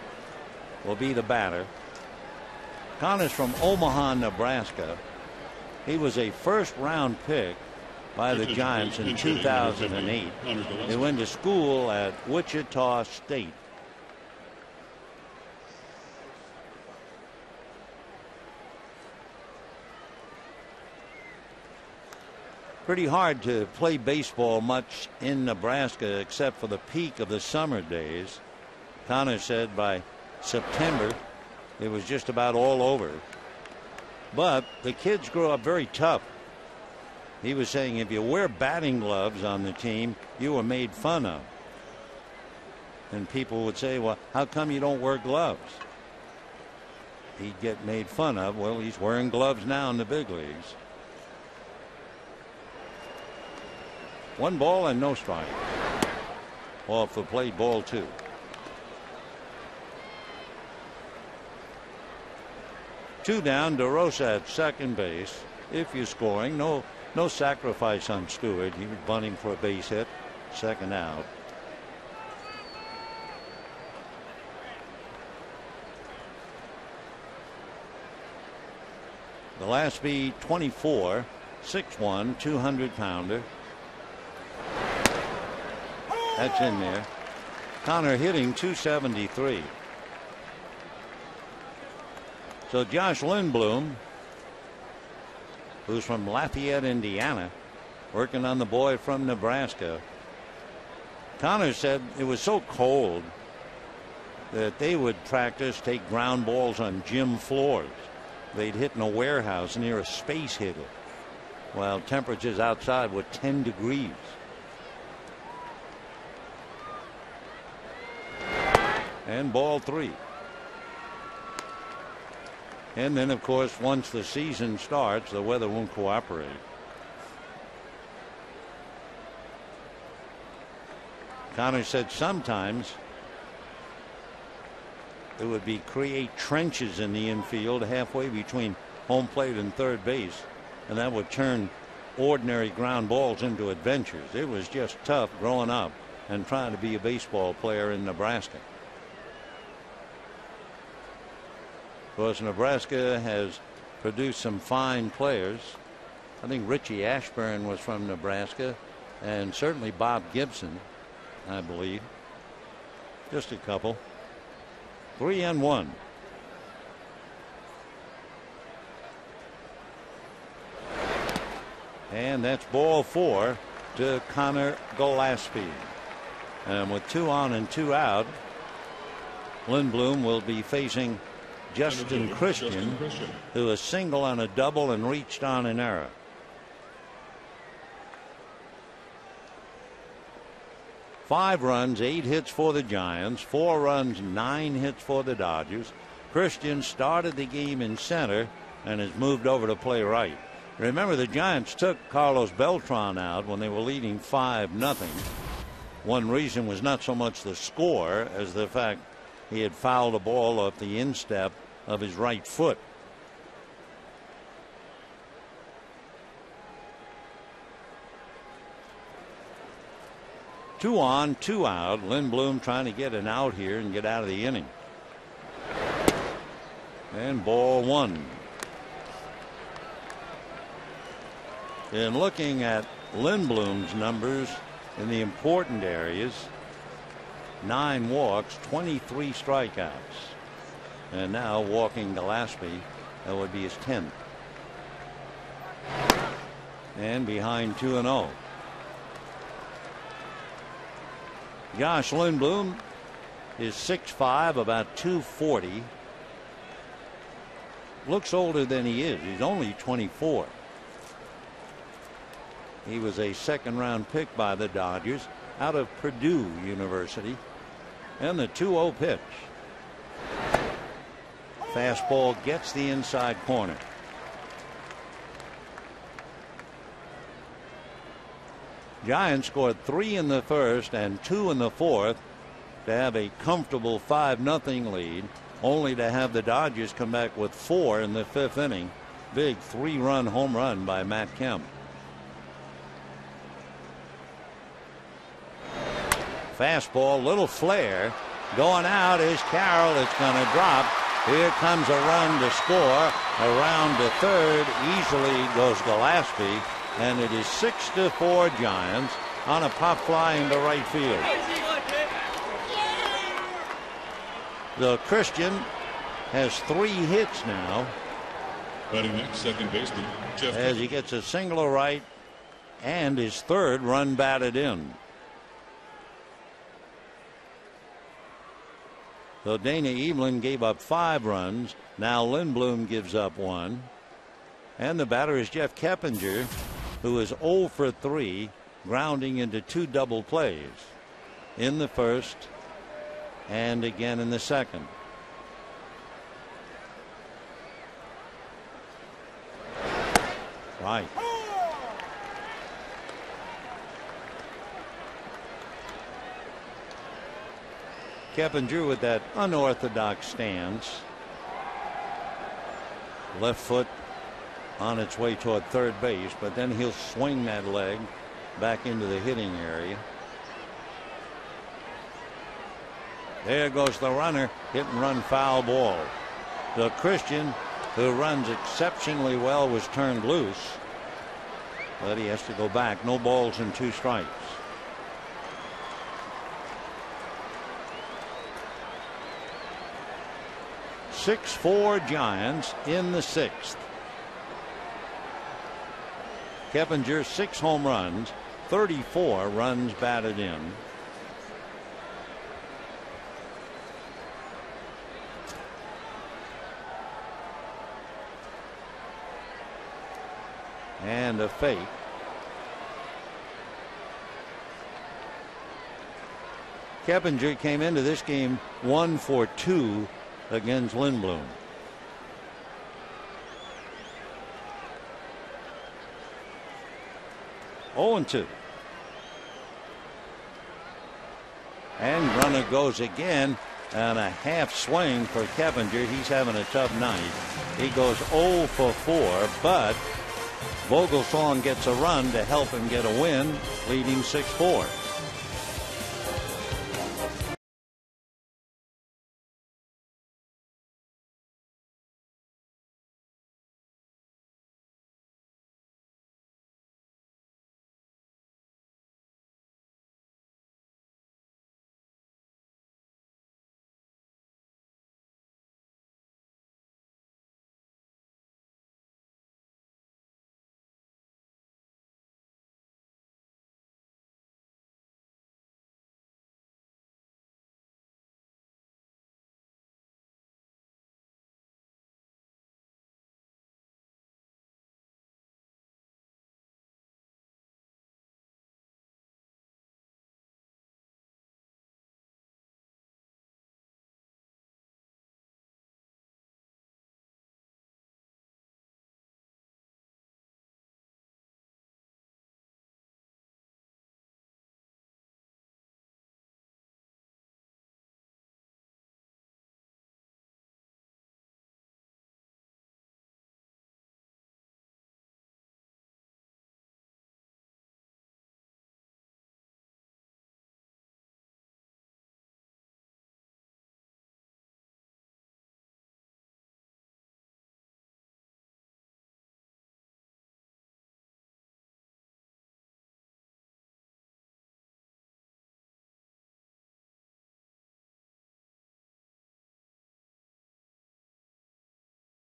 will be the batter. Connor's from Omaha, Nebraska. He was a first-round pick by the Giants in 2008. He went to school at Wichita State. Pretty hard to play baseball much in Nebraska except for the peak of the summer days. Connor said by September it was just about all over. But the kids grew up very tough. He was saying if you wear batting gloves on the team, you were made fun of. And people would say, well, how come you don't wear gloves? He'd get made fun of. Well, he's wearing gloves now in the big leagues. 1 ball and no strike. Off the plate, ball 2. Two down, DeRosa at second base. If you're scoring, no sacrifice on Stewart. He was bunting for a base hit. Second out. Gillespie 24, 6'1", 200-pounder. That's in there. Connor hitting .273. So Josh Lindblom, who's from Lafayette, Indiana, working on the boy from Nebraska. Connor said it was so cold that they would practice, take ground balls on gym floors. They'd hit in a warehouse near a space heater while temperatures outside were 10 degrees. And ball 3. And then, of course, once the season starts, the weather won't cooperate. Connor said sometimes it would be create trenches in the infield halfway between home plate and third base, and that would turn ordinary ground balls into adventures. It was just tough growing up and trying to be a baseball player in Nebraska. Of course, Nebraska has produced some fine players. I think Richie Ashburn was from Nebraska, and certainly Bob Gibson, I believe. Just a couple. 3-1. And that's ball 4 to Connor Gillespie. And with 2 on and 2 out, Lindblom will be facing Justin Christian, who was single on a double and reached on an error. Five runs, 8 hits for the Giants, 4 runs, 9 hits for the Dodgers. Christian started the game in center and has moved over to play right. Remember, the Giants took Carlos Beltran out when they were leading 5-0. One reason was not so much the score as the fact he had fouled a ball off the instep of his right foot. Two on, 2 out. Lindblom trying to get an out here and get out of the inning. And ball 1. In looking at Lindblom's numbers in the important areas, 9 walks, 23 strikeouts. And now walking Gillespie, that would be his 10th. And behind 2-0. Josh Lindblom is 6'5", about 240. Looks older than he is. He's only 24. He was a second-round pick by the Dodgers out of Purdue University. And the 2-0 pitch. Fastball gets the inside corner. Giants scored 3 in the first and 2 in the fourth to have a comfortable 5-0 lead, only to have the Dodgers come back with 4 in the 5th inning. Big 3-run home run by Matt Kemp. Fastball, little flare. Going out is Carroll. It's going to drop. Here comes a run to score. Around to third. Easily goes Gillespie. And it is 6-4 Giants on a pop fly into right field. The Christian has 3 hits now. Batting next, second baseman Jeff as he gets a single to right and his 3rd run batted in. So Dana Evelyn gave up 5 runs. Now Lindblom gives up 1. And the batter is Jeff Keppinger, who is 0 for 3, grounding into 2 double plays in the first and again in the second. Right. Keppinger with that unorthodox stance. Left foot on its way toward third base, but then he'll swing that leg back into the hitting area. There goes the runner. Hit and run foul ball. The Christian, who runs exceptionally well, was turned loose, but he has to go back. No balls and 2 strikes. (6-4) Giants in the 6th. Keppinger 6 home runs, 34 runs batted in. And a fake. Keppinger came into this game 1 for 2 against Lindblom. Oh, 0-2. And runner goes again, and a half swing for Keppinger. He's having a tough night. He goes 0 for 4, but Vogelsong gets a run to help him get a win, leading 6-4.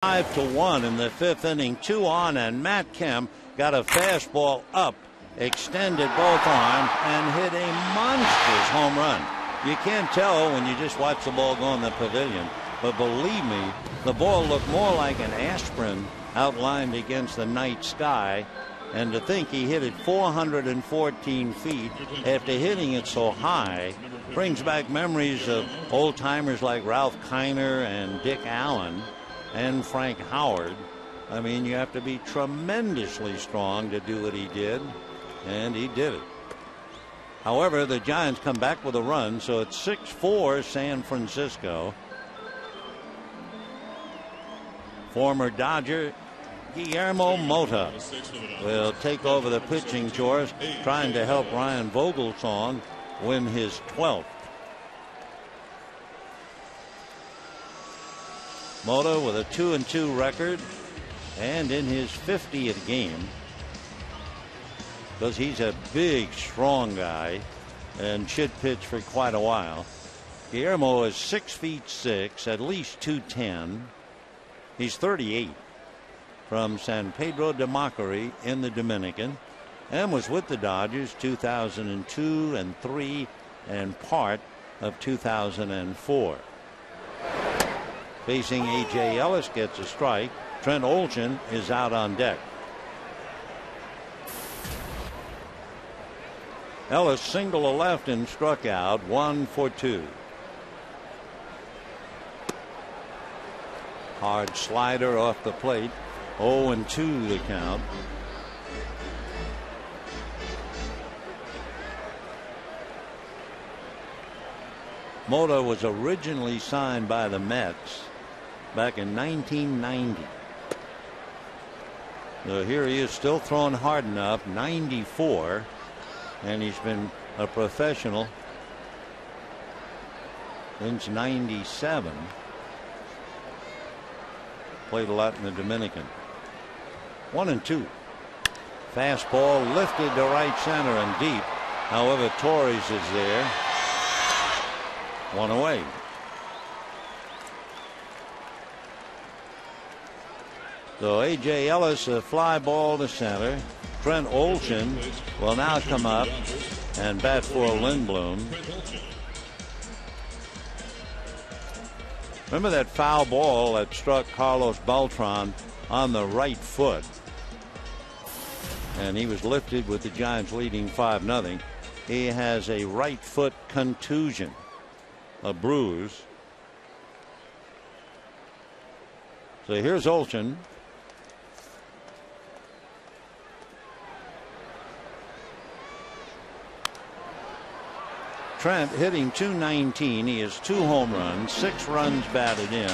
5-1 in the 5th inning, 2 on, and Matt Kemp got a fastball up, extended both arms, and hit a monstrous home run. You can't tell when you just watch the ball go in the pavilion, but believe me, the ball looked more like an aspirin outlined against the night sky. And to think he hit it 414 feet after hitting it so high brings back memories of old timers like Ralph Kiner and Dick Allen and Frank Howard. I mean, you have to be tremendously strong to do what he did, and he did it. However, the Giants come back with a run, so it's 6-4 San Francisco. Former Dodger Guillermo Mota will take over the pitching chores, trying to help Ryan Vogelsong win his 12th. Mota with a 2-2 record and in his 50th game, because he's a big, strong guy and should pitch for quite a while. Guillermo is 6'6", at least 210. He's 38. From San Pedro de Macorís in the Dominican, and was with the Dodgers 2002 and 3 and part of 2004. Facing A.J. Ellis, gets a strike. Trent Olson is out on deck. Ellis singled a left and struck out, 1 for 2. Hard slider off the plate. 0-2 the count. Mota was originally signed by the Mets back in 1990. So here he is, still throwing hard enough, 94, and he's been a professional since 97. Played a lot in the Dominican. 1-2. Fastball lifted to right center and deep. However, Torres is there. 1 away. So A.J. Ellis, a fly ball to center. Trent Olson will now come up and bat for Lindblom. Remember that foul ball that struck Carlos Beltran on the right foot, and he was lifted with the Giants leading 5-0. He has a right foot contusion, a bruise. So here's Olson. Trent hitting .219. He has 2 home runs, 6 runs batted in,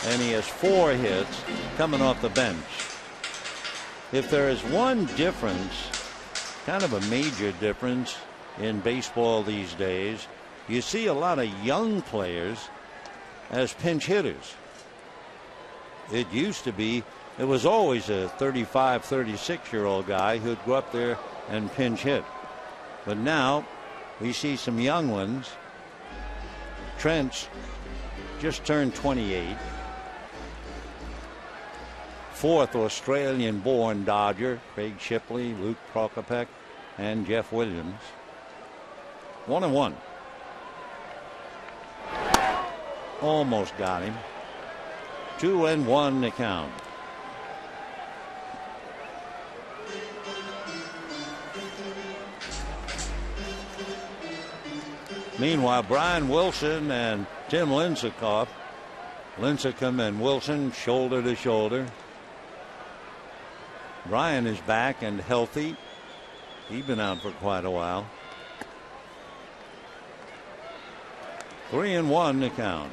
and he has 4 hits coming off the bench. If there is one difference, kind of a major difference in baseball these days, you see a lot of young players as pinch hitters. It used to be, it was always a 35, 36-year-old guy who'd go up there and pinch hit. But now we see some young ones. Trent's just turned 28. 4th Australian-born Dodger. Craig Shipley, Luke Prokopec, and Jeff Williams. 1-1. Almost got him. 2-1 to count. Meanwhile, Brian Wilson and Tim Lincecum and Wilson shoulder to shoulder. Brian is back and healthy. He's been out for quite a while. 3-1 to count.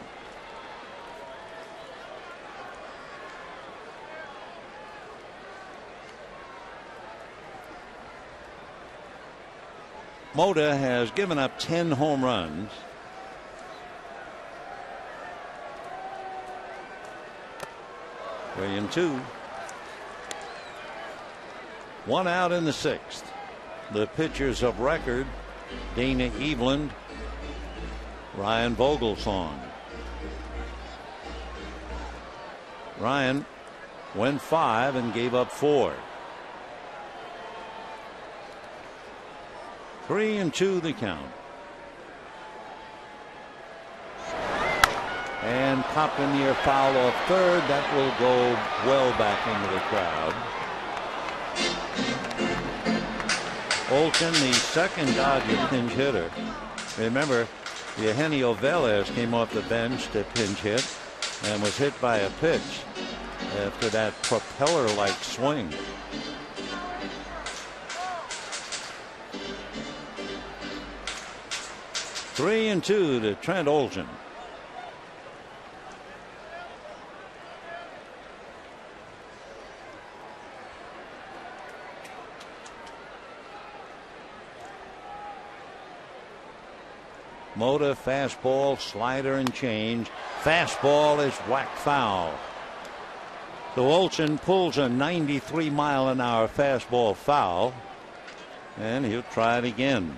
Mota has given up 10 home runs. Three and 2. 1 out in the 6th. The pitchers of record: Dana Eveland, Ryan Vogelsong. Ryan went 5 and gave up 4. 3-2 the count. And popped in the air, foul off third. That will go well back into the crowd. Olson, the second Dodger pinch hitter. Remember, Eugenio Velez came off the bench to pinch hit and was hit by a pitch after that propeller-like swing. Three and 2 to Trent Olson. Mota fastball, slider, and change. Fastball is whacked foul. So Olson pulls a 93-mile-an-hour fastball foul, and he'll try it again.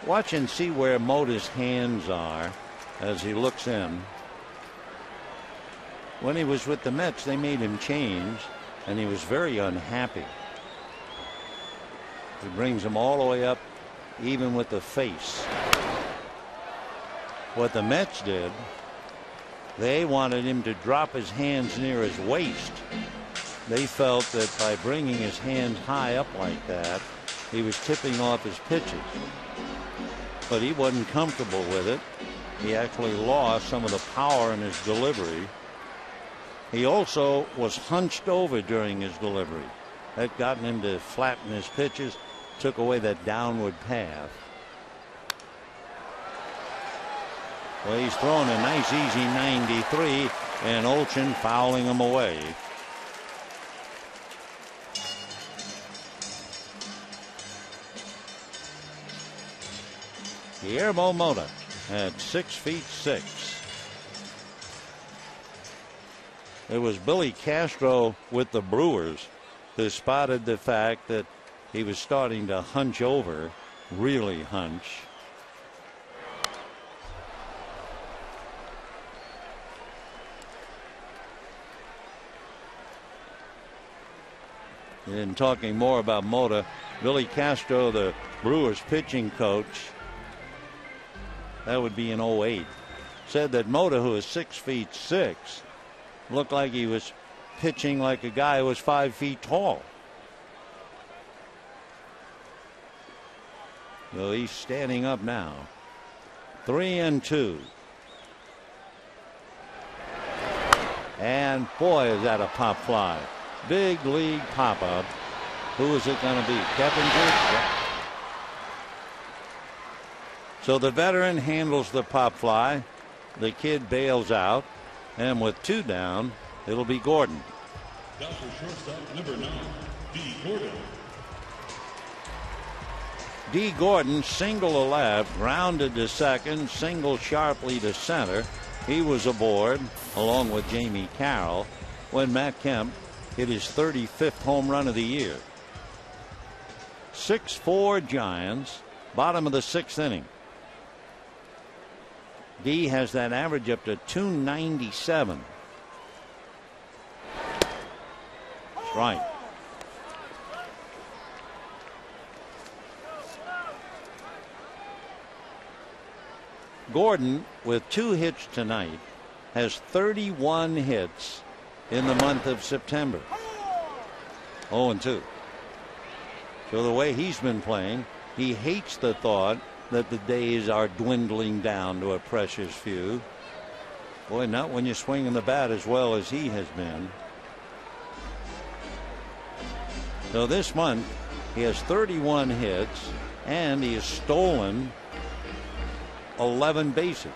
Watch and see where Mota's hands are as he looks in. When he was with the Mets, they made him change, and he was very unhappy. It brings him all the way up, even with the face. What the Mets did, they wanted him to drop his hands near his waist. They felt that by bringing his hands high up like that, he was tipping off his pitches. But he wasn't comfortable with it. He actually lost some of the power in his delivery. He also was hunched over during his delivery. That got him to flatten his pitches, took away that downward path. Well, he's throwing a nice easy 93, and Olson fouling him away. Guillermo Mota at 6'6". It was Billy Castro with the Brewers who spotted the fact that he was starting to hunch over, really hunch. And talking more about Mota, Billy Castro, the Brewers pitching coach, that would be in 08, said that Mota, who is 6'6", looked like he was pitching like a guy who was 5 feet tall. So he's standing up now. 3-2. And boy, is that a pop fly. Big league pop up. Who is it going to be? Keppinger? So the veteran handles the pop fly. The kid bails out. And with 2 down, it'll be Gordon. Dodger shortstop number 9, D. Gordon. D. Gordon single to left, grounded to second, single sharply to center. He was aboard along with Jamie Carroll when Matt Kemp hit his 35th home run of the year. 6-4 Giants, bottom of the 6th inning. D has that average up to 297. That's right. Gordon, with 2 hits tonight, has 31 hits in the month of September. 0-2. So the way he's been playing, he hates the thought that the days are dwindling down to a precious few. Boy, not when you're swinging the bat as well as he has been. So this month, he has 31 hits, and he has stolen 11 bases.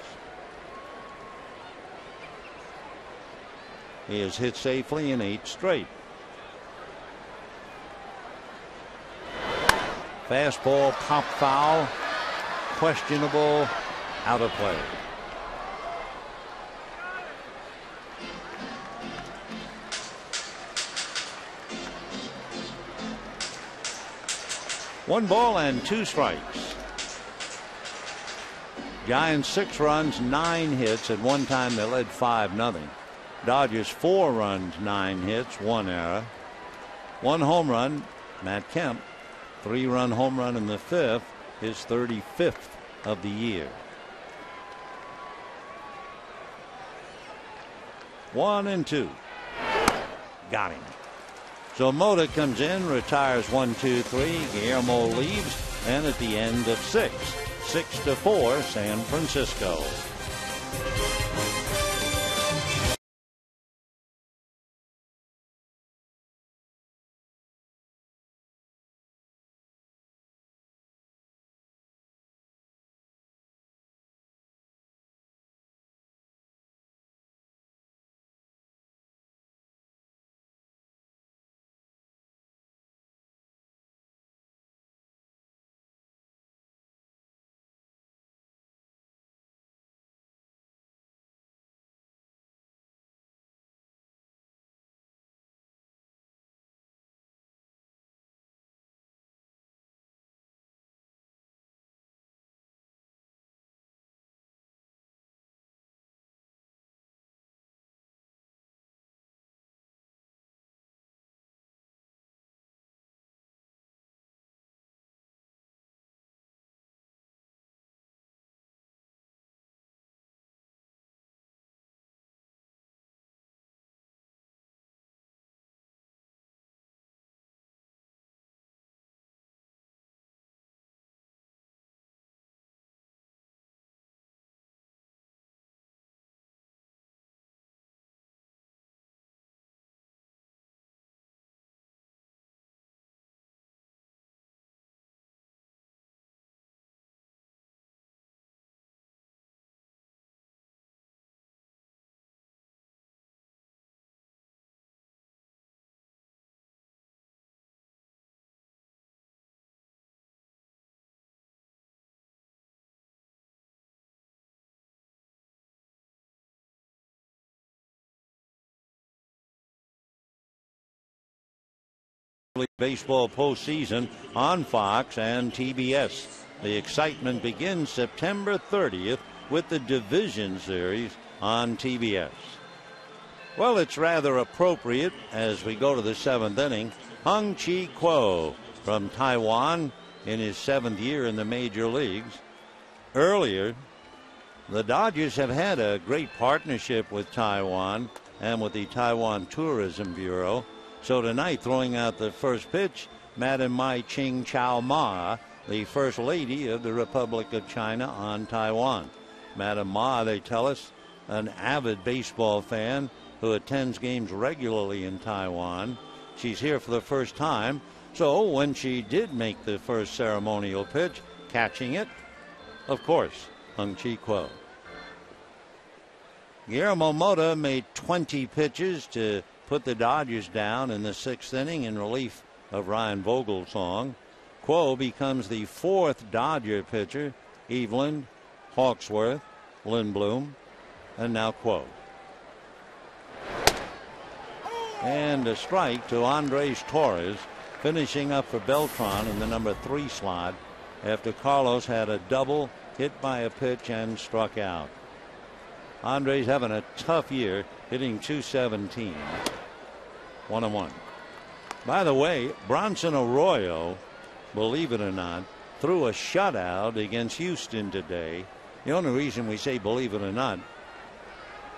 He has hit safely in 8 straight. Fastball pop foul, questionable, out of play. 1 ball and 2 strikes. Giants 6 runs, 9 hits. At one time they led 5-0. Dodgers 4 runs, 9 hits, 1 error. 1 home run, Matt Kemp. 3-run home run in the 5th, his 35th of the year. 1-2. Got him. So Mota comes in, retires 1-2-3. Guillermo leaves, and at the end of 6, 6-4 San Francisco. Baseball postseason on Fox and TBS. The excitement begins September 30th with the Division Series on TBS. Well, it's rather appropriate as we go to the 7th inning. Hung-Chi Kuo from Taiwan in his 7th year in the major leagues. Earlier, the Dodgers have had a great partnership with Taiwan and with the Taiwan Tourism Bureau. So tonight, throwing out the first pitch, Madam Mai Ching-Chow Ma, the First Lady of the Republic of China on Taiwan. Madam Ma, they tell us, an avid baseball fan who attends games regularly in Taiwan. She's here for the first time. So when she did make the first ceremonial pitch, catching it, of course, Hung-Chi Kuo. Guillermo Mota made 20 pitches to put the Dodgers down in the 6th inning in relief of Ryan Vogelsong. Kuo becomes the 4th Dodger pitcher. Eveland, Hawksworth, Lindblom, and now Kuo. And a strike to Andres Torres, finishing up for Beltran in the number 3 slot after Carlos had a double, hit by a pitch, and struck out. Andres having a tough year, hitting .217. 1-1. By the way, Bronson Arroyo, believe it or not, threw a shutout against Houston today. The only reason we say believe it or not,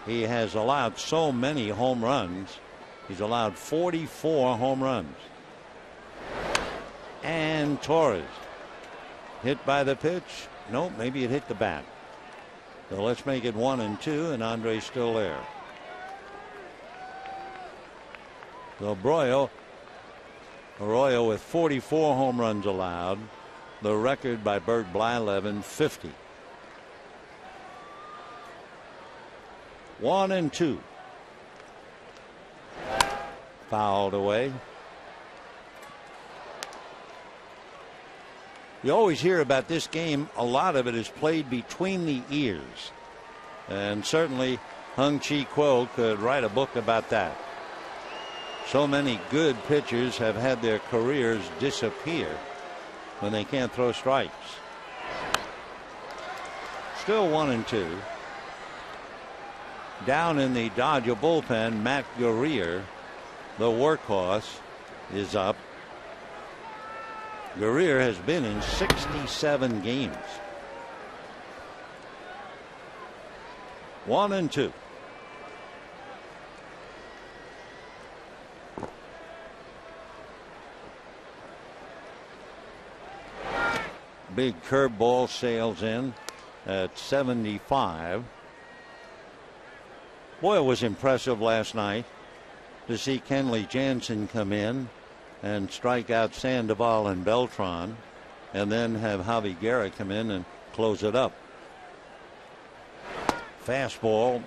he has allowed so many home runs. He's allowed 44 home runs. And Torres hit by the pitch. Nope, maybe it hit the bat. So let's make it 1-2, and Andre's still there. So Arroyo with 44 home runs allowed. The record by Bert Blyleven, 50. 1-2. Fouled away. You always hear about this game. A lot of it is played between the ears. And certainly Hung-Chi Kuo could write a book about that. So many good pitchers have had their careers disappear when they can't throw strikes. Still 1-2. Down in the Dodger bullpen, Matt Guerrier, the workhorse, is up. Guerrier has been in 67 games. 1-2. Big curveball sails in at 75. Boy, it was impressive last night to see Kenley Jansen come in and strike out Sandoval and Beltran, and then have Javi Guerra come in and close it up. Fastball.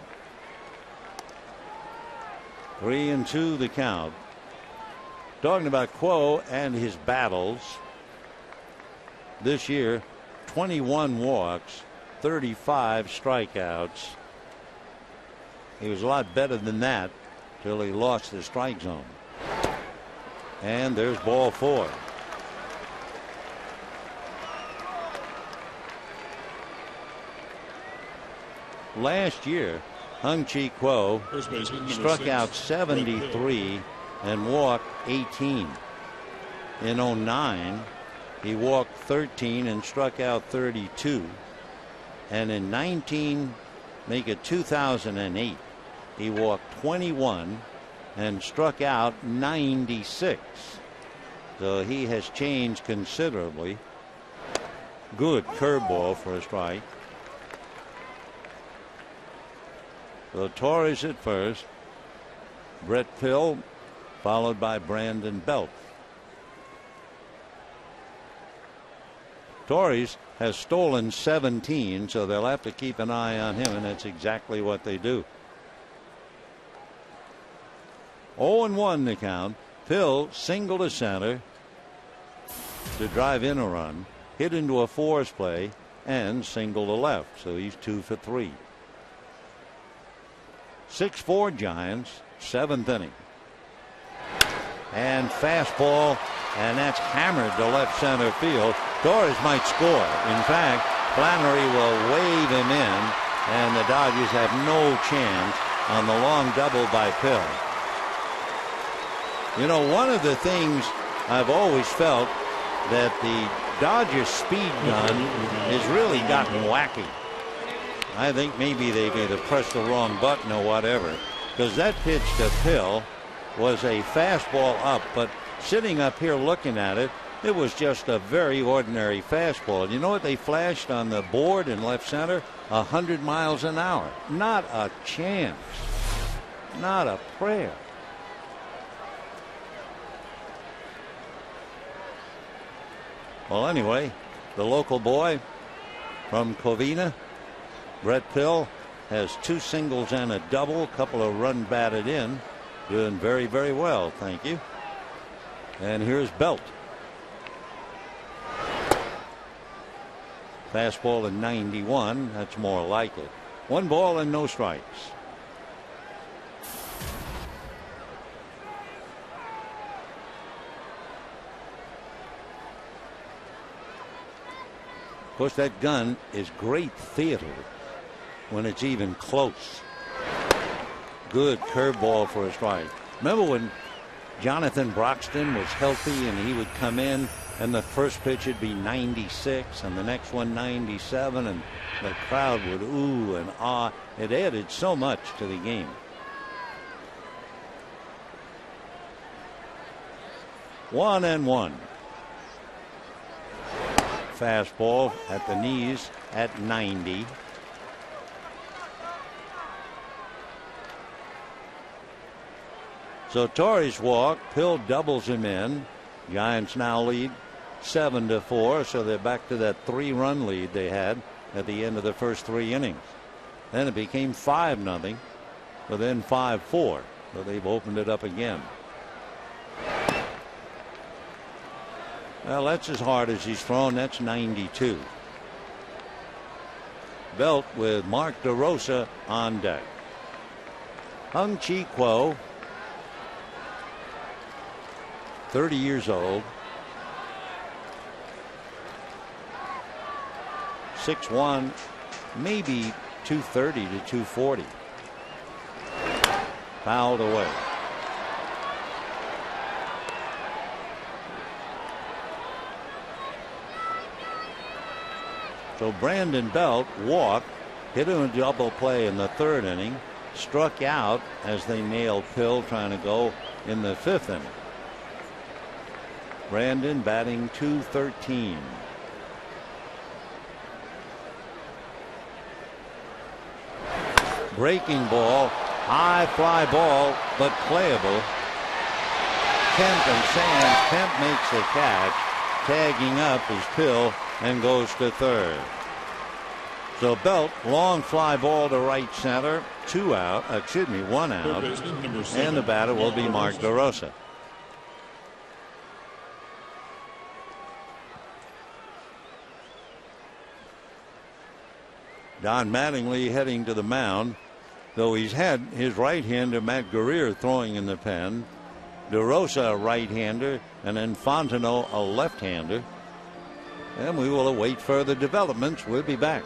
3-2 the count. Talking about Quo and his battles. This year, 21 walks, 35 strikeouts. He was a lot better than that till he lost the strike zone. And there's ball 4. Last year, Hung-Chi Quo struck out 73 and walked 18. In 09, he walked 13 and struck out 32. And in 2008, he walked 21 and struck out 96. So he has changed considerably. Good curveball for a strike. So Torres at first. Brett Pill followed by Brandon Belt. Torres has stolen 17, so they'll have to keep an eye on him, and that's exactly what they do. 0-1 the count. Pill single to center to drive in a run, hit into a force play, and single to left, so he's 2 for 3. 6-4 Giants, 7th inning. And fastball, and that's hammered to left center field. Torres might score. In fact, Flannery will wave him in, and the Dodgers have no chance on the long double by Pill. You know, one of the things I've always felt that the Dodgers speed gun has really gotten wacky. I think maybe they've either pressed the wrong button or whatever, because that pitch to Pill was a fastball up, but sitting up here looking at it, it was just a very ordinary fastball. You know what they flashed on the board in left center? 100 miles an hour. Not a chance. Not a prayer. Well, anyway, the local boy from Covina, Brett Pill, has 2 singles and a double, a couple of run batted in. Doing very, very well, thank you. And here's Belt. Fastball at 91, that's more like it. 1 ball and no strikes. Of course, that gun is great theater when it's even close. Good curveball for a strike. Remember when Jonathan Broxton was healthy and he would come in and the first pitch would be 96 and the next one 97, and the crowd would ooh and ah. It added so much to the game. One and one. Fastball at the knees at 90. So Torres walked. Pill doubles him in. Giants now lead 7-4. So they're back to that 3-run lead they had at the end of the first 3 innings. Then it became 5-0, but then 5-4. So they've opened it up again. Well, that's as hard as he's thrown. That's 92. Belt with Mark DeRosa on deck. Hung-Chi Quo, 30 years old. 6'1", maybe 230 to 240. Fouled away. So Brandon Belt walked, hit him a double play in the 3rd inning, struck out as they nailed Pill trying to go in the 5th inning. Brandon batting .213. Breaking ball, high fly ball, but playable. Kemp and Sands. Kemp makes the catch. Tagging up is Pill and goes to 3rd. So Belt, long fly ball to right center, 1 out, and the batter will be Mark DeRosa. Don Mattingly heading to the mound, though he's had his right-hander Matt Guerrier throwing in the pen. DeRosa a right-hander, and then Fontenot a left-hander. And we will await further developments. We'll be back.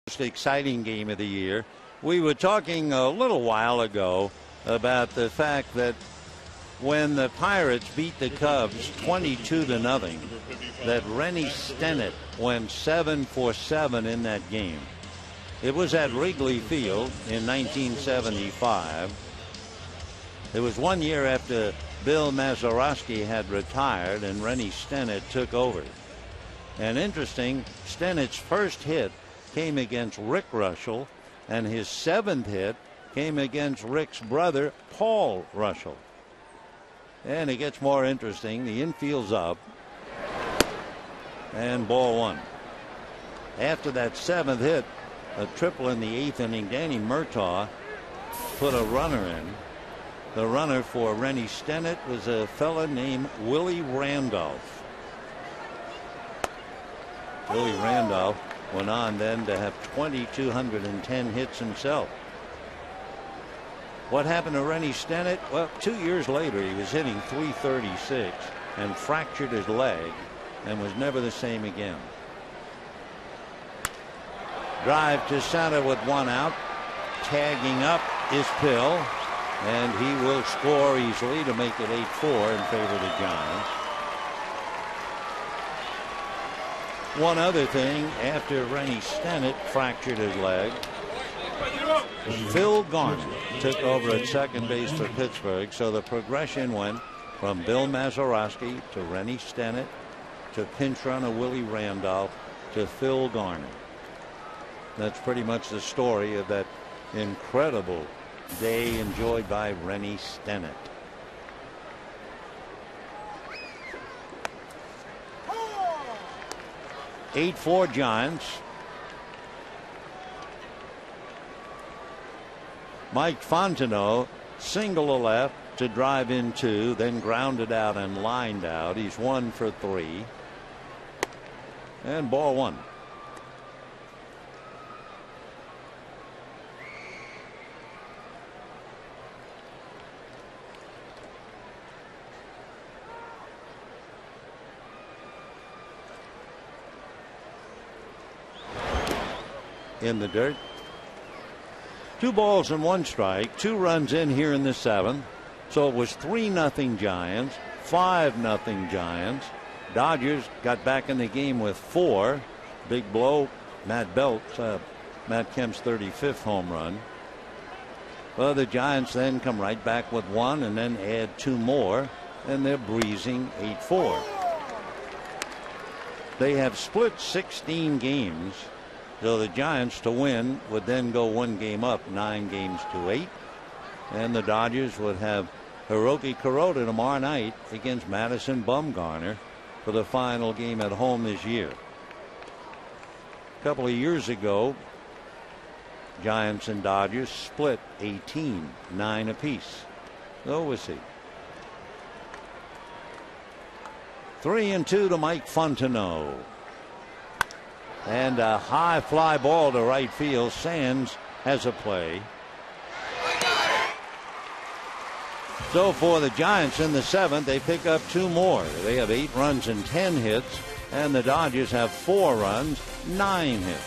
Most exciting game of the year. We were talking a little while ago about the fact that when the Pirates beat the Cubs 22-0, that Rennie Stennett went 7 for 7 in that game. It was at Wrigley Field in 1975. It was 1 year after Bill Mazeroski had retired and Rennie Stennett took over. And interesting, Stennett's first hit came against Rick Russell, and his 7th hit came against Rick's brother, Paul Russell. And it gets more interesting. The infield's up, and ball 1. After that 7th hit, a triple in the 8th inning, Danny Murtaugh put a runner in. The runner for Rennie Stennett was a fella named Willie Randolph. Willie Randolph went on then to have 2,210 hits himself. What happened to Rennie Stennett? Well, 2 years later, he was hitting .336 and fractured his leg and was never the same again. Drive to center with 1 out. Tagging up is Pill, and he will score easily to make it 8-4 in favor of the Giants. One other thing, after Rennie Stennett fractured his leg, Phil Garner took over at second base for Pittsburgh. So the progression went from Bill Mazeroski to Rennie Stennett to pinch runner Willie Randolph to Phil Garner. That's pretty much the story of that incredible day enjoyed by Rennie Stennett. (8-4) Giants. Mike Fontenot single to left, to drive in 2, then grounded out and lined out. He's 1 for 3. And ball 1. In the dirt. 2 balls and 1 strike. 2 runs in here in the 7th. So it was 3-0 Giants, 5-0 Giants. Dodgers got back in the game with 4. Big blow. Matt Kemp's 35th home run. Well, the Giants then come right back with 1 and then add 2 more, and they're breezing 8-4. They have split 16 games. So the Giants to win would then go 1 game up, 9 games to 8. And the Dodgers would have Hiroki Kuroda tomorrow night against Madison Bumgarner for the final game at home this year. A couple of years ago, Giants and Dodgers split 18, 9 apiece. So we'll see. 3-2 to Mike Fontenot. And a high fly ball to right field. Sands has a play. So for the Giants in the 7th, they pick up 2 more. They have 8 runs and 10 hits, and the Dodgers have 4 runs, 9 hits.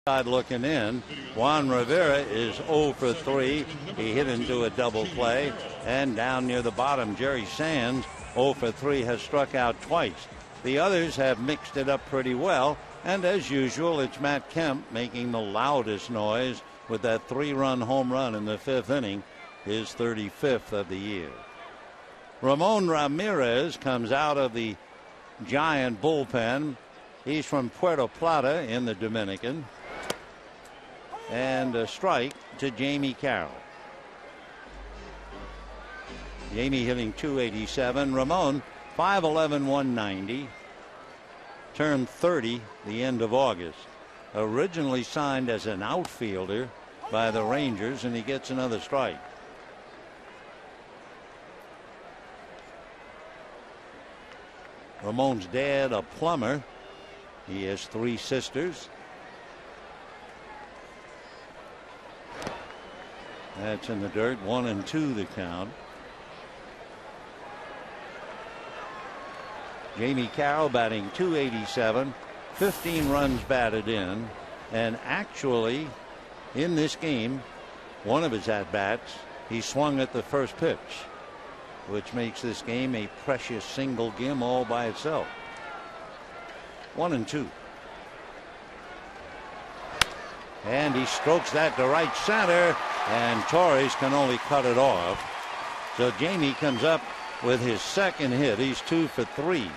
Looking in, Juan Rivera is 0 for 3. He hit into a double play. And down near the bottom, Jerry Sands, 0 for 3, has struck out twice. The others have mixed it up pretty well. And as usual, it's Matt Kemp making the loudest noise with that 3-run home run in the 5th inning, his 35th of the year. Ramon Ramirez comes out of the Giant bullpen. He's from Puerto Plata in the Dominican. And a strike to Jamie Carroll. Jamie hitting .287. Ramon 5'11", 190. Turned 30 the end of August. Originally signed as an outfielder by the Rangers, and he gets another strike. Ramon's dad, a plumber. He has 3 sisters. That's in the dirt. 1-2 the count. Jamie Carroll batting .287, 15 runs batted in, and actually in this game, one of his at-bats, he swung at the first pitch, which makes this game a precious single game all by itself. 1-2. And he strokes that to right center, and Torres can only cut it off. So Jamie comes up with his second hit. He's 2 for 3.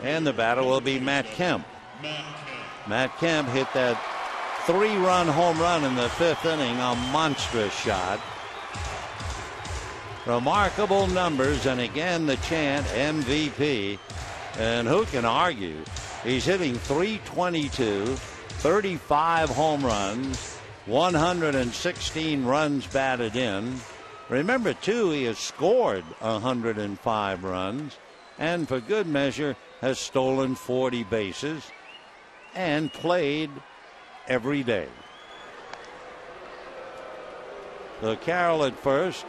And the batter will be Matt Kemp. Matt Kemp hit that 3-run home run in the 5th inning, a monstrous shot. Remarkable numbers, and again the chant MVP. And who can argue? He's hitting .322, 35 home runs, 116 runs batted in. Remember, too, he has scored 105 runs, and for good measure has stolen 40 bases and played every day. So Carroll at first.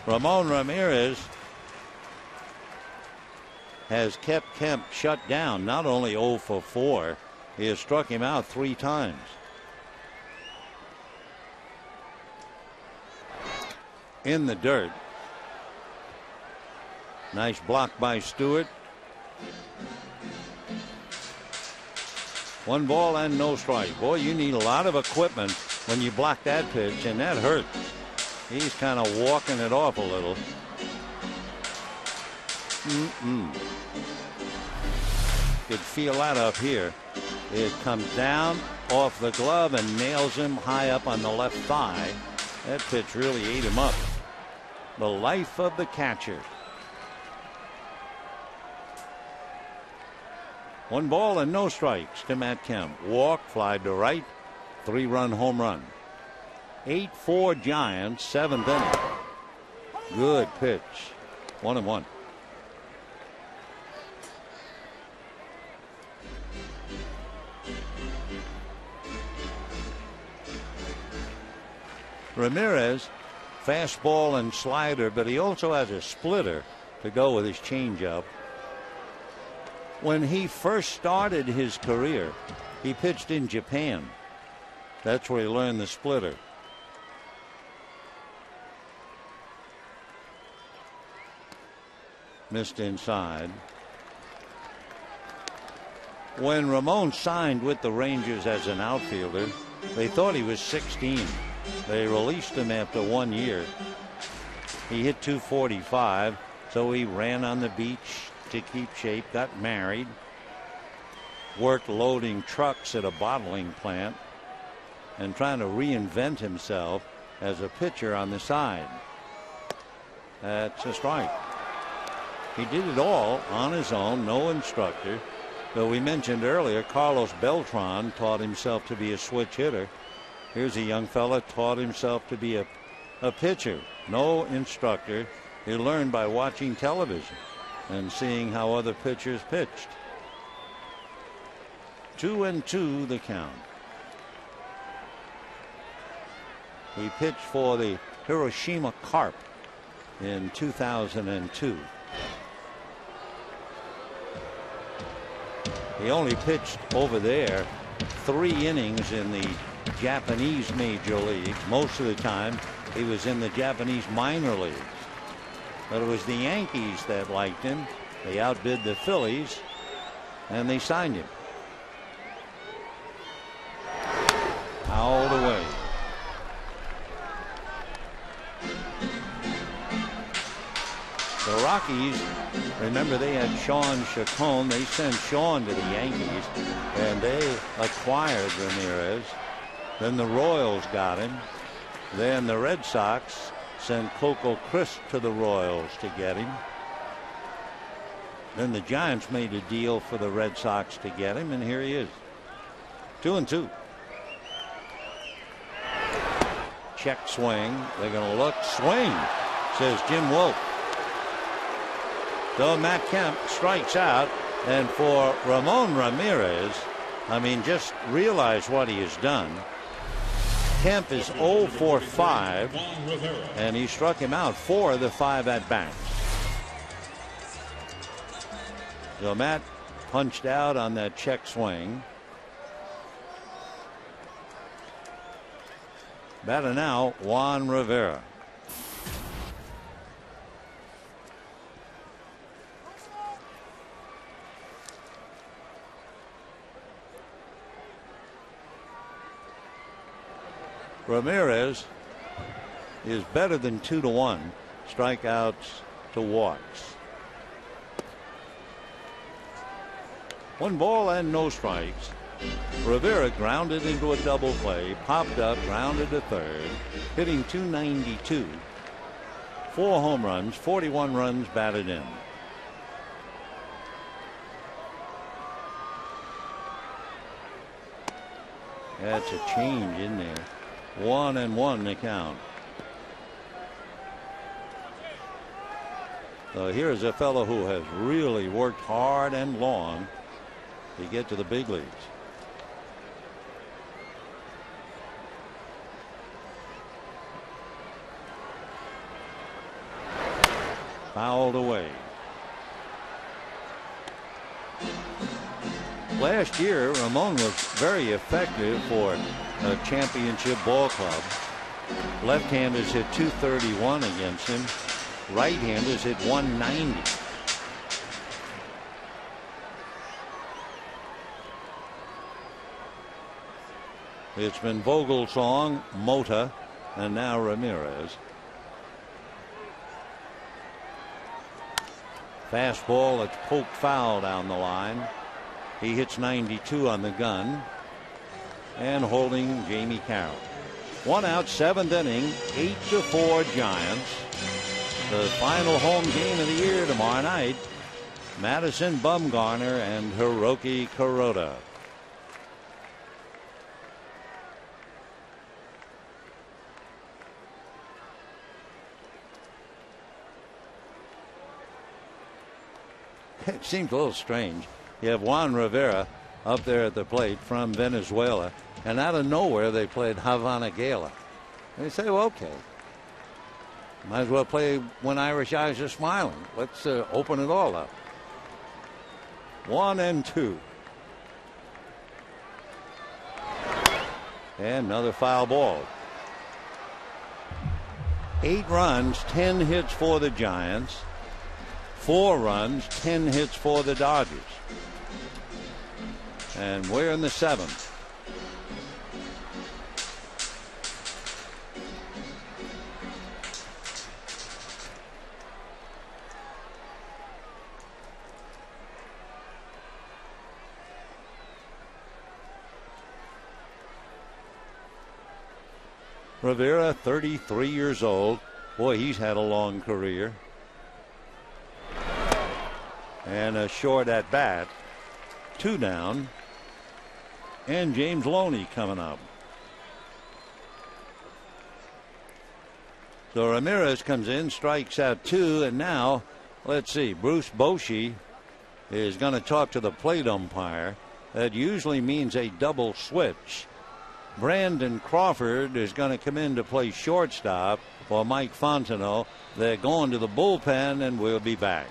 Ramon Ramirez has kept Kemp shut down. Not only 0 for 4, he has struck him out 3 times. In the dirt. Nice block by Stewart. 1 ball and no strike. Boy, you need a lot of equipment when you block that pitch, and that hurt. He's kind of walking it off a little. Could feel that up here. It comes down off the glove and nails him high up on the left thigh. That pitch really ate him up. The life of the catcher. 1 ball and no strikes to Matt Kemp. Walk, fly to right, 3-run home run. 8-4 Giants, 7th inning. Good pitch. 1-1. Ramirez, fastball and slider, but he also has a splitter to go with his changeup. When he first started his career, he pitched in Japan. That's where he learned the splitter. Missed inside. When Ramon signed with the Rangers as an outfielder, they thought he was 16. They released him after 1 year. He hit .245, so he ran on the beach to keep shape, got married, worked loading trucks at a bottling plant, and trying to reinvent himself as a pitcher on the side. That's a strike. He did it all on his own, no instructor. Though we mentioned earlier, Carlos Beltran taught himself to be a switch hitter. Here's a young fella taught himself to be a pitcher. No instructor. He learned by watching television and seeing how other pitchers pitched. 2-2 the count. He pitched for the Hiroshima Carp in 2002. He only pitched over there 3 innings in the Japanese major leagues. Most of the time he was in the Japanese minor leagues. But it was the Yankees that liked him. They outbid the Phillies and they signed him. Fouled away. The Rockies, remember, they had Sean Chacon. They sent Sean to the Yankees and they acquired Ramirez. Then the Royals got him. Then the Red Sox sent Coco Crisp to the Royals to get him. Then the Giants made a deal for the Red Sox to get him, and here he is. 2-2. Check swing. They're going to look. Swing, says Jim Wolf. So Matt Kemp strikes out, and for Ramon Ramirez, I mean, just realize what he has done. Kemp is 0 for 5, and he struck him out 4 of the 5 at bats. So Matt punched out on that check swing. Batter now, Juan Rivera. Ramirez is better than 2-1 strikeouts to walks. 1 ball and no strikes. Rivera grounded into a double play, popped up, grounded to third, hitting .292. 4 home runs, 41 runs batted in. That's a change in there. 1-1 the count. So here's a fellow who has really worked hard and long to get to the big leagues. Fouled away. Last year, Ramon was very effective for a championship ball club. Left-handers hit .231 against him. Right-handers hit .190. It's been Vogelsong, Mota, and now Ramirez. Fastball that's poked foul down the line. He hits 92 on the gun. And holding Jamie Carroll. 1 out, 7th inning, 8-4 Giants. The final home game of the year tomorrow night. Madison Bumgarner and Hiroki Kuroda. It seems a little strange. You have Juan Rivera up there at the plate from Venezuela, and out of nowhere they played Havana Gala. And you say, well, okay, might as well play When Irish Eyes Are Smiling. Let's open it all up. 1-2. And another foul ball. 8 runs, 10 hits for the Giants. 4 runs, 10 hits for the Dodgers. And we're in the 7th. Rivera, 33 years old. Boy, he's had a long career. And a short at bat. 2 down. And James Loney coming up. So Ramirez comes in, strikes out 2, and now let's see, Bruce Bochy is going to talk to the plate umpire. That usually means a double switch. Brandon Crawford is going to come in to play shortstop for Mike Fontenot. They're going to the bullpen, and we'll be back.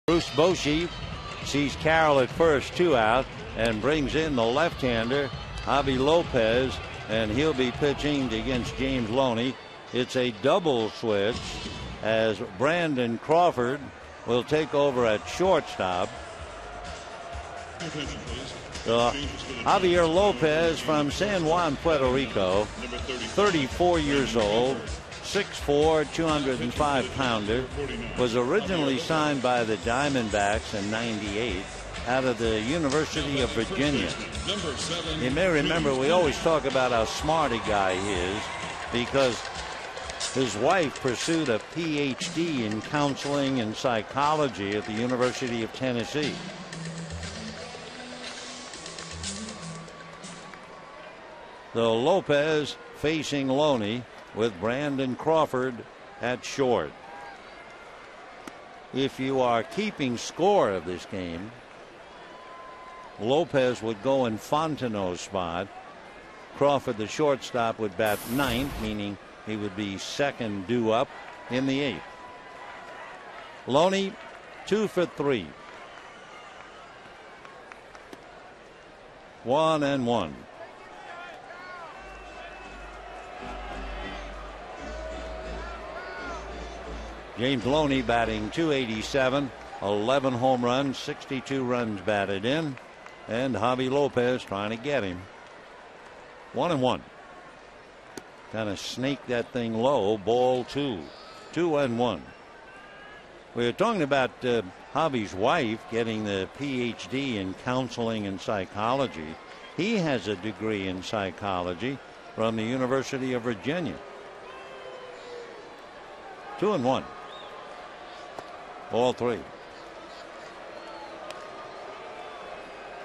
Bruce Bochy sees Carroll at first, 2 out, and brings in the left-hander Javi Lopez, and he'll be pitching against James Loney. It's a double switch as Brandon Crawford will take over at shortstop. Javier Lopez from San Juan, Puerto Rico, 34 years old, 6'4", 205-pounder, was originally signed by the Diamondbacks in '98 out of the University of Virginia. You may remember we always talk about how smart a guy he is because his wife pursued a PhD in counseling and psychology at the University of Tennessee. So Lopez facing Loney with Brandon Crawford at short. If you are keeping score of this game, Lopez would go in Fontenot's spot. Crawford, the shortstop, would bat ninth, meaning he would be second due up in the eighth. Loney 2 for 3. 1-1. James Loney batting .287, 11 home runs, 62 runs batted in, and Javi Lopez trying to get him. 1-1. Kind of snake that thing low. Ball 2. 2-1. We were talking about Javi's wife getting the PhD in counseling and psychology. He has a degree in psychology from the University of Virginia. 2-1. All 3.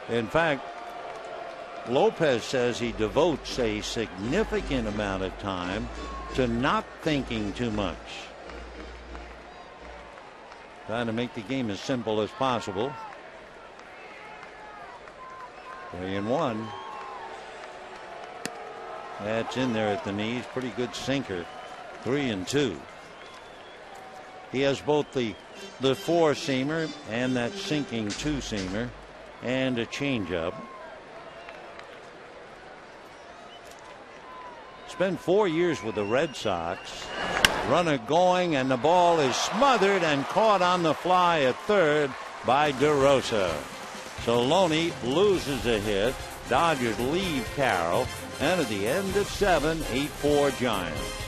In fact, Lopez says he devotes a significant amount of time to not thinking too much. Trying to make the game as simple as possible. 3-1. That's in there at the knees. Pretty good sinker. 3-2. He has both the four-seamer and that sinking two-seamer and a changeup. Spent 4 years with the Red Sox. Runner going, and the ball is smothered and caught on the fly at third by DeRosa. So Loney loses a hit. Dodgers leave Carroll, and at the end of 7, 8-4 Giants.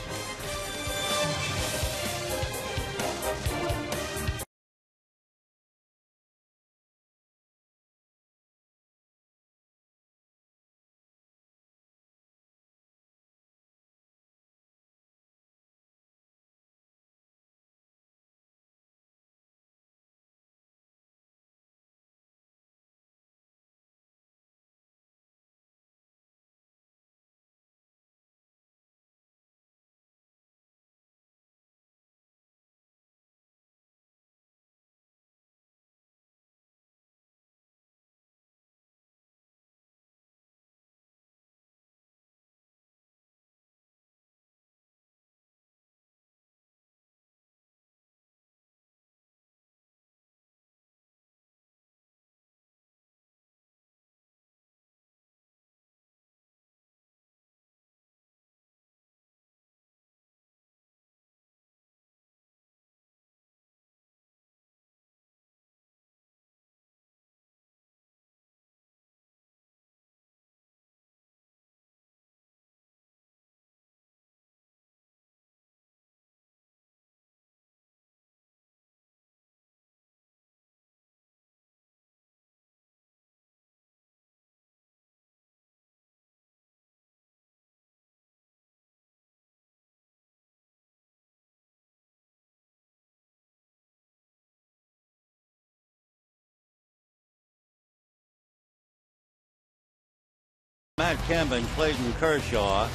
Matt Kemp and Clayton Kershaw.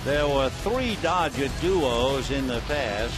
There were 3 Dodger duos in the past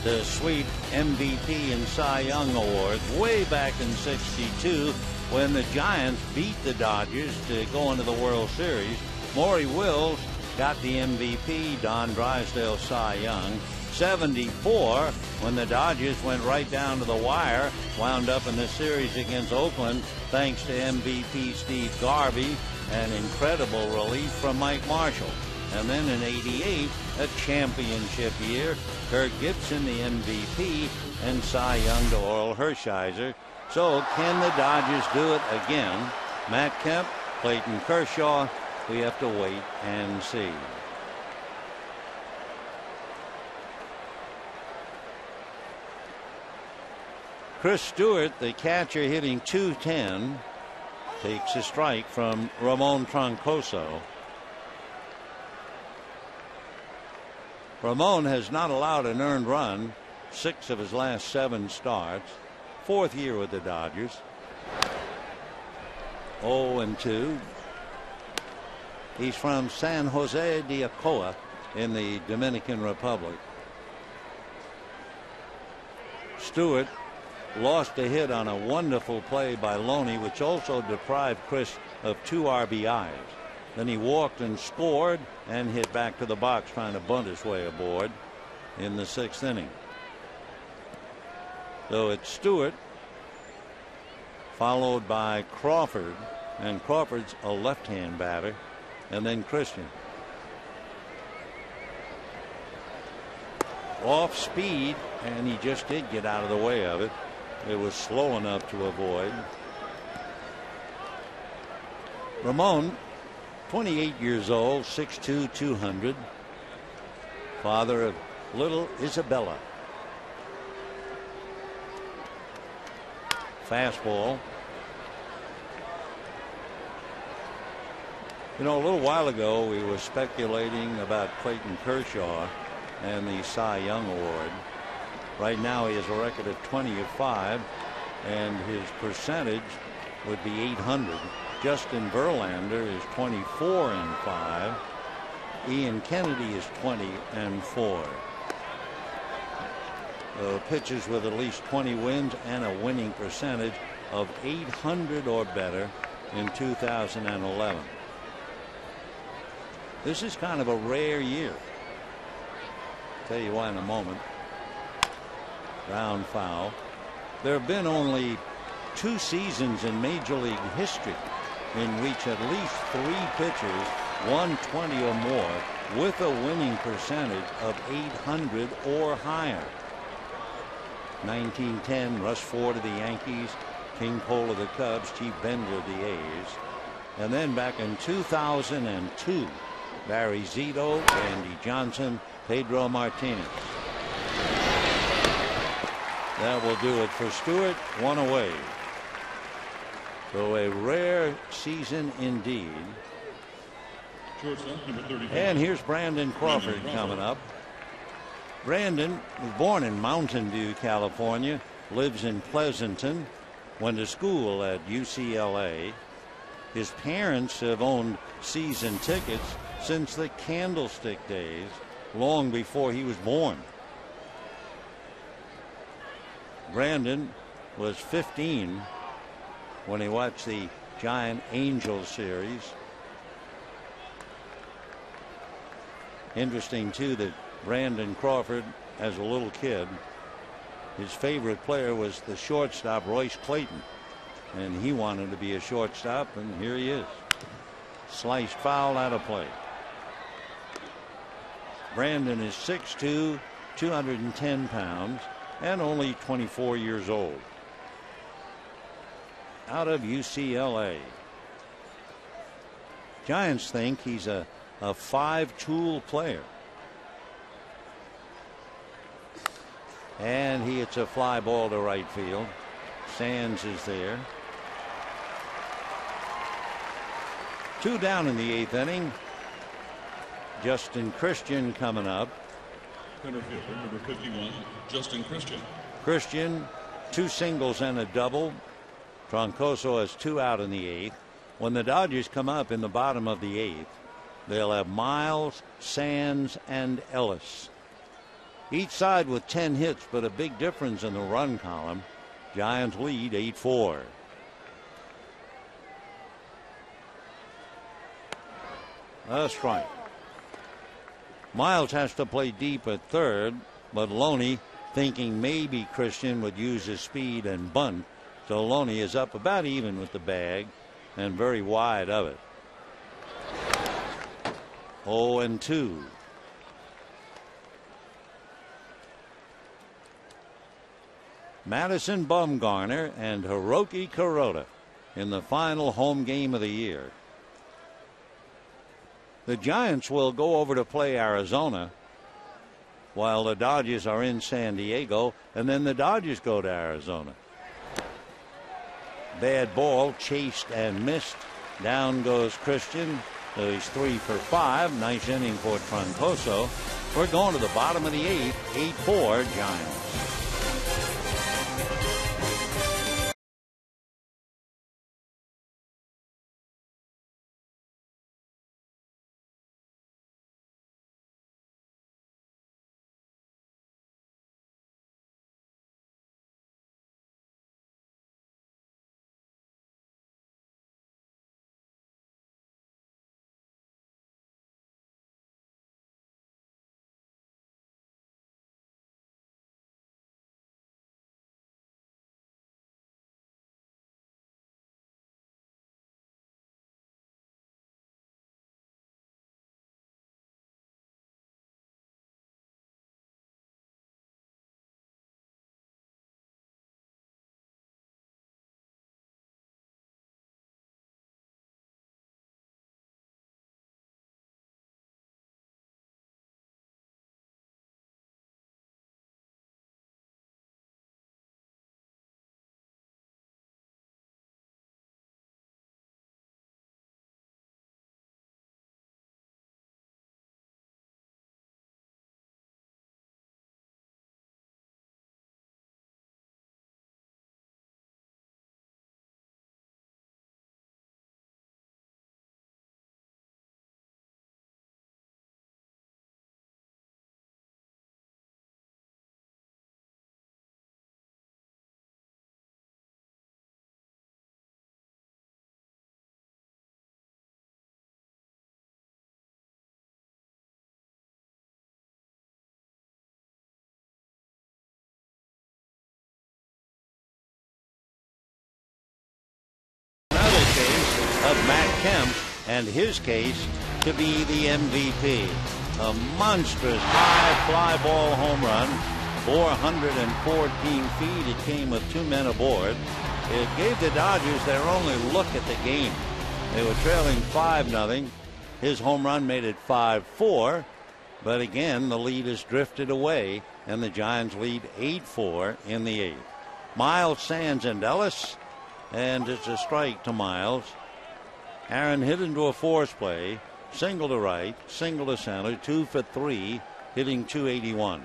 to sweep MVP and Cy Young awards way back in '62 when the Giants beat the Dodgers to go into the World Series. Maury Wills got the MVP, Don Drysdale Cy Young. '74 when the Dodgers went right down to the wire, wound up in the series against Oakland thanks to MVP Steve Garvey and incredible relief from Mike Marshall. And then in '88, a championship year, Kirk Gibson the MVP and Cy Young to Oral Hershiser. So can the Dodgers do it again? Matt Kemp, Clayton Kershaw, we have to wait and see. Chris Stewart, the catcher, hitting .210, takes a strike from Ramon Troncoso. Ramon has not allowed an earned run 6 of his last 7 starts. 4th year with the Dodgers. 0-2. He's from San Jose de Ocoa in the Dominican Republic. Stewart lost a hit on a wonderful play by Loney, which also deprived Chris of 2 RBIs. Then he walked and scored and hit back to the box trying to bunt his way aboard in the 6th inning. So it's Stewart followed by Crawford, and Crawford's a left-hand batter, and then Christian. Off speed, and he just did get out of the way of it. It was slow enough to avoid. Ramon, 28 years old, 6'2", 200. Father of little Isabella. Fastball. You know, a little while ago we were speculating about Clayton Kershaw and the Cy Young Award. Right now he has a record of 20-5, and his percentage would be .800. Justin Verlander is 24-5. Ian Kennedy is 20-4. Pitchers with at least 20 wins and a winning percentage of .800 or better in 2011. This is kind of a rare year. Tell you why in a moment. Ground foul. There have been only 2 seasons in Major League history in which at least 3 pitchers won 20 or more with a winning percentage of .800 or higher. 1910, Russ Ford of the Yankees, King Cole of the Cubs, Chief Bender of the A's. And then back in 2002, Barry Zito, Randy Johnson, Pedro Martinez. That will do it for Stewart. 1 away. So a rare season indeed. And here's Brandon Crawford coming up. Brandon was born in Mountain View, California, lives in Pleasanton, went to school at UCLA. His parents have owned season tickets since the Candlestick days, long before he was born. Brandon was 15 when he watched the Giant Angels series. Interesting too that Brandon Crawford, as a little kid, his favorite player was the shortstop Royce Clayton, and he wanted to be a shortstop, and here he is. Sliced foul, out of play. Brandon is 6'2", 210 pounds, and only 24 years old. Out of UCLA. Giants think he's a 5-tool player. And he hits a fly ball to right field. Sands is there. 2 down in the 8th inning. Justin Christian coming up. Center fielder, number 51, Justin Christian. Christian, 2 singles and a double. Troncoso has 2 out in the 8th. When the Dodgers come up in the bottom of the 8th, they'll have Miles, Sands, and Ellis. Each side with 10 hits, but a big difference in the run column. Giants lead 8-4. A strike. Miles has to play deep at third, but Loney, thinking maybe Christian would use his speed and bunt, so Loney is up about even with the bag and very wide of it. 0-2. Madison Bumgarner and Hiroki Kuroda in the final home game of the year. The Giants will go over to play Arizona while the Dodgers are in San Diego, and then the Dodgers go to Arizona. Bad ball, chased and missed. Down goes Christian. So he's 3 for 5. Nice inning for Troncoso. We're going to the bottom of the 8th. 8-4 Giants. Of Matt Kemp and his case to be the MVP. A monstrous high fly ball home run, 414 feet. It came with 2 men aboard. It gave the Dodgers their only look at the game. They were trailing 5-0. His home run made it 5-4. But again, the lead has drifted away, and the Giants lead 8-4 in the 8th. Miles, Sands, and Ellis, and it's a strike to Miles. Aaron hit into a force play, single to right, single to center, 2 for 3, hitting .281.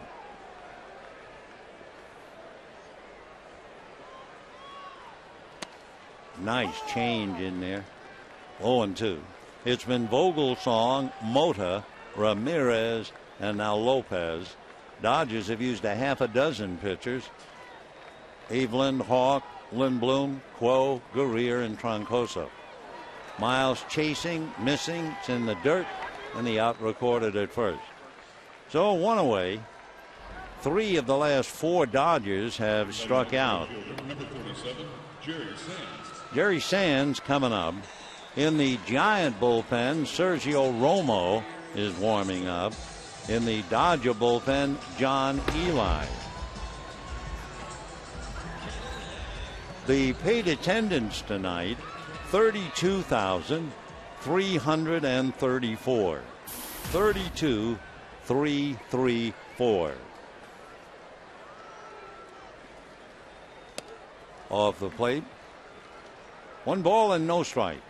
Nice change in there. 0-2. It's been Vogelsong, Mota, Ramirez, and now Lopez. Dodgers have used a half a dozen pitchers. Evelyn, Hawk, Lindblom, Quo, Guerrier, and Troncoso. Miles chasing, missing. It's in the dirt, and the out recorded at first. So 1 away. 3 of the last 4 Dodgers have struck out. Number 47, Jerry Sands coming up. In the Giant bullpen, Sergio Romo is warming up. In the Dodger bullpen, John Eli. The paid attendance tonight, 32,334. 32,334. Off the plate. 1 ball and no strikes.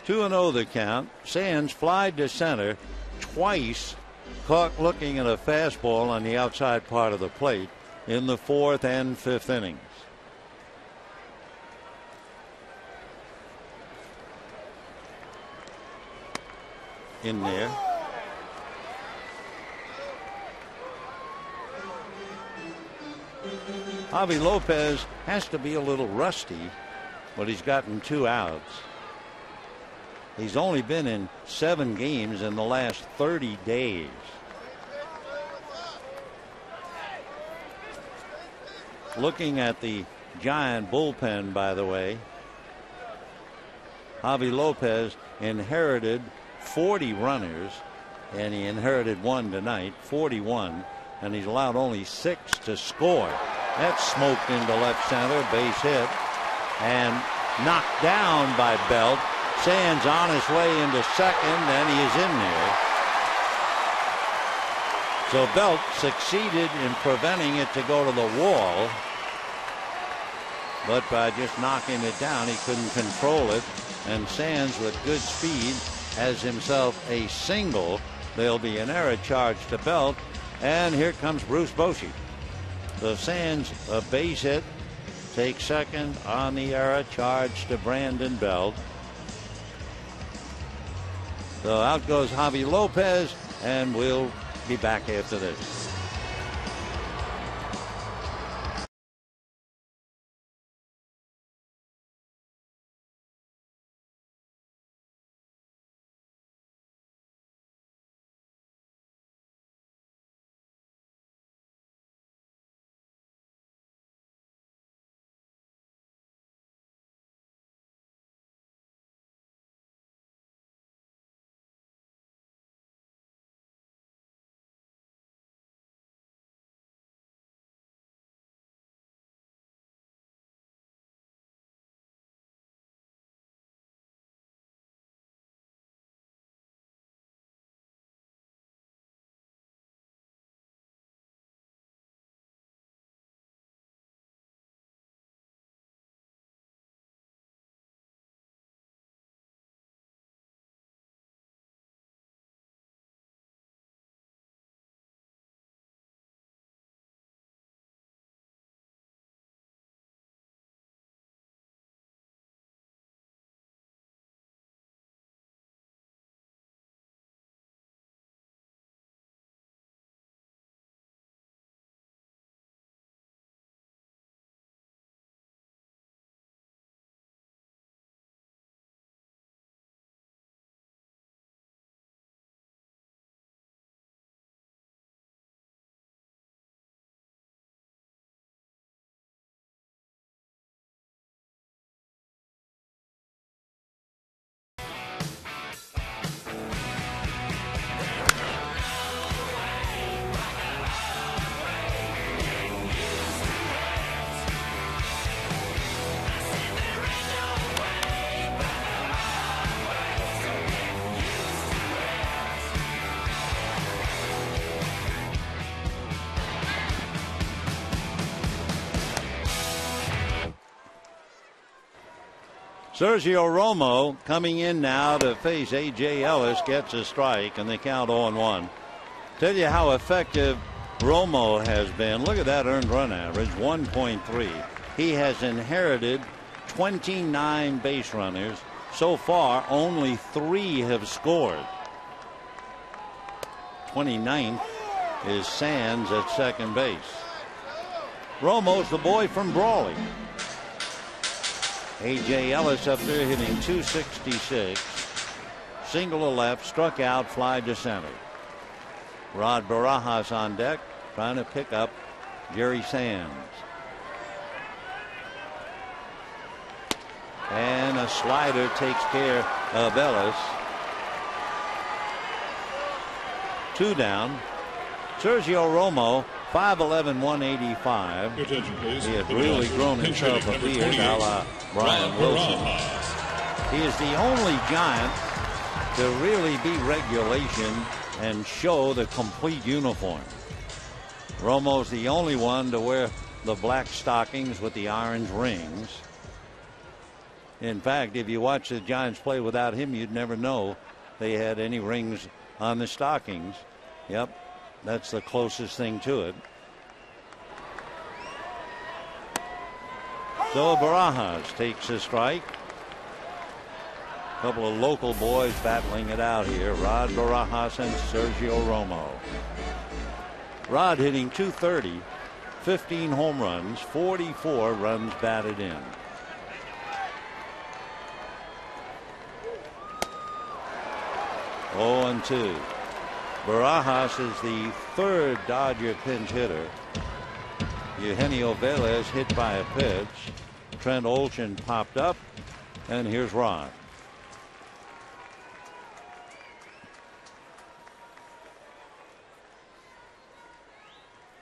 2-0 the count. Sands flied to center twice, caught looking at a fastball on the outside part of the plate in the 4th and 5th innings. In there. Javi Lopez has to be a little rusty, but he's gotten 2 outs. He's only been in 7 games in the last 30 days. Looking at the Giant bullpen, by the way, Javi Lopez inherited 40 runners, and he inherited 1 tonight, 41, and he's allowed only 6 to score. That's smoked into left center, base hit, and knocked down by Belt. Sands on his way into second, and he is in there. So Belt succeeded in preventing it to go to the wall, but by just knocking it down, he couldn't control it. And Sands, with good speed, has himself a single. There'll be an error charge to Belt, and here comes Bruce Bochy. So Sands, a base hit, takes second on the error charge to Brandon Belt. So out goes Javi Lopez, and we'll be back after this. Sergio Romo coming in now to face A.J. Ellis, gets a strike, and they count 0-1. Tell you how effective Romo has been. Look at that earned run average, 1.3. He has inherited 29 base runners. So far, only 3 have scored. 29th is Sands at second base. Romo's the boy from Brawley. A.J. Ellis up there hitting .266. Single to left, struck out, fly to center. Rod Barajas on deck, trying to pick up Jerry Sands. And a slider takes care of Ellis. 2 down. Sergio Romo, 5'11", 185. He has really grown himself a beard, a la Brian Wilson. He is the only Giant to really beat regulation and show the complete uniform. Romo's the only one to wear the black stockings with the orange rings. In fact, if you watch the Giants play without him, you'd never know they had any rings on the stockings. Yep, that's the closest thing to it. So Barajas takes a strike. A couple of local boys battling it out here. Rod Barajas and Sergio Romo. Rod hitting .230, 15 home runs, 44 runs batted in. Oh, and 2. Barajas is the third Dodger pinch hitter. Eugenio Velez hit by a pitch. Trent Olson popped up, and here's Rod.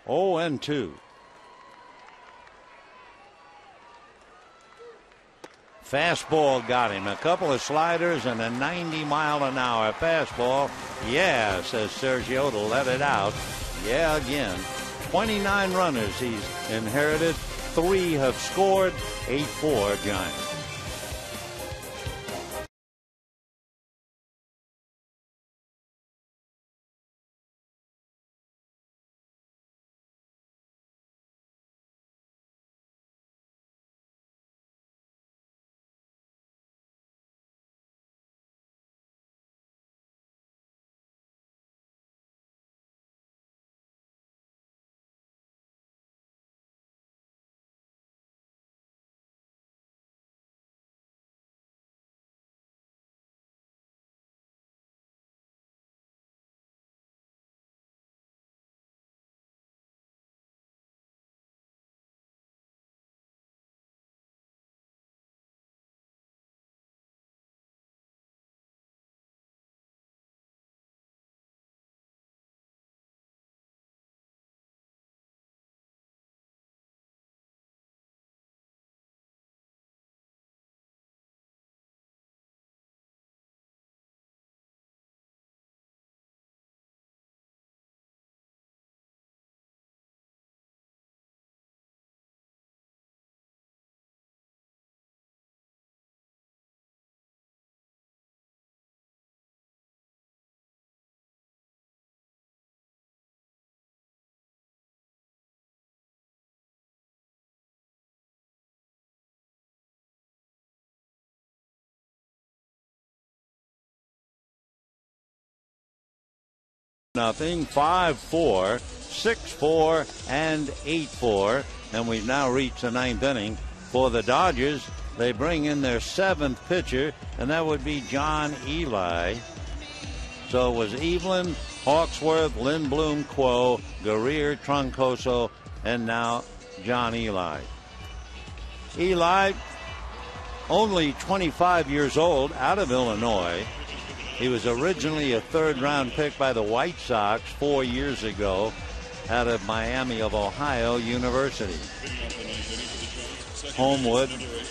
Oh, and 2. Fastball got him. A couple of sliders and a 90-mile-an-hour fastball. Yeah, says Sergio to let it out. Yeah, again. 29 runners he's inherited. 3 have scored. 8-4 Giants. Nothing. 5-4, 6-4, and 8-4, and we've now reached the 9th inning for the Dodgers. They bring in their 7th pitcher, and that would be John Eli. So it was Evelyn, Hawksworth, Lindblom, Quo, Guerrier, Troncoso, and now John Eli. Eli, only 25 years old, out of Illinois. He was originally a 3rd-round pick by the White Sox 4 years ago out of Miami of Ohio University. Homewood,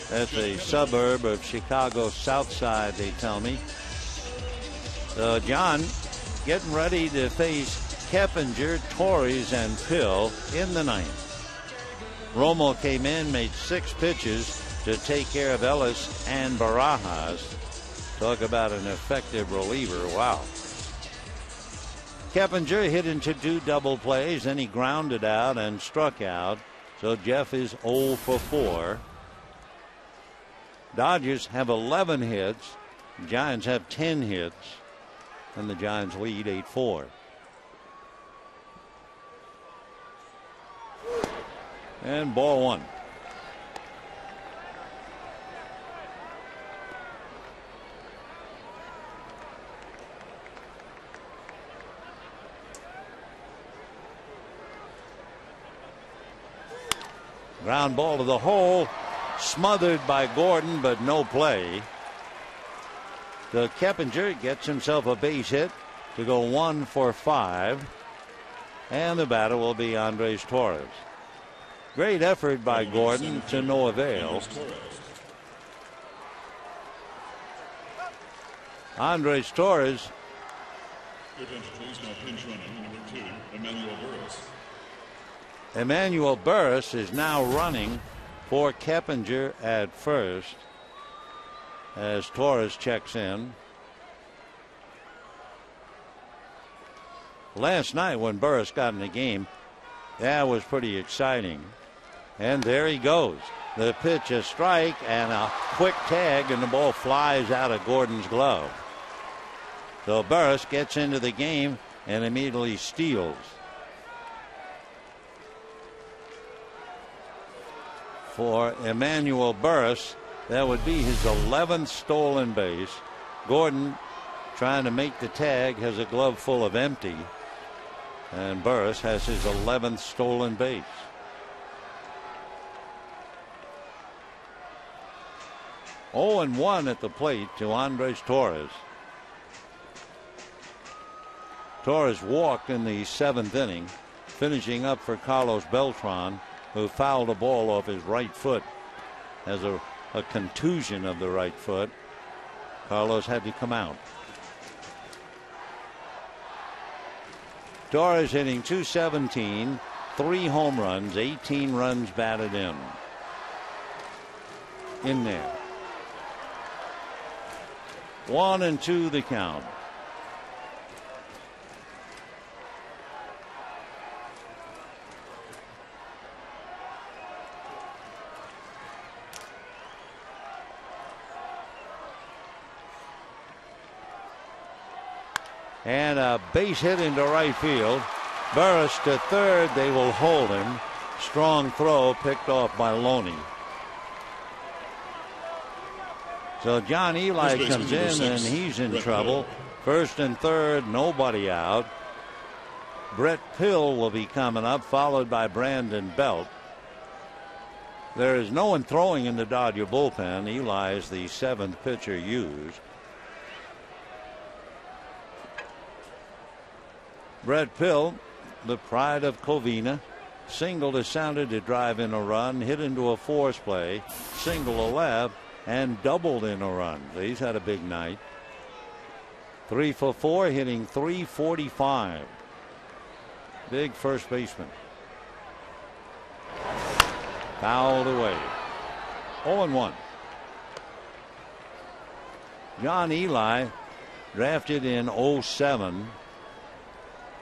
that's a suburb of Chicago's South Side, they tell me. So John getting ready to face Keppinger, Torres, and Pill in the 9th. Romo came in, made 6 pitches to take care of Ellis and Barajas. Talk about an effective reliever. Wow. Keppinger hit into 2 double plays, then he grounded out and struck out. So Jeff is 0 for 4. Dodgers have 11 hits. Giants have 10 hits. And the Giants lead 8-4. And ball 1. Ground ball to the hole, smothered by Gordon, but no play. The Keppinger gets himself a base hit to go 1 for 5. And the batter will be Andres Torres. Great effort by Gordon to no avail. Andres Torres. Emmanuel Burris is now running for Keppinger at first. as Torres checks in. Last night when Burris got in the game, that was pretty exciting. And there he goes. The pitch, a strike, and a quick tag, and the ball flies out of Gordon's glove. So Burris gets into the game and immediately steals. For Emmanuel Burris, that would be his 11th stolen base. Gordon, trying to make the tag, has a glove full of empty. And Burris has his 11th stolen base. Oh, and 1 at the plate to Andres Torres. Torres walked in the 7th inning, finishing up for Carlos Beltran, who fouled a ball off his right foot. Has a contusion of the right foot. Carlos had to come out. Torres hitting .217, 3 home runs, 18 runs batted in. In there. 1-2 the count. And a base hit into right field. Burris to third. They will hold him. Strong throw picked off by Loney. So John Eli comes in and he's in trouble. First and third, nobody out. Brett Pill will be coming up, followed by Brandon Belt. There is no one throwing in the Dodger bullpen. Eli is the 7th pitcher used. Brett Pill, the pride of Covina, singled is sounded to drive in a run, hit into a force play, single to left, and doubled in a run. He's had a big night. 3 for 4, hitting .345. Big first baseman. Fouled away. 0-1. John Eli, drafted in '07.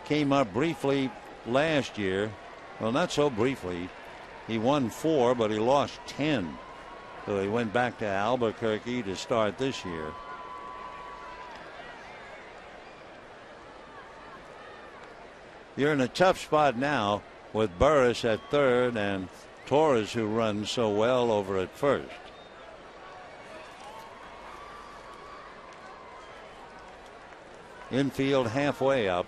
Came up briefly last year. Well, not so briefly. He won 4, but he lost 10. So he went back to Albuquerque to start this year. You're in a tough spot now with Burris at third and Torres, who runs so well, over at first. Infield halfway up.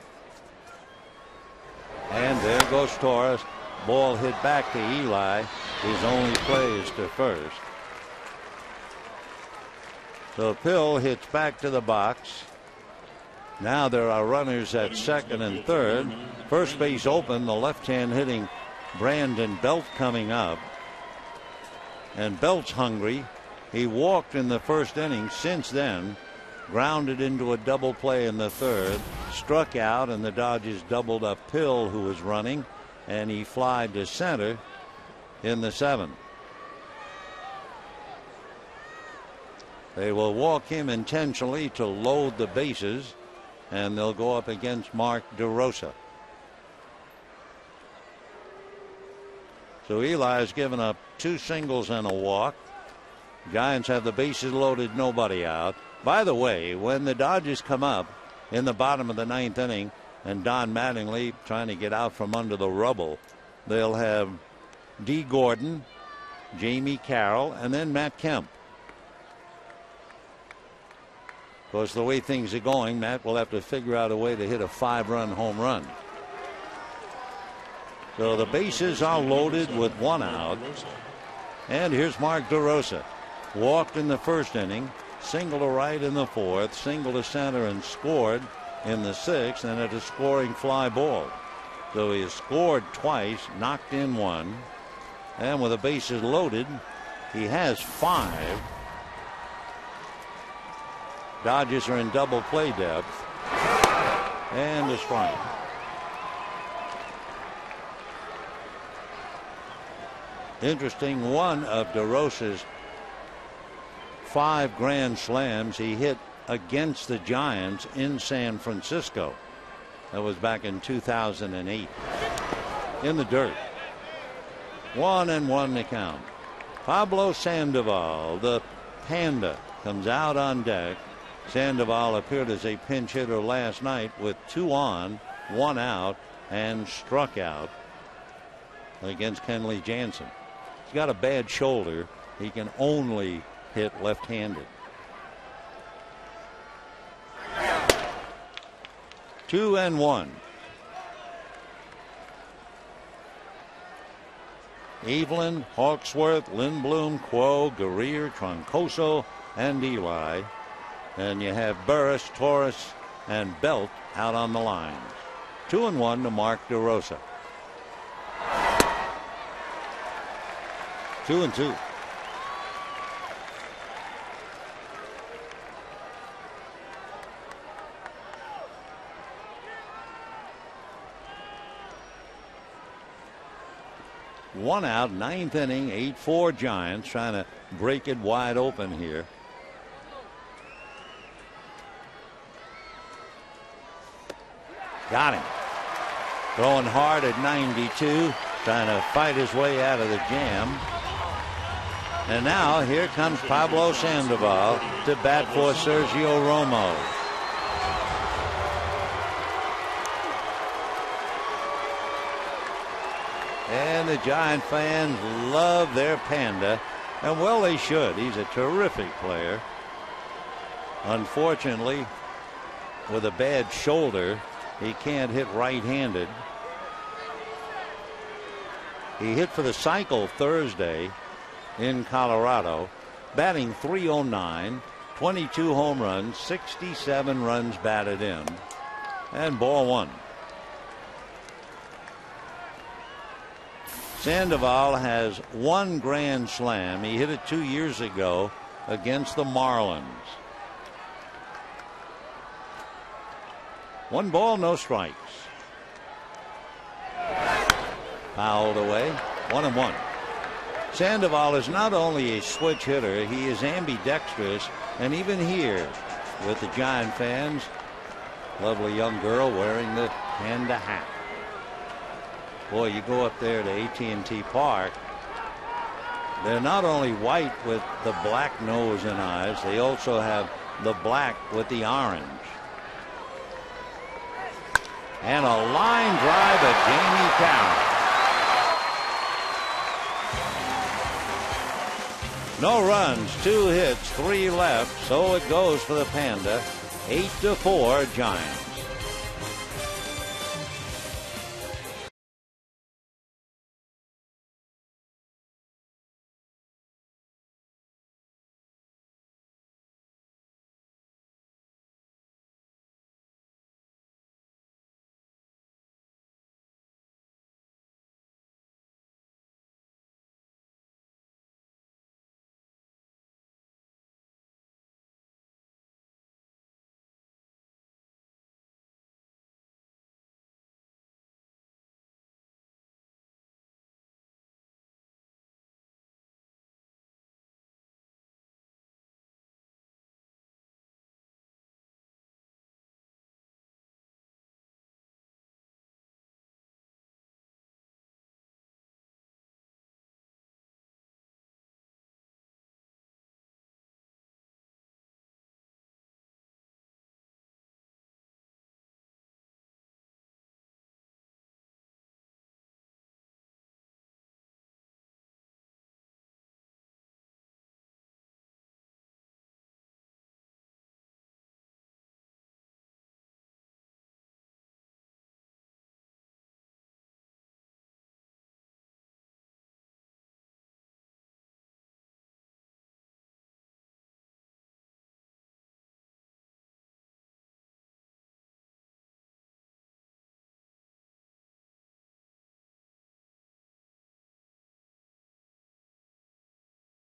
And there goes Torres. Ball hit back to Eli. His only play is to first. So Pill hits back to the box. Now there are runners at second and third. First base open. The left-hand hitting Brandon Belt coming up. And Belt's hungry. He walked in the first inning. Since then, grounded into a double play in the third, struck out, and the Dodgers doubled up Pill, who was running, and he flied to center in the 7th. They will walk him intentionally to load the bases, and they'll go up against Mark DeRosa. So Eli has given up 2 singles and a walk. Giants have the bases loaded, nobody out. By the way, when the Dodgers come up in the bottom of the 9th inning and Don Mattingly trying to get out from under the rubble, they'll have D. Gordon, Jamie Carroll, and then Matt Kemp. Of course, the way things are going, Matt will have to figure out a way to hit a 5-run home run. So the bases are loaded with 1 out. And here's Mark DeRosa. Walked in the first inning. Single to right in the 4th, single to center, and scored in the 6th, and at a scoring fly ball. So he has scored twice, knocked in 1, and with the bases loaded, he has 5. Dodgers are in double play depth, and a strike. Interesting, one of DeRosa's 5 grand slams he hit against the Giants in San Francisco. That was back in 2008. In the dirt. 1-1 the count. Pablo Sandoval, the Panda, comes out on deck. Sandoval appeared as a pinch hitter last night with 2 on, 1 out, and struck out against Kenley Jansen. He's got a bad shoulder. He can only hit left-handed. 2-1. Evelyn, Hawksworth, Lindblom, Quo, Guerrier, Troncoso, and Eli. And you have Burris, Torres, and Belt out on the lines. 2-1 to Mark DeRosa. 2-2. One out, 9th inning, 8-4 Giants, trying to break it wide open here. Got him. Throwing hard at 92, trying to fight his way out of the jam. And now here comes Pablo Sandoval to bat for Sergio Romo. And the Giant fans love their Panda, and well, they should. He's a terrific player. Unfortunately, with a bad shoulder, he can't hit right-handed. He hit for the cycle Thursday in Colorado, batting .309, 22 home runs, 67 runs batted in, and ball 1. Sandoval has 1 grand slam. He hit it 2 years ago against the Marlins. 1 ball, no strikes. Fouled away. 1-1. Sandoval is not only a switch hitter, he is ambidextrous, and even here with the Giant fans, lovely young girl wearing the Panda hat. Boy, you go up there to AT&T Park, they're not only white with the black nose and eyes, they also have the black with the orange. And a line drive at Jamie Cowan. No runs, 2 hits, 3 left, so it goes for the Panda. 8-4 Giants.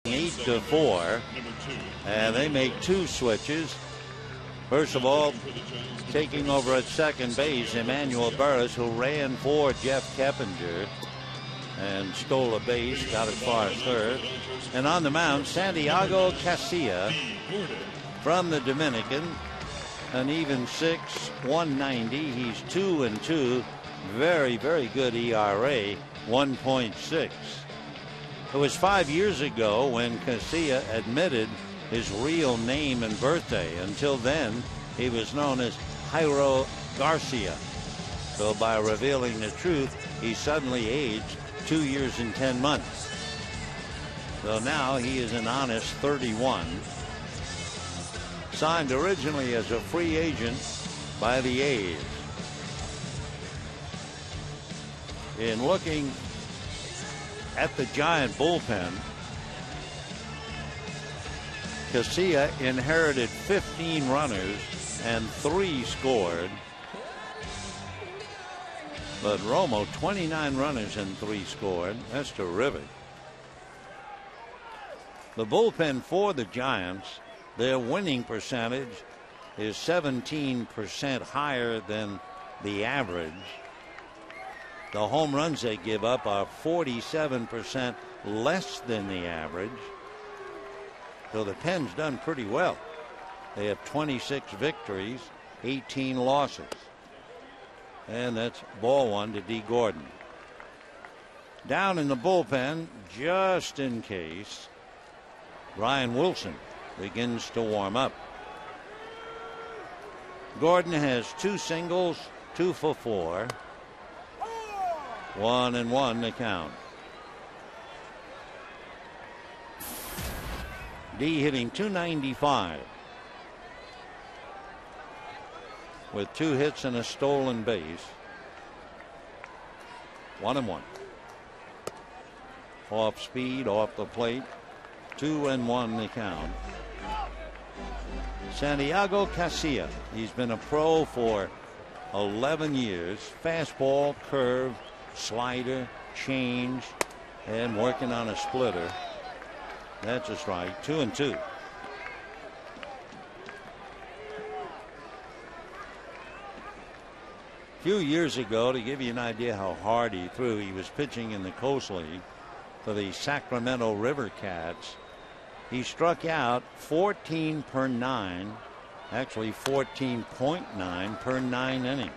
Eight to 4, and they make 2 switches. First of all, taking over at second base, Emmanuel Burris, who ran for Jeff Keppinger, and stole a base, got as far as third. And on the mound, Santiago Casilla from the Dominican, an even 6, 190. He's 2-2. Very, very good ERA, 1.6. It was 5 years ago when Casilla admitted his real name and birthday. Until then, he was known as Jairo Garcia. So by revealing the truth, he suddenly aged 2 years and 10 months. So now he is an honest 31. Signed originally as a free agent by the A's. In looking at the Giant bullpen, Casilla inherited 15 runners and 3 scored. But Romo, 29 runners and 3 scored. That's terrific. The bullpen for the Giants, their winning percentage is 17% higher than the average. The home runs they give up are 47% less than the average. So the pen's done pretty well. They have 26 victories, 18 losses. And that's ball one to D. Gordon. Down in the bullpen, just in case, Brian Wilson begins to warm up. Gordon has 2 singles, 2 for 4. 1-1 to count. D hitting .295 with 2 hits and a stolen base. 1-1. Off speed, off the plate. 2-1 to count. Santiago Casilla. He's been a pro for 11 years. Fastball, curve, slider, change, and working on a splitter. That's a strike. 2-2. A few years ago, to give you an idea how hard he threw, he was pitching in the Coast League for the Sacramento River Cats. He struck out 14 per 9, actually 14.9 per 9 innings.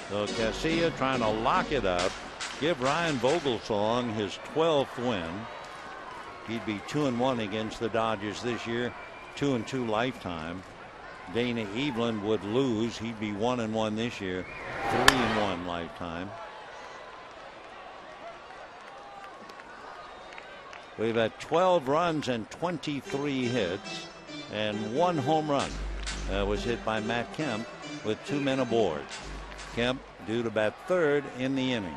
So Casilla trying to lock it up, give Ryan Vogelsong his 12th win. He'd be 2-1 against the Dodgers this year, 2-2 lifetime. Dana Evelyn would lose. He'd be 1-1 this year, 3-1 lifetime. We've had 12 runs and 23 hits, and 1 home run was hit by Matt Kemp with 2 men aboard. Kemp due to bat third in the inning.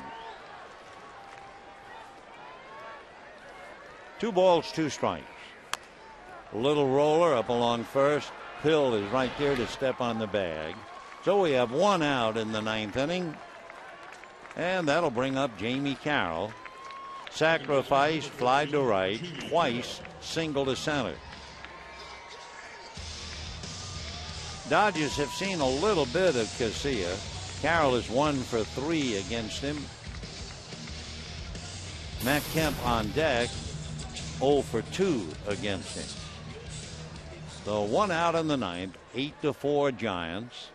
2 balls, 2 strikes. A little roller up along first. Hill is right there to step on the bag. So we have 1 out in the 9th inning. And that'll bring up Jamie Carroll. Sacrifice, fly to right, twice, single to center. Dodgers have seen a little bit of Casilla. Carroll is 1 for 3 against him. Matt Kemp on deck, 0 for 2 against him. So 1 out in the 9th, 8-4 Giants.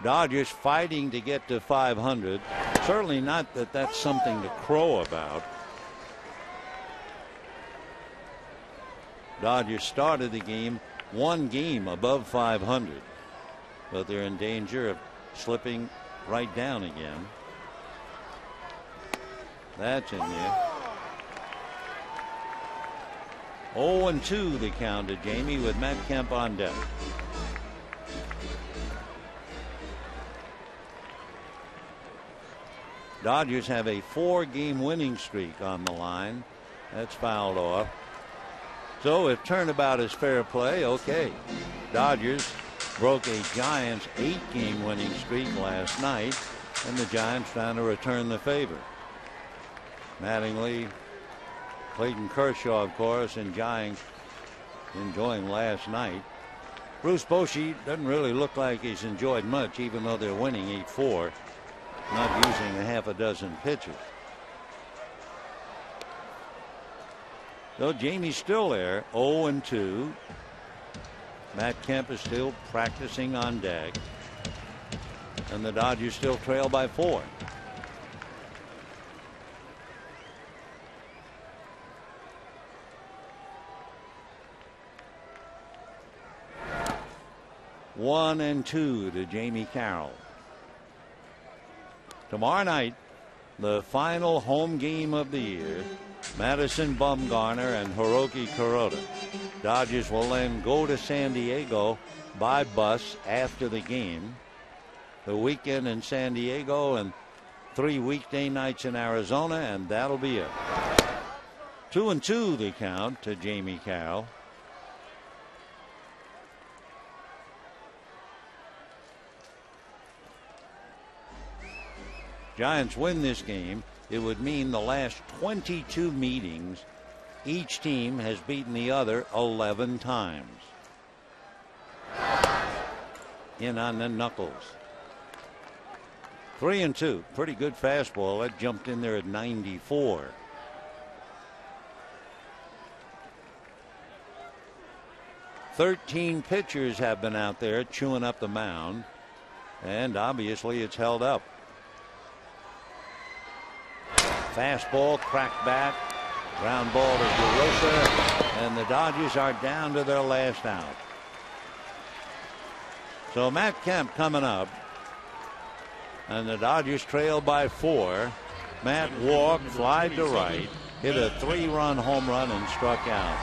Dodgers fighting to get to 500. Certainly not that that's something to crow about. Dodgers started the game 1 game above 500, but they're in danger of slipping right down again. That's in there. 0-2 the count to Jamie with Matt Kemp on deck. Dodgers have a 4-game winning streak on the line. That's fouled off. So if turnabout is fair play, okay. Dodgers broke a Giants 8-game winning streak last night, and the Giants trying to return the favor. Mattingly Clayton Kershaw, of course, enjoying last night. Bruce Bochy doesn't really look like he's enjoyed much, even though they're winning 8-4, not using a half a dozen pitchers. So Jamie's still there, 0-2. Matt Kemp is still practicing on deck. And the Dodgers still trail by 4. One and 2 to Jamie Carroll. Tomorrow night, the final home game of the year. Madison Bumgarner and Hiroki Kuroda. Dodgers will then go to San Diego by bus after the game. The weekend in San Diego and 3 weekday nights in Arizona, and that'll be it. 2-2 the count to Jamie Carroll. Giants win this game, it would mean the last 22 meetings, each team has beaten the other 11 times. In on the knuckles. 3-2. Pretty good fastball. That jumped in there at 94. "13 pitchers have been out there chewing up the mound, and obviously it's held up. Fastball cracked back. Ground ball to DeRosa, and the Dodgers are down to their last out. So Matt Kemp coming up, and the Dodgers trail by 4. Matt walked, flied to right, hit a 3-run home run, and struck out.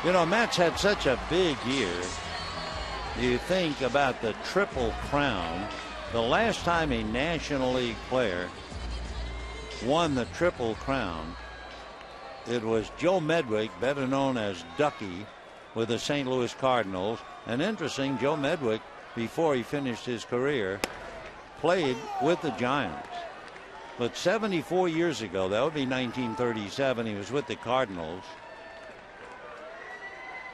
You know, Matt's had such a big year. You think about the Triple Crown. The last time a National League player won the Triple Crown, it was Joe Medwick, better known as Ducky, with the St. Louis Cardinals. And interesting, Joe Medwick, before he finished his career, played with the Giants. But 74 years ago, that would be 1937, he was with the Cardinals.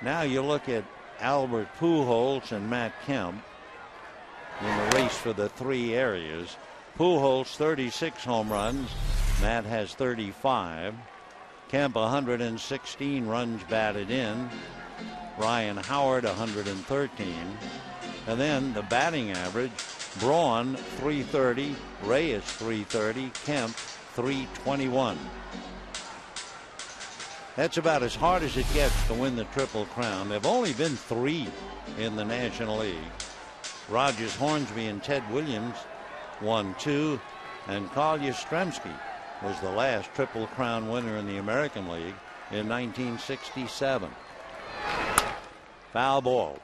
Now you look at Albert Pujols and Matt Kemp in the race for the 3 areas. Pujols 36 home runs. Matt has 35. Kemp 116 runs batted in. Ryan Howard 113. And then the batting average, Braun 330, Reyes 330, Kemp 321. That's about as hard as it gets to win the Triple Crown. There have only been 3 in the National League. Rogers Hornsby and Ted Williams won 2, and Carl Yastrzemski was the last Triple Crown winner in the American League in 1967. Foul ball.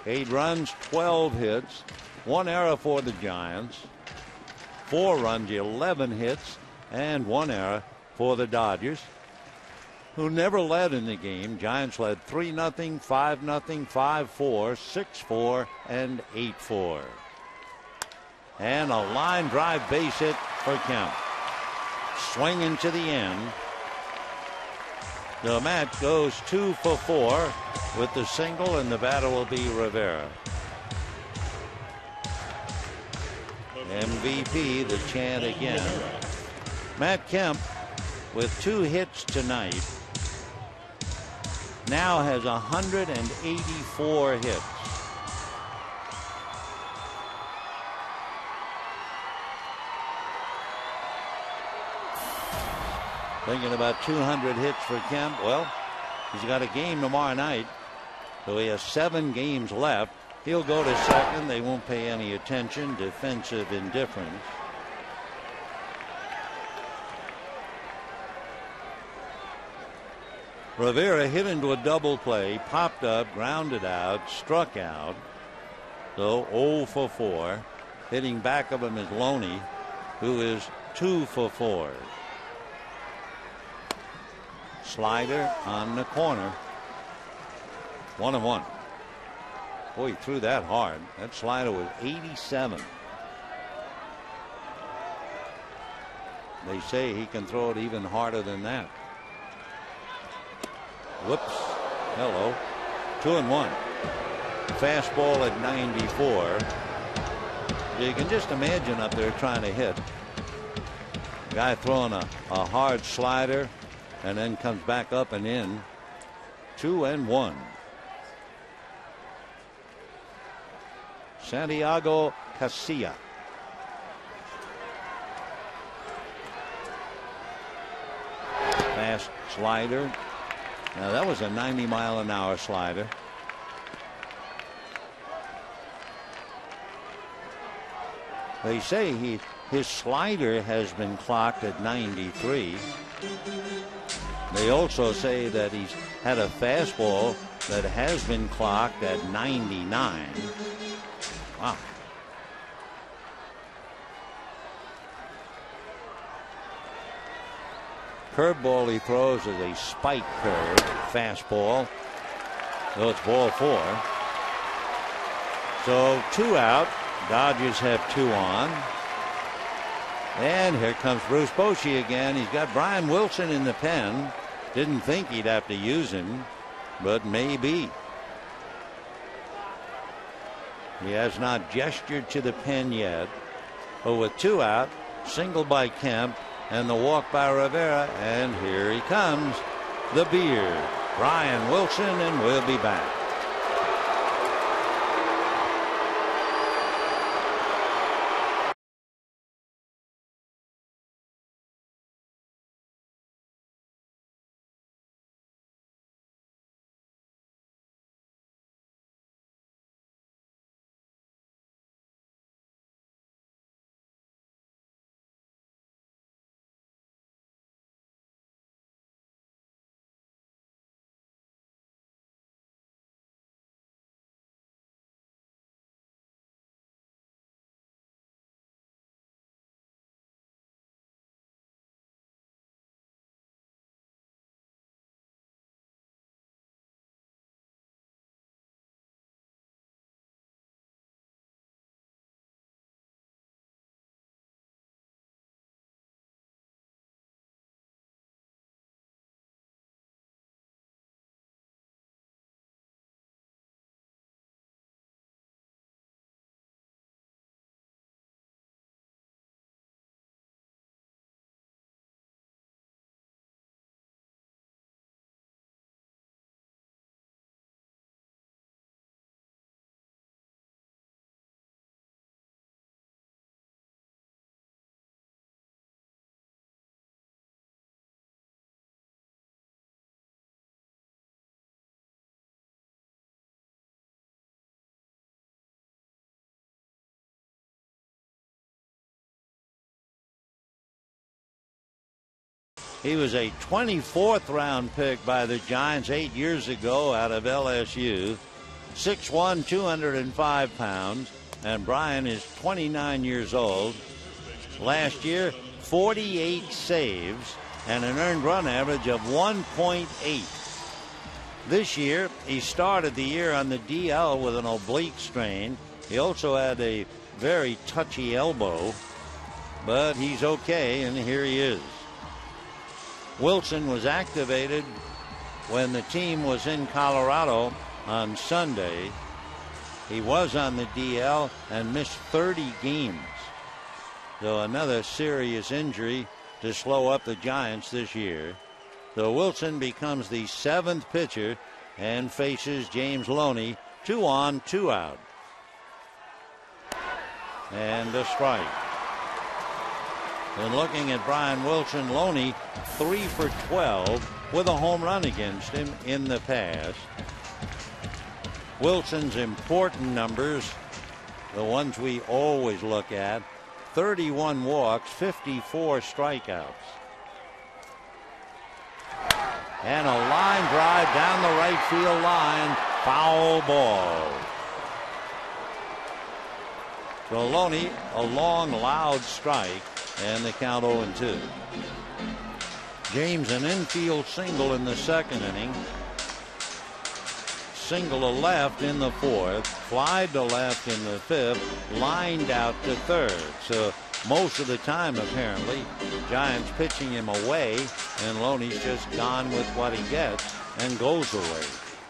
Eight runs, 12 hits, 1 error for the Giants. 4 runs, 11 hits, and 1 error for the Dodgers, who never led in the game. Giants led 3-0, 5-0, 5-4, 6-4, and 8-4. And a line drive base hit for Kemp. Swinging to the end. The Matt goes 2 for 4 with the single, and the batter will be Rivera. MVP, the chant again. Matt Kemp, with 2 hits tonight, now has 184 hits. Thinking about 200 hits for Kemp. Well, he's got a game tomorrow night, so he has 7 games left. He'll go to second. They won't pay any attention. Defensive indifference. Rivera hit into a double play, popped up, grounded out, struck out. So 0 for 4. Hitting back of him is Loney, who is 2 for 4. Slider on the corner. 1-1. Boy, he threw that hard. That slider was 87. They say he can throw it even harder than that. Whoops. Hello. 2-1. Fastball at 94. You can just imagine up there trying to hit. Guy throwing a hard slider and then comes back up and in. 2-1. Santiago Casilla. Fast slider. Now that was a 90-mile-an-hour slider. They say his slider has been clocked at 93. They also say that he's had a fastball that has been clocked at 99. Wow. Curveball he throws is a spike curve fastball. So it's ball 4. So 2 out. Dodgers have 2 on. And here comes Bruce Bochy again. He's got Brian Wilson in the pen. Didn't think he'd have to use him, but maybe. He has not gestured to the pen yet. But with 2 out, single by Kemp and the walk by Rivera, and here he comes, the Beard, Brian Wilson, and we'll be back. He was a 24th round pick by the Giants 8 years ago out of LSU. 6'1", 205 pounds. And Brian is 29 years old. Last year, 48 saves and an earned run average of 1.8. This year, he started the year on the DL with an oblique strain. He also had a very touchy elbow, but he's okay, and here he is. Wilson was activated when the team was in Colorado on Sunday. He was on the DL and missed 30 games. So another serious injury to slow up the Giants this year. So Wilson becomes the 7th pitcher and faces James Loney. 2 on, 2 out. And a strike. And looking at Brian Wilson, Loney 3 for 12 with a home run against him in the past. Wilson's important numbers, the ones we always look at: 31 walks, 54 strikeouts. And a line drive down the right field line, foul ball. So Loney, a long, loud strike, and the count 0-2. James an infield single in the second inning. Single to left in the fourth, fly to left in the fifth, lined out to third. So most of the time, apparently, Giants pitching him away, and Loney's just gone with what he gets and goes away.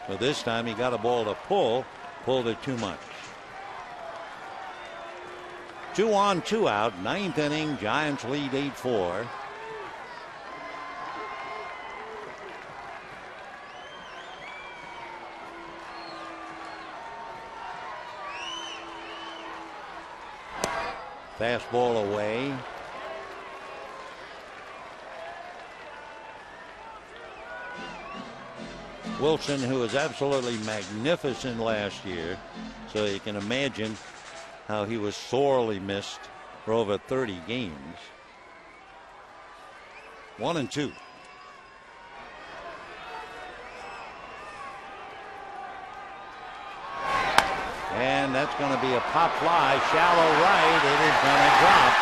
But this time he got a ball to pulled it too much. 2 on, 2 out, ninth inning, Giants lead 8-4. Fastball away. Wilson, who was absolutely magnificent last year, so you can imagine how he was sorely missed for over 30 games. 1-2. And that's going to be a pop fly, shallow right. It is going to drop.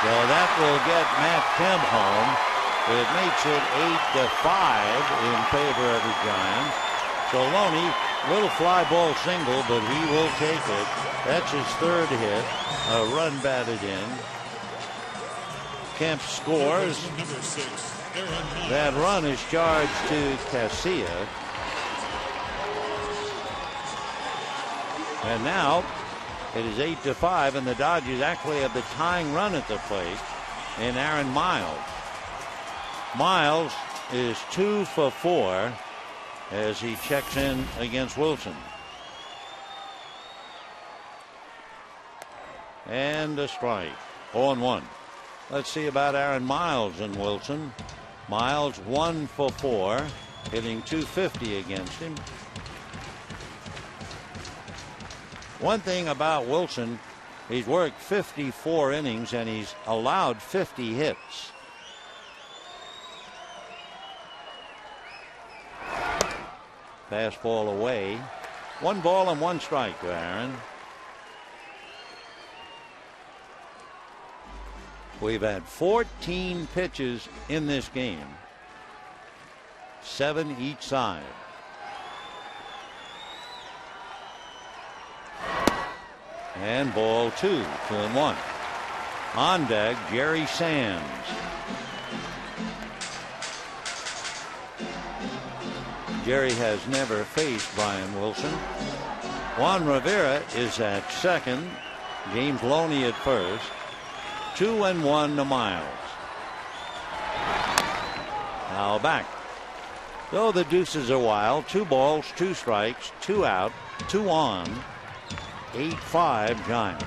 So that will get Matt Kemp home. It makes it 8-5 in favor of the Giants. So Loney, little fly ball single, but he will take it. That's his third hit. A run batted in. Kemp scores. That run is charged to Casilla. And now it is 8-5, and the Dodgers actually have the tying run at the plate in Aaron Miles. Miles is 2 for 4 as he checks in against Wilson. And a strike. 0-1. Let's see about Aaron Miles and Wilson. Miles 1 for 4, hitting .250 against him. One thing about Wilson, he's worked 54 innings and he's allowed 50 hits. Fastball away. 1 ball and 1 strike to Aaron. We've had 14 pitches in this game, 7 each side. And ball 2, 2-1. On deck, Jerry Sands. Jerry has never faced Brian Wilson. Juan Rivera is at second. James Loney at first. 2-1 to Miles. Now back. So the deuces are wild. 2 balls, 2 strikes, 2 out, 2 on. 8-5 Giants.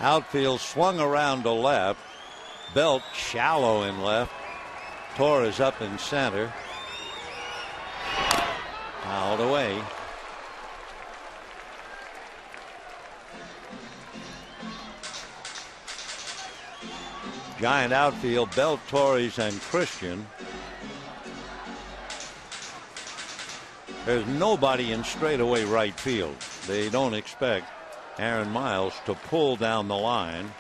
Outfield swung around to left. Belt shallow in left. Torres up in center. Fouled away. Giant outfield, Belt, Torres, and Christian. There's nobody in straightaway right field. They don't expect Aaron Miles to pull down the line.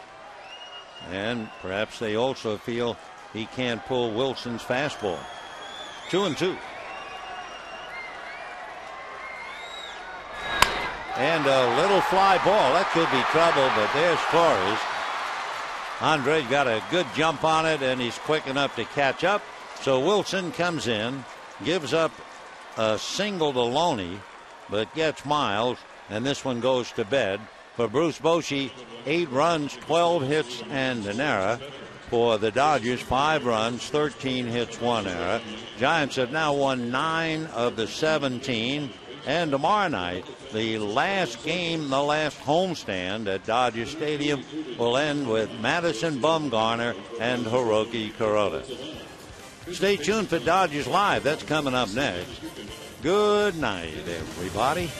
And perhaps they also feel he can't pull Wilson's fastball. 2-2. And a little fly ball. That could be trouble, but there's Torres. Andre got a good jump on it, and he's quick enough to catch up. So Wilson comes in, gives up a single to Loney, but gets Miles, and this one goes to bed. For Bruce Bochy, 8 runs, 12 hits, and an error. For the Dodgers, 5 runs, 13 hits, 1 error. Giants have now won 9 of the 17. And tomorrow night, the last game, the last homestand at Dodger Stadium will end with Madison Bumgarner and Hiroki Kuroda. Stay tuned for Dodgers Live. That's coming up next. Good night, everybody.